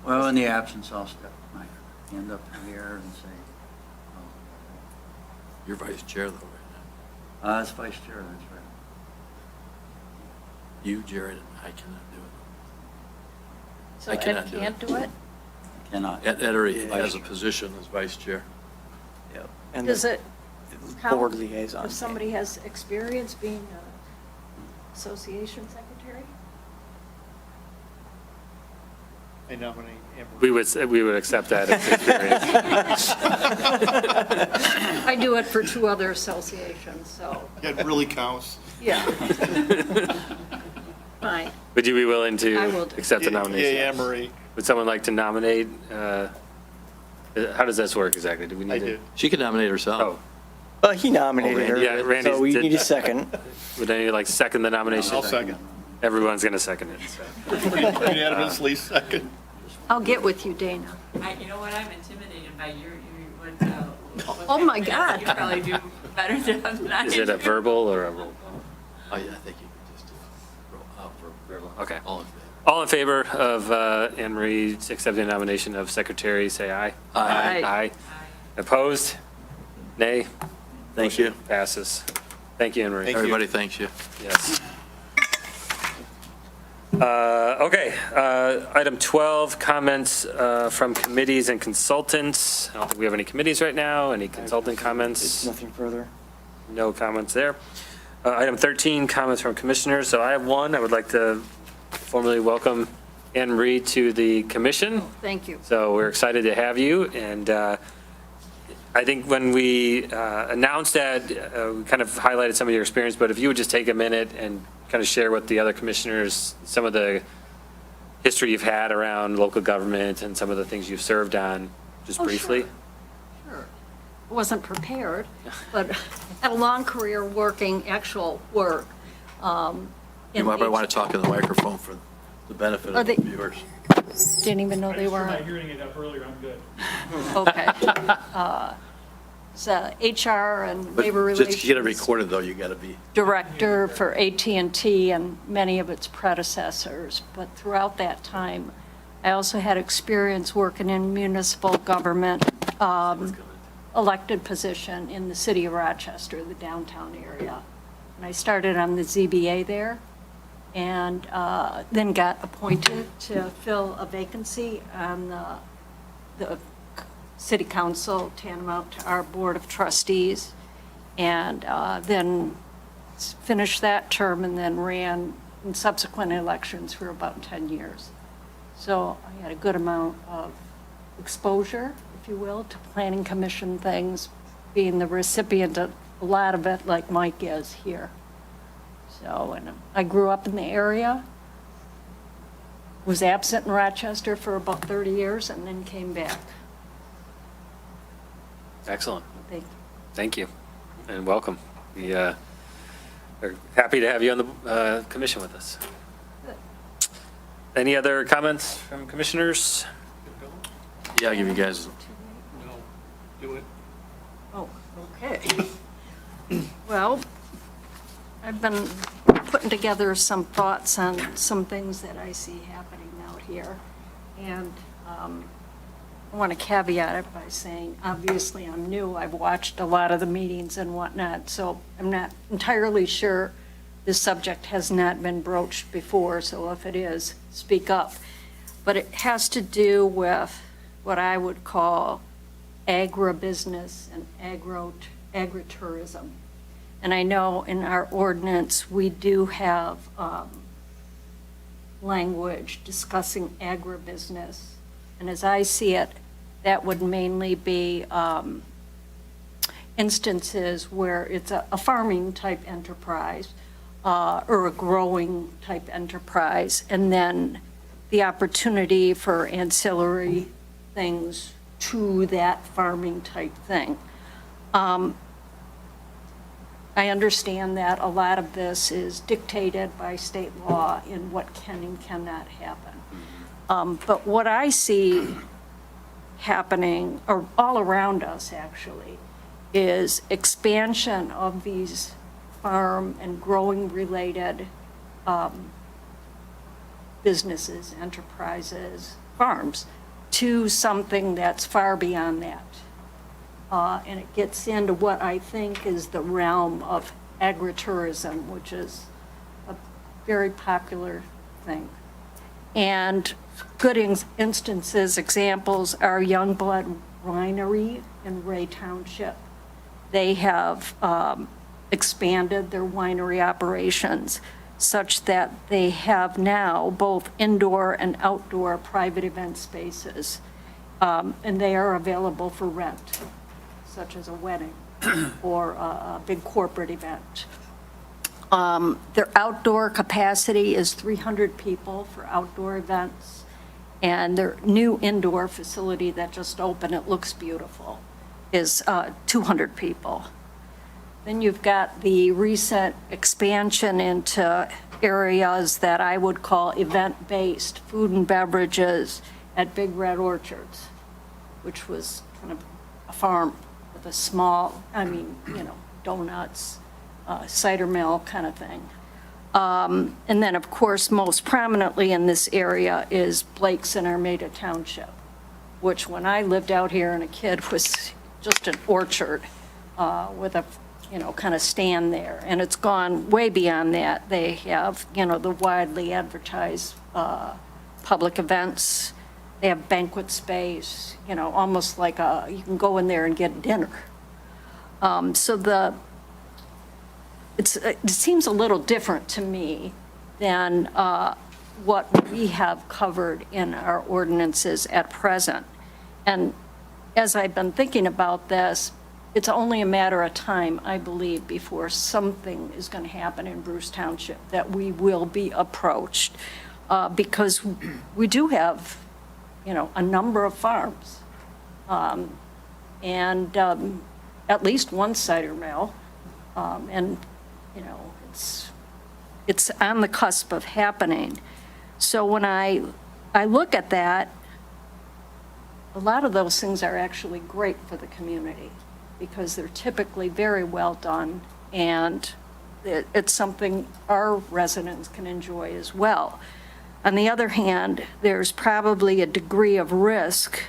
Well, in the absence, I'll step my hand up in the air and say, You're vice chair though, right now. as vice chair, that's right. You, Jared, I cannot do So I Ed cannot do it. can't do it? Cannot. it. Ed already has a position as vice chair. Yep. And Does the it count board liaison. if somebody has experience being an association secretary? I nominate Emory. We would accept that as experience. I do it for 2 other associations, so, It really counts. yeah. Fine. Would you be willing I will to do. accept the nomination? Yeah, Emory. Would someone like to nominate? How does this work exactly? Do we need I to? did. She can nominate herself. Oh, He nominated her, Yeah, Randy's so we did- need a second. would any like second the nomination? I'll second. Everyone's going to second it, so. Unanimously second. I'll get with you, Dana. You know what, I'm intimidated by what Oh, my you God. probably do better than I do. Is it a verbal or a roll call? I think you can just do Verbal, okay. all in favor. All in favor of Anne Marie accepting the nomination of secretary, say aye. Aye. Aye. Opposed? Nay? Thank you. Passes. Thank you, Anne Marie. Everybody thanks you. Yes. Okay, item 12, comments from committees and consultants. I don't think we have any committees right now. Any consultant comments? Nothing further. No comments there. Item 13, comments from commissioners. So I have one. I would like to formally welcome Anne Marie to the commission. Thank you. So we're excited to have you. And I think when we announced that, we kind of highlighted some of your experience, but if you would just take a minute and kind of share with the other commissioners some of the history you've had around local government and some of the things you've served on, just Oh, briefly. Sure. Wasn't prepared, but had a long career working actual work. You might want to talk in the microphone for the benefit Are of the they- viewers. Didn't even know they were. My hearing it up earlier, I'm good. Okay. So HR and But labor just to get it relations recorded, though, you got to be. director for AT&T and many of its predecessors. But throughout that time, I also had experience working in municipal government, elected position in the city of Rochester, the downtown area. And I started on the ZBA there, and then got appointed to fill a vacancy on the city council tantamount to our board of trustees, and then finished that term and then ran in subsequent elections for about 10 years. So I had a good amount of exposure, if you will, to planning commission things, being the recipient of a lot of it like Mike is here. So, and I grew up in the area, was absent in Rochester for about 30 years, and then came back. Excellent. Thank you. Thank you, and welcome. We are happy to have you on the commission with us. Any other comments from commissioners? Yeah, I'll give you guys. No, do it. Oh, okay. Well, I've been putting together some thoughts on some things that I see happening out here. And I want to caveat it by saying, obviously, I'm new. I've watched a lot of the meetings and whatnot, so I'm not entirely sure this subject has not been broached before, so if it is, speak up. But it has to do with what I would call agribusiness and agritourism. And I know in our ordinance, we do have language discussing agribusiness. And as I see it, that would mainly be instances where it's a farming type enterprise or a growing type enterprise, and then the opportunity for ancillary things to that farming type thing. I understand that a lot of this is dictated by state law in what can and cannot happen. But what I see happening, or all around us actually, is expansion of these farm and growing related businesses, enterprises, farms, to something that's far beyond that. And it gets into what I think is the realm of agritourism, which is a very popular thing. And good instances, examples are Youngblood Winery in Ray Township. They have expanded their winery operations such that they have now both indoor and outdoor private event spaces. And they are available for rent, such as a wedding or a big corporate event. Their outdoor capacity is 300 people for outdoor events, and their new indoor facility that just opened, it looks beautiful, is 200 people. Then you've got the recent expansion into areas that I would call event-based, food and beverages at Big Red Orchards, which was kind of a farm with a small, donuts, cider mill kind of thing. And then, of course, most prominently in this area is Blake's in Armada Township, which when I lived out here and a kid was just an orchard. with a, kind of stand there. And it's gone way beyond that. They have, the widely advertised public events. They have banquet space, almost like you can go in there and get dinner. So it seems a little different to me than what we have covered in our ordinances at present. And as I've been thinking about this, it's only a matter of time, I believe, before something is going to happen in Bruce Township, that we will be approached, because we do have, a number of farms, and at least one cider mill, and, it's on the cusp of happening. So when I look at that, a lot of those things are actually great for the community because they're typically very well done, and it's something our residents can enjoy as well. On the other hand, there's probably a degree of risk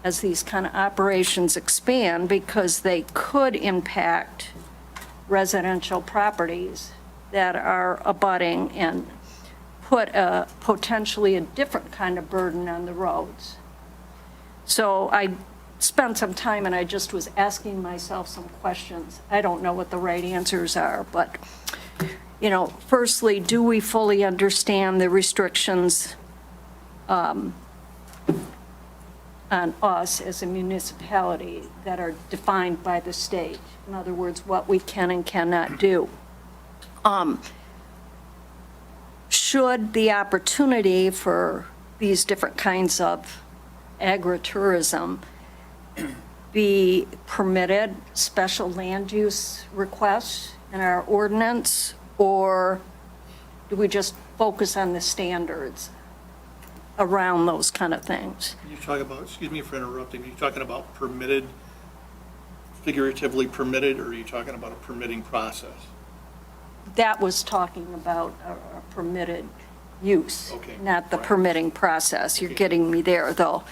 as these kind of operations expand because they could impact residential properties that are abutting and put potentially a different kind of burden on the roads. So I spent some time and I just was asking myself some questions. I don't know what the right answers are, but, firstly, do we fully understand the restrictions on us as a municipality that are defined by the state? In other words, what we can and cannot do. Should the opportunity for these different kinds of agritourism be permitted, special land use requests in our ordinance, or do we just focus on the standards around those kind of things? You talk about, excuse me for interrupting, are you talking about permitted, figuratively permitted, or are you talking about a permitting process? That was talking about a permitted use, Okay, not the right. permitting process. You're getting me there, though.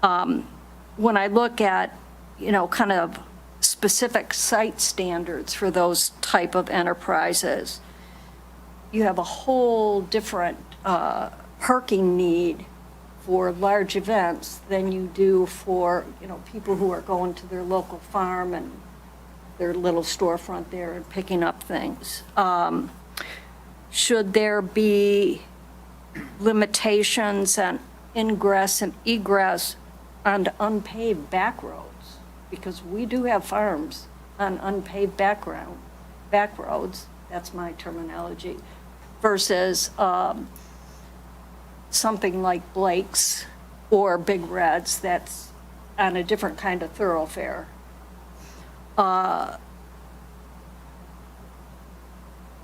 When I look at, kind of specific site standards for those type of enterprises, you have a whole different parking need for large events than you do for, people who are going to their local farm and their little storefront there and picking up things. Should there be limitations on ingress and egress on unpaved back roads? Because we do have farms on unpaved back roads, that's my terminology, versus something like Blake's or Big Red's that's on a different kind of thoroughfare.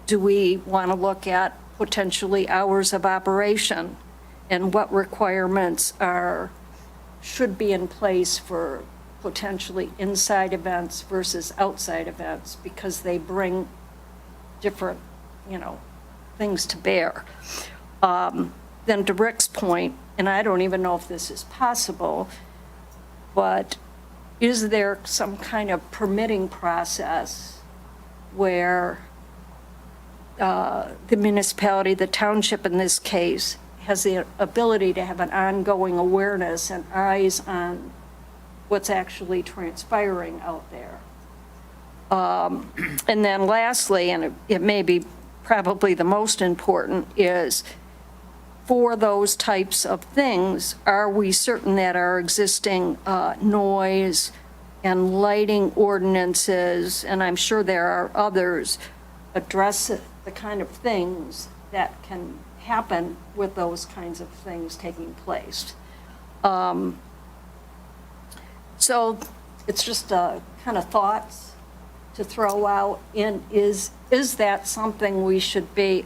Do we want to look at potentially hours of operation and what requirements should be in place for potentially inside events versus outside events, because they bring different, things to bear. Then to Rick's point, and I don't even know if this is possible, but is there some kind of permitting process where the municipality, the township in this case, has the ability to have an ongoing awareness and eyes on what's actually transpiring out there? And then lastly, and it may be probably the most important, is for those types of things, are we certain that our existing noise and lighting ordinances, and I'm sure there are others, address the kind of things that can happen with those kinds of things taking place? So it's just kind of thoughts to throw out in, is that something we should be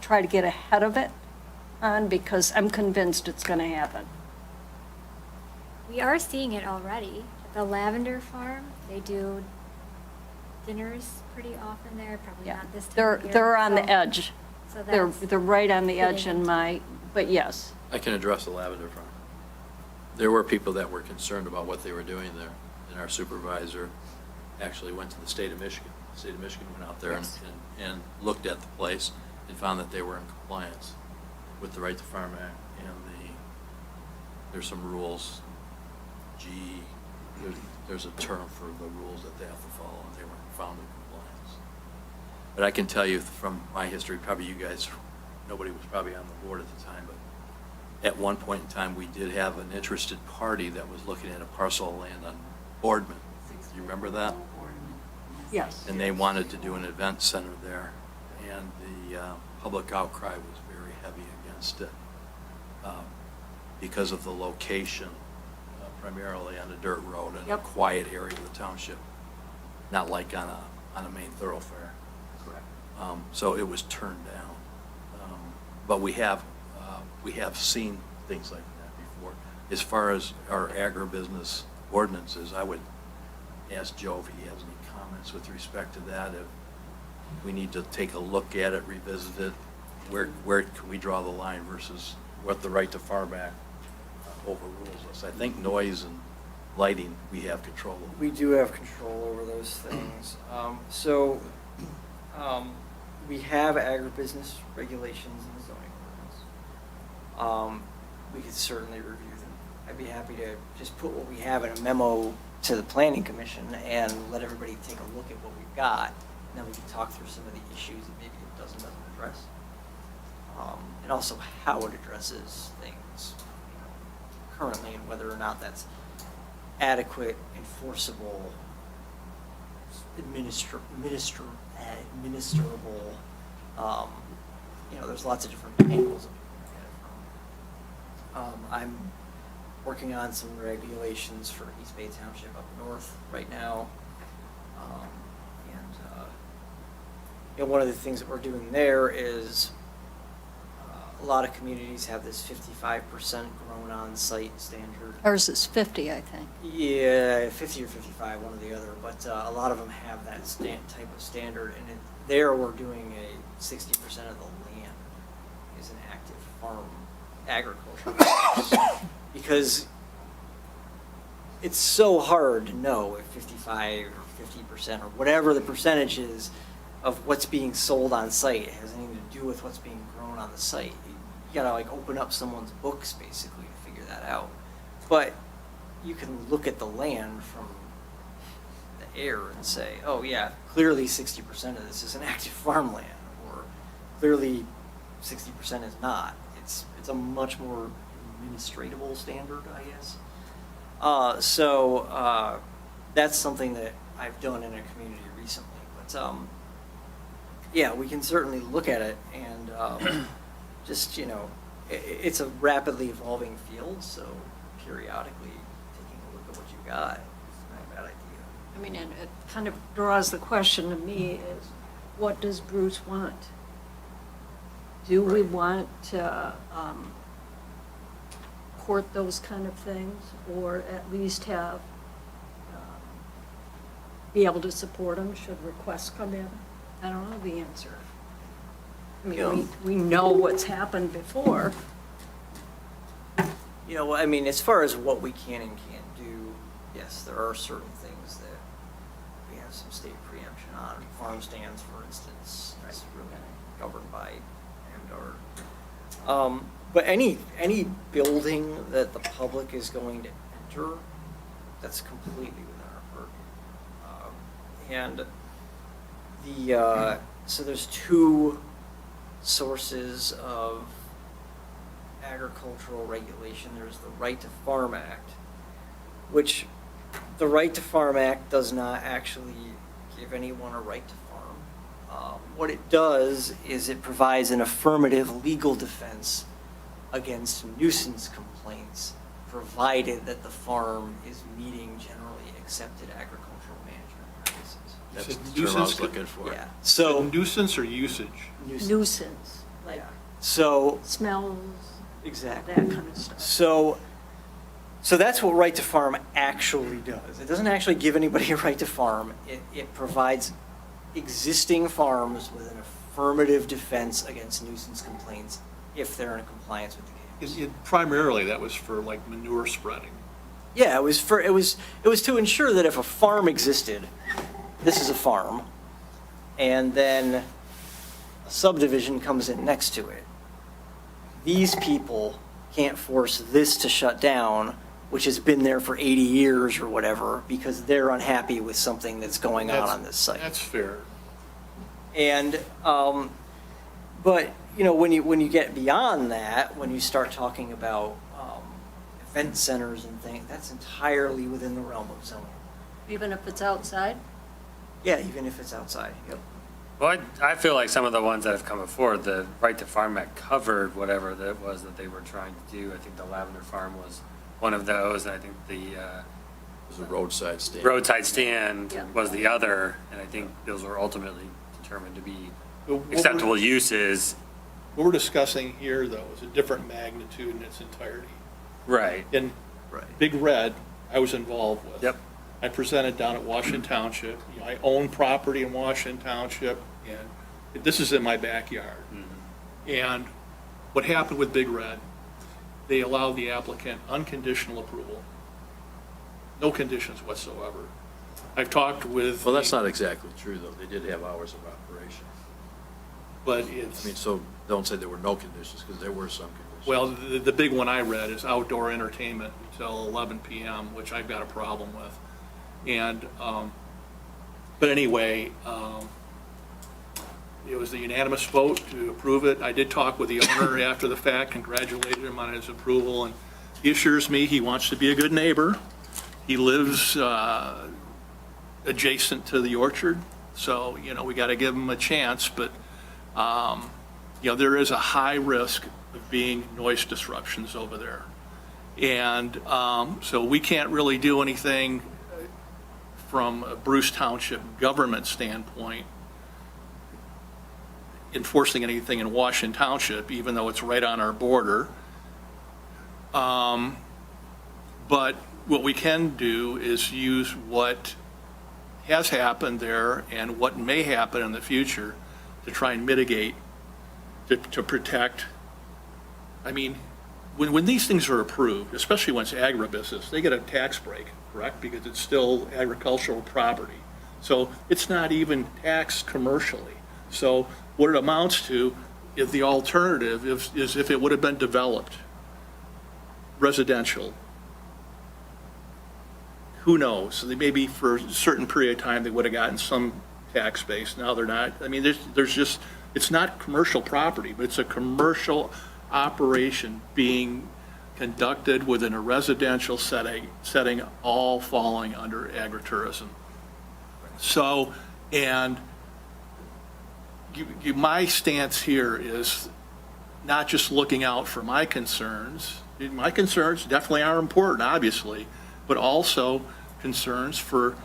try to get ahead of it on? Because I'm convinced it's going to happen. We are seeing it already. At the Lavender Farm, they do dinners pretty often there, probably not this time of year. They're on the edge. So They're that's right on the edge fitting but yes. I can address the Lavender Farm. There were people that were concerned about what they were doing there, and our supervisor actually went to the state of Michigan. The state of Michigan went out there and looked at the place and found that they were in compliance with the Right to Farm Act and there's some rules, there's a term for the rules that they have to follow, and they were found in compliance. But I can tell you from my history, probably you guys, nobody was probably on the board at the time, but at one point in time, we did have an interested party that was looking at a parcel of land on Boardman. Do you remember that? Yes. And they wanted to do an event center there, and the public outcry was very heavy against it because of the location, primarily on a dirt road in a quiet area of the township, not like on a main thoroughfare. Correct. So it was turned down. But we have seen things like that before. As far as our agribusiness ordinances, I would ask Joe if he has any comments with respect to that. If we need to take a look at it, revisit it, where can we draw the line versus what the Right to Farm Act overrules us? I think noise and lighting, we have control over. We do have control over those things. We have agribusiness regulations in the zoning ordinance. We could certainly review them. I'd be happy to just put what we have in a memo to the Planning Commission and let everybody take a look at what we've got. And then we can talk through some of the issues that maybe it doesn't address. And also how it addresses things currently and whether or not that's adequate, enforceable, administrable. There's lots of different angles of looking at it from. I'm working on some regulations for East Bay Township up north right now. One of the things that we're doing there is a lot of communities have this 55% grown on-site standard. Ours is 50, I think. Yeah, 50 or 55, one or the other, but a lot of them have that type of standard, and there we're doing a 60% of the land is an active farm agriculture. Because it's so hard to know if 55 or 50% or whatever the percentage is of what's being sold on site has anything to do with what's being grown on the site. You gotta open up someone's books basically to figure that out. But you can look at the land from the air and say, oh yeah, clearly 60% of this is an active farmland, or clearly 60% is not. It's a much more administratable standard, I guess. That's something that I've done in a community recently. But yeah, we can certainly look at it and it's a rapidly evolving field, so periodically taking a look at what you got is not a bad idea. I mean, and it kind of draws the question to me is, what does Bruce want? Do we want to court those kind of things, or at least have, be able to support them should requests come in? I don't know the answer. I mean, we know what's happened before. As far as what we can and can't do, yes, there are certain things that we have some state preemption on. Farm stands, for instance, is really governed by MDR. But any building that the public is going to enter, that's completely within our purview. So there's two sources of agricultural regulation. There's the Right to Farm Act, which the Right to Farm Act does not actually give anyone a right to farm. What it does is it provides an affirmative legal defense against nuisance complaints, provided that the farm is meeting generally accepted agricultural management practices. That's the term I was looking for. Yeah. So nuisance or usage? Nuisance, like so smells, exactly that kind of stuff. So that's what Right to Farm actually does. It doesn't actually give anybody a right to farm. It provides existing farms with an affirmative defense against nuisance complaints if they're in compliance with the case. Primarily, that was for manure spreading. Yeah, it was to ensure that if a farm existed this is a farm, and then a subdivision comes in next to it. These people can't force this to shut down, which has been there for 80 years or whatever, because they're unhappy with something that's going on this site. That's fair. And, but, you know, when you get beyond that, when you start talking about event centers and things, that's entirely within the realm of zoning. Even if it's outside? Yeah, even if it's outside, yep. Well, I feel like some of the ones that have come before, the Right to Farm Act covered whatever that was that they were trying to do. I think the Lavender Farm was one of those, and I think the was a roadside stand. roadside stand was the other, and I think those were ultimately determined to be acceptable uses. What we're discussing here, though, is a different magnitude in its entirety. Right. In Big Red, I was involved with. Yep. I presented down at Washington Township. You know, I own property in Washington Township, and this is in my backyard. And what happened with Big Red, they allowed the applicant unconditional approval, no conditions whatsoever. I've talked with. Well, that's not exactly true, though. They did have hours of operation. But it's. I mean, so don't say there were no conditions, because there were some conditions. Well, the big one I read is outdoor entertainment until 11 PM, which I've got a problem with. And, but anyway, it was a unanimous vote to approve it. I did talk with the owner after the fact, congratulated him on his approval, and he assures me he wants to be a good neighbor. He lives adjacent to the orchard, so, you know, we got to give him a chance, but, you know, there is a high risk of being noise disruptions over there. And so we can't really do anything from a Bruce Township government standpoint, enforcing anything in Washington Township, even though it's right on our border. But what we can do is use what has happened there and what may happen in the future to try and mitigate, to protect. I mean, when these things are approved, especially when it's agribusiness, they get a tax break, correct? Because it's still agricultural property. So it's not even taxed commercially. So what it amounts to, if the alternative is if it would have been developed residential, who knows? So they maybe for a certain period of time, they would have gotten some tax base. Now they're not. I mean, there's just, it's not commercial property, but it's a commercial operation being conducted within a residential setting, all falling under agritourism. So, and my stance here is not just looking out for my concerns. My concerns definitely are important, obviously, but also concerns for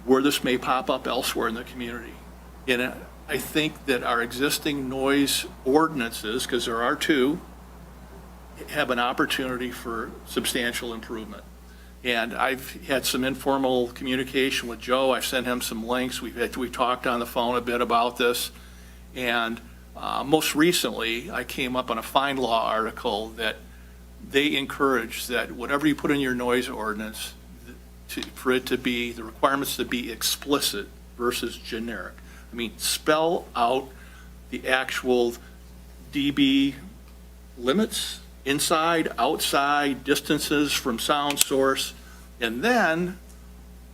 where this may pop up elsewhere in the community. And I think that our existing noise ordinances, because there are two, have an opportunity for substantial improvement. And I've had some informal communication with Joe. I've sent him some links. We've talked on the phone a bit about this. And most recently, I came up on a Find Law article that they encourage that whatever you put in your noise ordinance, for it to be, the requirements to be explicit versus generic. I mean, spell out the actual dB limits, inside, outside, distances from sound source. And then,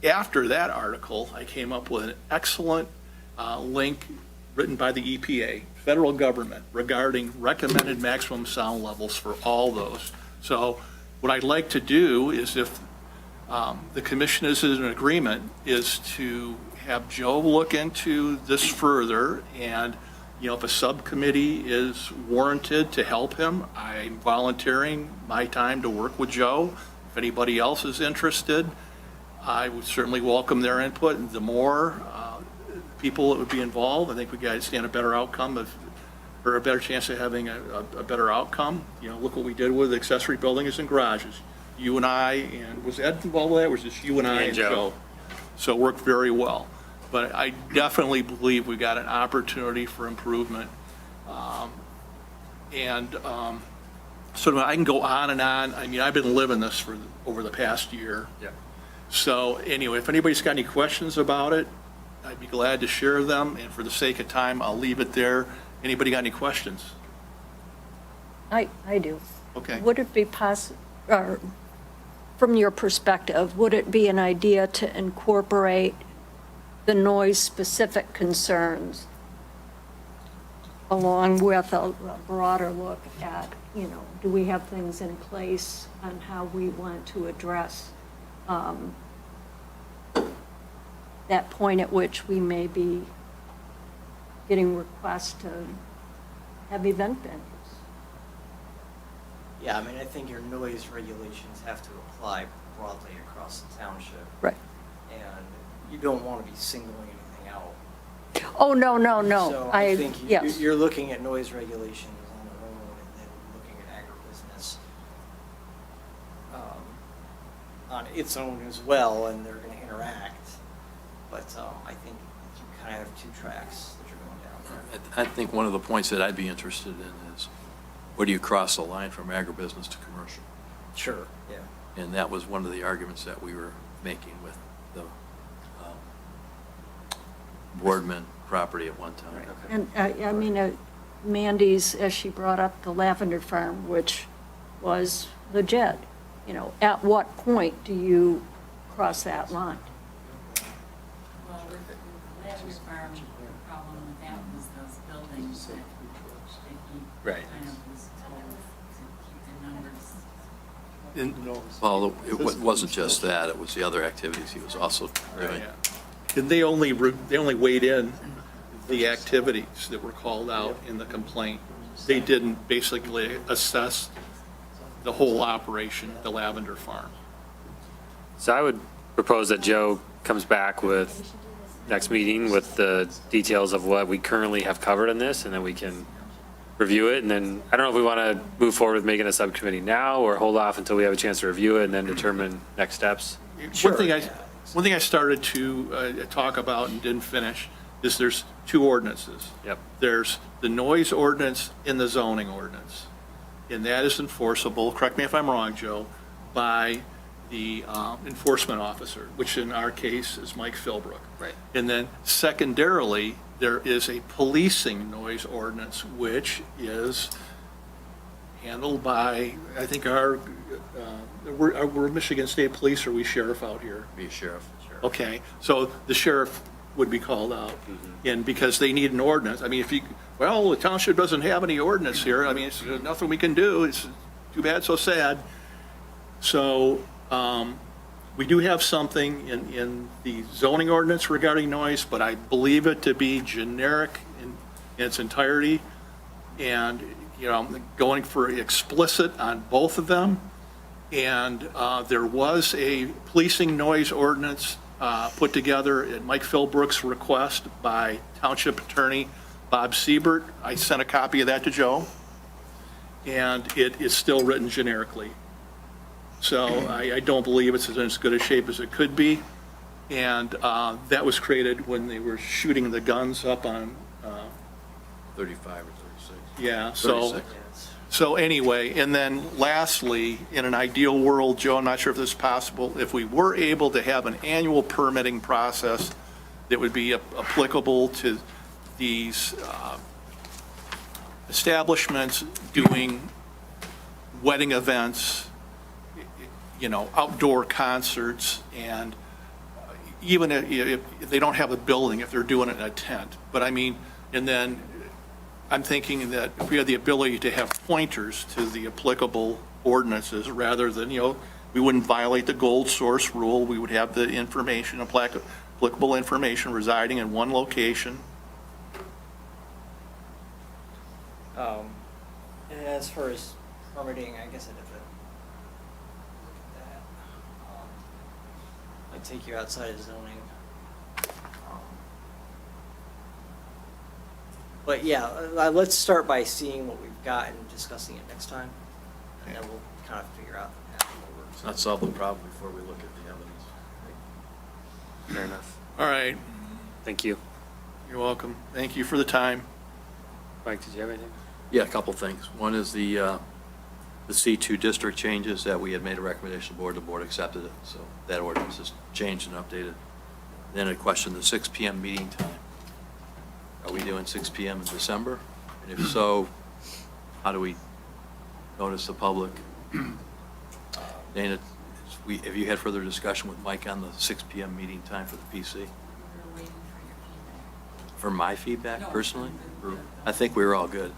after that article, I came up with an excellent link written by the EPA, federal government, regarding recommended maximum sound levels for all those. So what I'd like to do is, if the commission is in agreement, is to have Joe look into this further, and, you know, if a subcommittee is warranted to help him, I'm volunteering my time to work with Joe. If anybody else is interested, I would certainly welcome their input. The more people that would be involved, I think we guys stand a better outcome or a better chance of having a better outcome. You know, look what we did with accessory buildings and garages. You and I, and was Ed involved with that, or was this you and I and Joe? So it worked very well. But I definitely believe we got an opportunity for improvement. So I can go on and on. I mean, I've been living this for over the past year. Yeah. So anyway, if anybody's got any questions about it, I'd be glad to share them, and for the sake of time, I'll leave it there. Anybody got any questions? I do. Okay. Would it be or from your perspective, would it be an idea to incorporate the noise-specific concerns along with a broader look at, do we have things in place on how we want to address that point at which we may be getting requests to have event venues? Yeah, I mean, I think your noise regulations have to apply broadly across the township. Right. And you don't want to be singling anything out. Oh, no. So I think yes. you're looking at noise regulations on their own, and then looking at agribusiness on its own as well, and they're going to interact. But I think you kind of have two tracks that you're going down there. I think one of the points that I'd be interested in is, where do you cross the line from agribusiness to commercial? Sure, yeah. And that was one of the arguments that we were making with the Boardman property at one time. And, I mean, Mandy's, as she brought up, the Lavender Farm, which was legit, at what point do you cross that line? Well, with the Lavender Farm, the problem with that was those buildings that he Right. kind of was told to keep the numbers. Well, it wasn't just that, it was the other activities he was also doing. And they only weighed in the activities that were called out in the complaint. They didn't basically assess the whole operation, the Lavender Farm. So I would propose that Joe comes back with, next meeting, with the details of what we currently have covered in this, and then we can review it, and then, I don't know if we want to move forward with making a subcommittee now, or hold off until we have a chance to review it and then determine next steps. One thing I started to talk about and didn't finish is there's two ordinances. Yep. There's the noise ordinance and the zoning ordinance. And that is enforceable, correct me if I'm wrong, Joe, by the enforcement officer, which in our case is Mike Philbrook. Right. And then secondarily, there is a policing noise ordinance, which is handled by, I think, we're Michigan State Police, or we sheriff out here? Be a sheriff. Okay, so the sheriff would be called out, and because they need an ordinance, I mean, the township doesn't have any ordinance here, I mean, it's nothing we can do, it's too bad, so sad. So, we do have something in the zoning ordinance regarding noise, but I believe it to be generic in its entirety, and, I'm going for explicit on both of them. And there was a policing noise ordinance put together at Mike Philbrook's request by Township Attorney Bob Siebert. I sent a copy of that to Joe, and it is still written generically. So I don't believe it's in as good a shape as it could be. And that was created when they were shooting the guns up on 35 or 36. Yeah, 36. So anyway, and then lastly, in an ideal world, Joe, I'm not sure if this is possible, if we were able to have an annual permitting process that would be applicable to these establishments doing wedding events, outdoor concerts, and even if they don't have a building, if they're doing it in a tent. But I mean, and then I'm thinking that if we had the ability to have pointers to the applicable ordinances, rather than, we wouldn't violate the gold source rule, we would have the information, applicable information residing in one location. And as far as permitting, I guess I'd have to look at that. I'd take you outside of zoning. But yeah, let's start by seeing what we've got and discussing it next time. And then we'll kind of figure out the path forward. Let's not solve the problem before we look at the evidence. Fair enough. All right. Thank you. You're welcome. Thank you for the time. Mike, did you have anything? Yeah, a couple things. One is the C2 district changes that we had made a recommendation to the board accepted it. So that ordinance is changed and updated. Then a question, the 6 PM meeting time. Are we doing 6 PM in December? And if so, how do we notice the public? Dana, have you had further discussion with Mike on the 6 PM meeting time for the PC? For my feedback personally? I think we were all good.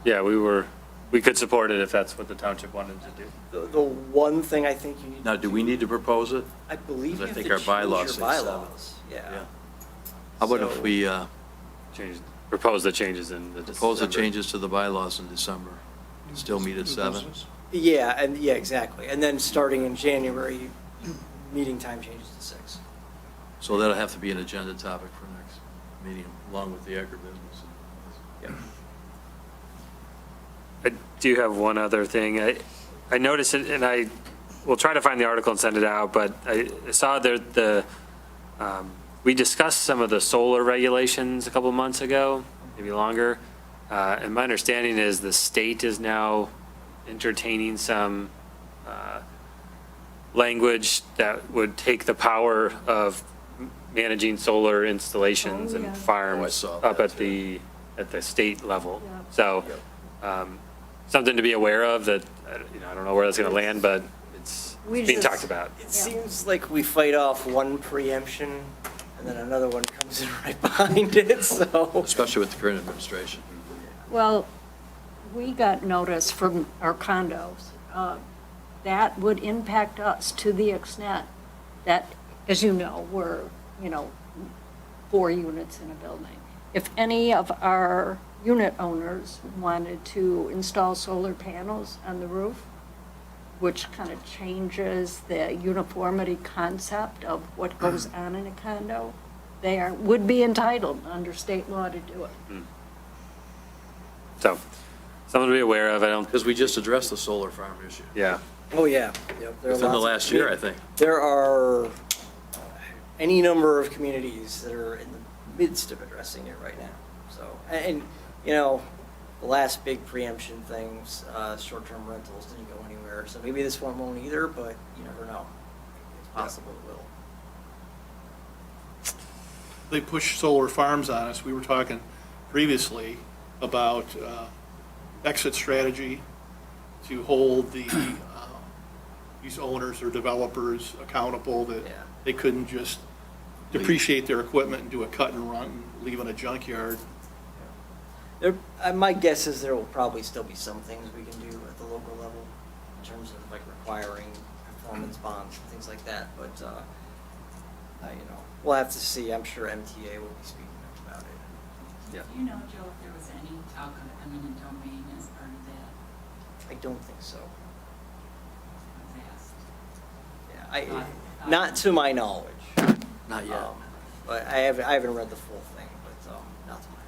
Yeah, we could support it if that's what the township wanted to do. The one thing I think you need. Now, do we need to propose it? I believe you I have think to our change bylaws your say 7. bylaws. Yeah. How about if So- we Propose the changes in the propose the December. changes to the bylaws in December? Still meet at 7? Yeah, exactly. And then starting in January, meeting time changes to 6. So that'll have to be an agenda topic for next meeting, along with the agribusiness. Yep. I do have one other thing. I noticed it, and I will try to find the article and send it out, but I saw that we discussed some of the solar regulations a couple months ago, maybe longer. And my understanding is the state is now entertaining some language that would take the power of managing solar installations Oh, yeah. and farms Oh, I saw up that, at the state level. Yeah. So, something to be aware of that, I don't know where that's going to land, but it's being talked about. It seems like we fight off one preemption, and then another one comes in right behind it, so. Especially with the current administration. Well, we got notice from our condos. That would impact us to the extent that, as you know, we're, 4 units in a building. If any of our unit owners wanted to install solar panels on the roof, which kind of changes the uniformity concept of what goes on in a condo, they would be entitled under state law to do it. So, something to be aware of. I don't. Because we just addressed the solar farm issue. Yeah. Oh, yeah. Yep, there are Within the lots of last year, I think. There are any number of communities that are in the midst of addressing it right now. So, and, the last big preemption things, short-term rentals didn't go anywhere. So maybe this one won't either, but you never know. It's possible it will. They push solar farms on us. We were talking previously about exit strategy to hold these owners or developers accountable that they couldn't just depreciate their equipment and do a cut and run and leave in a junkyard. My guess is there will probably still be some things we can do at the local level in terms of like requiring performance bonds and things like that. But, we'll have to see. I'm sure MTA will be speaking up about it. Yeah. Do you know, Joe, if there was any talk of eminent domain as part of that? I don't think so. I was asked. Yeah, not to my knowledge. Not yet. But I haven't read the full thing, but not to my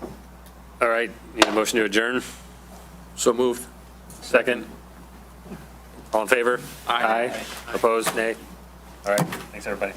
knowledge. All right, need a motion to adjourn? So moved. Second? All in favor? Aye. Opposed? Nay? All right, thanks, everybody.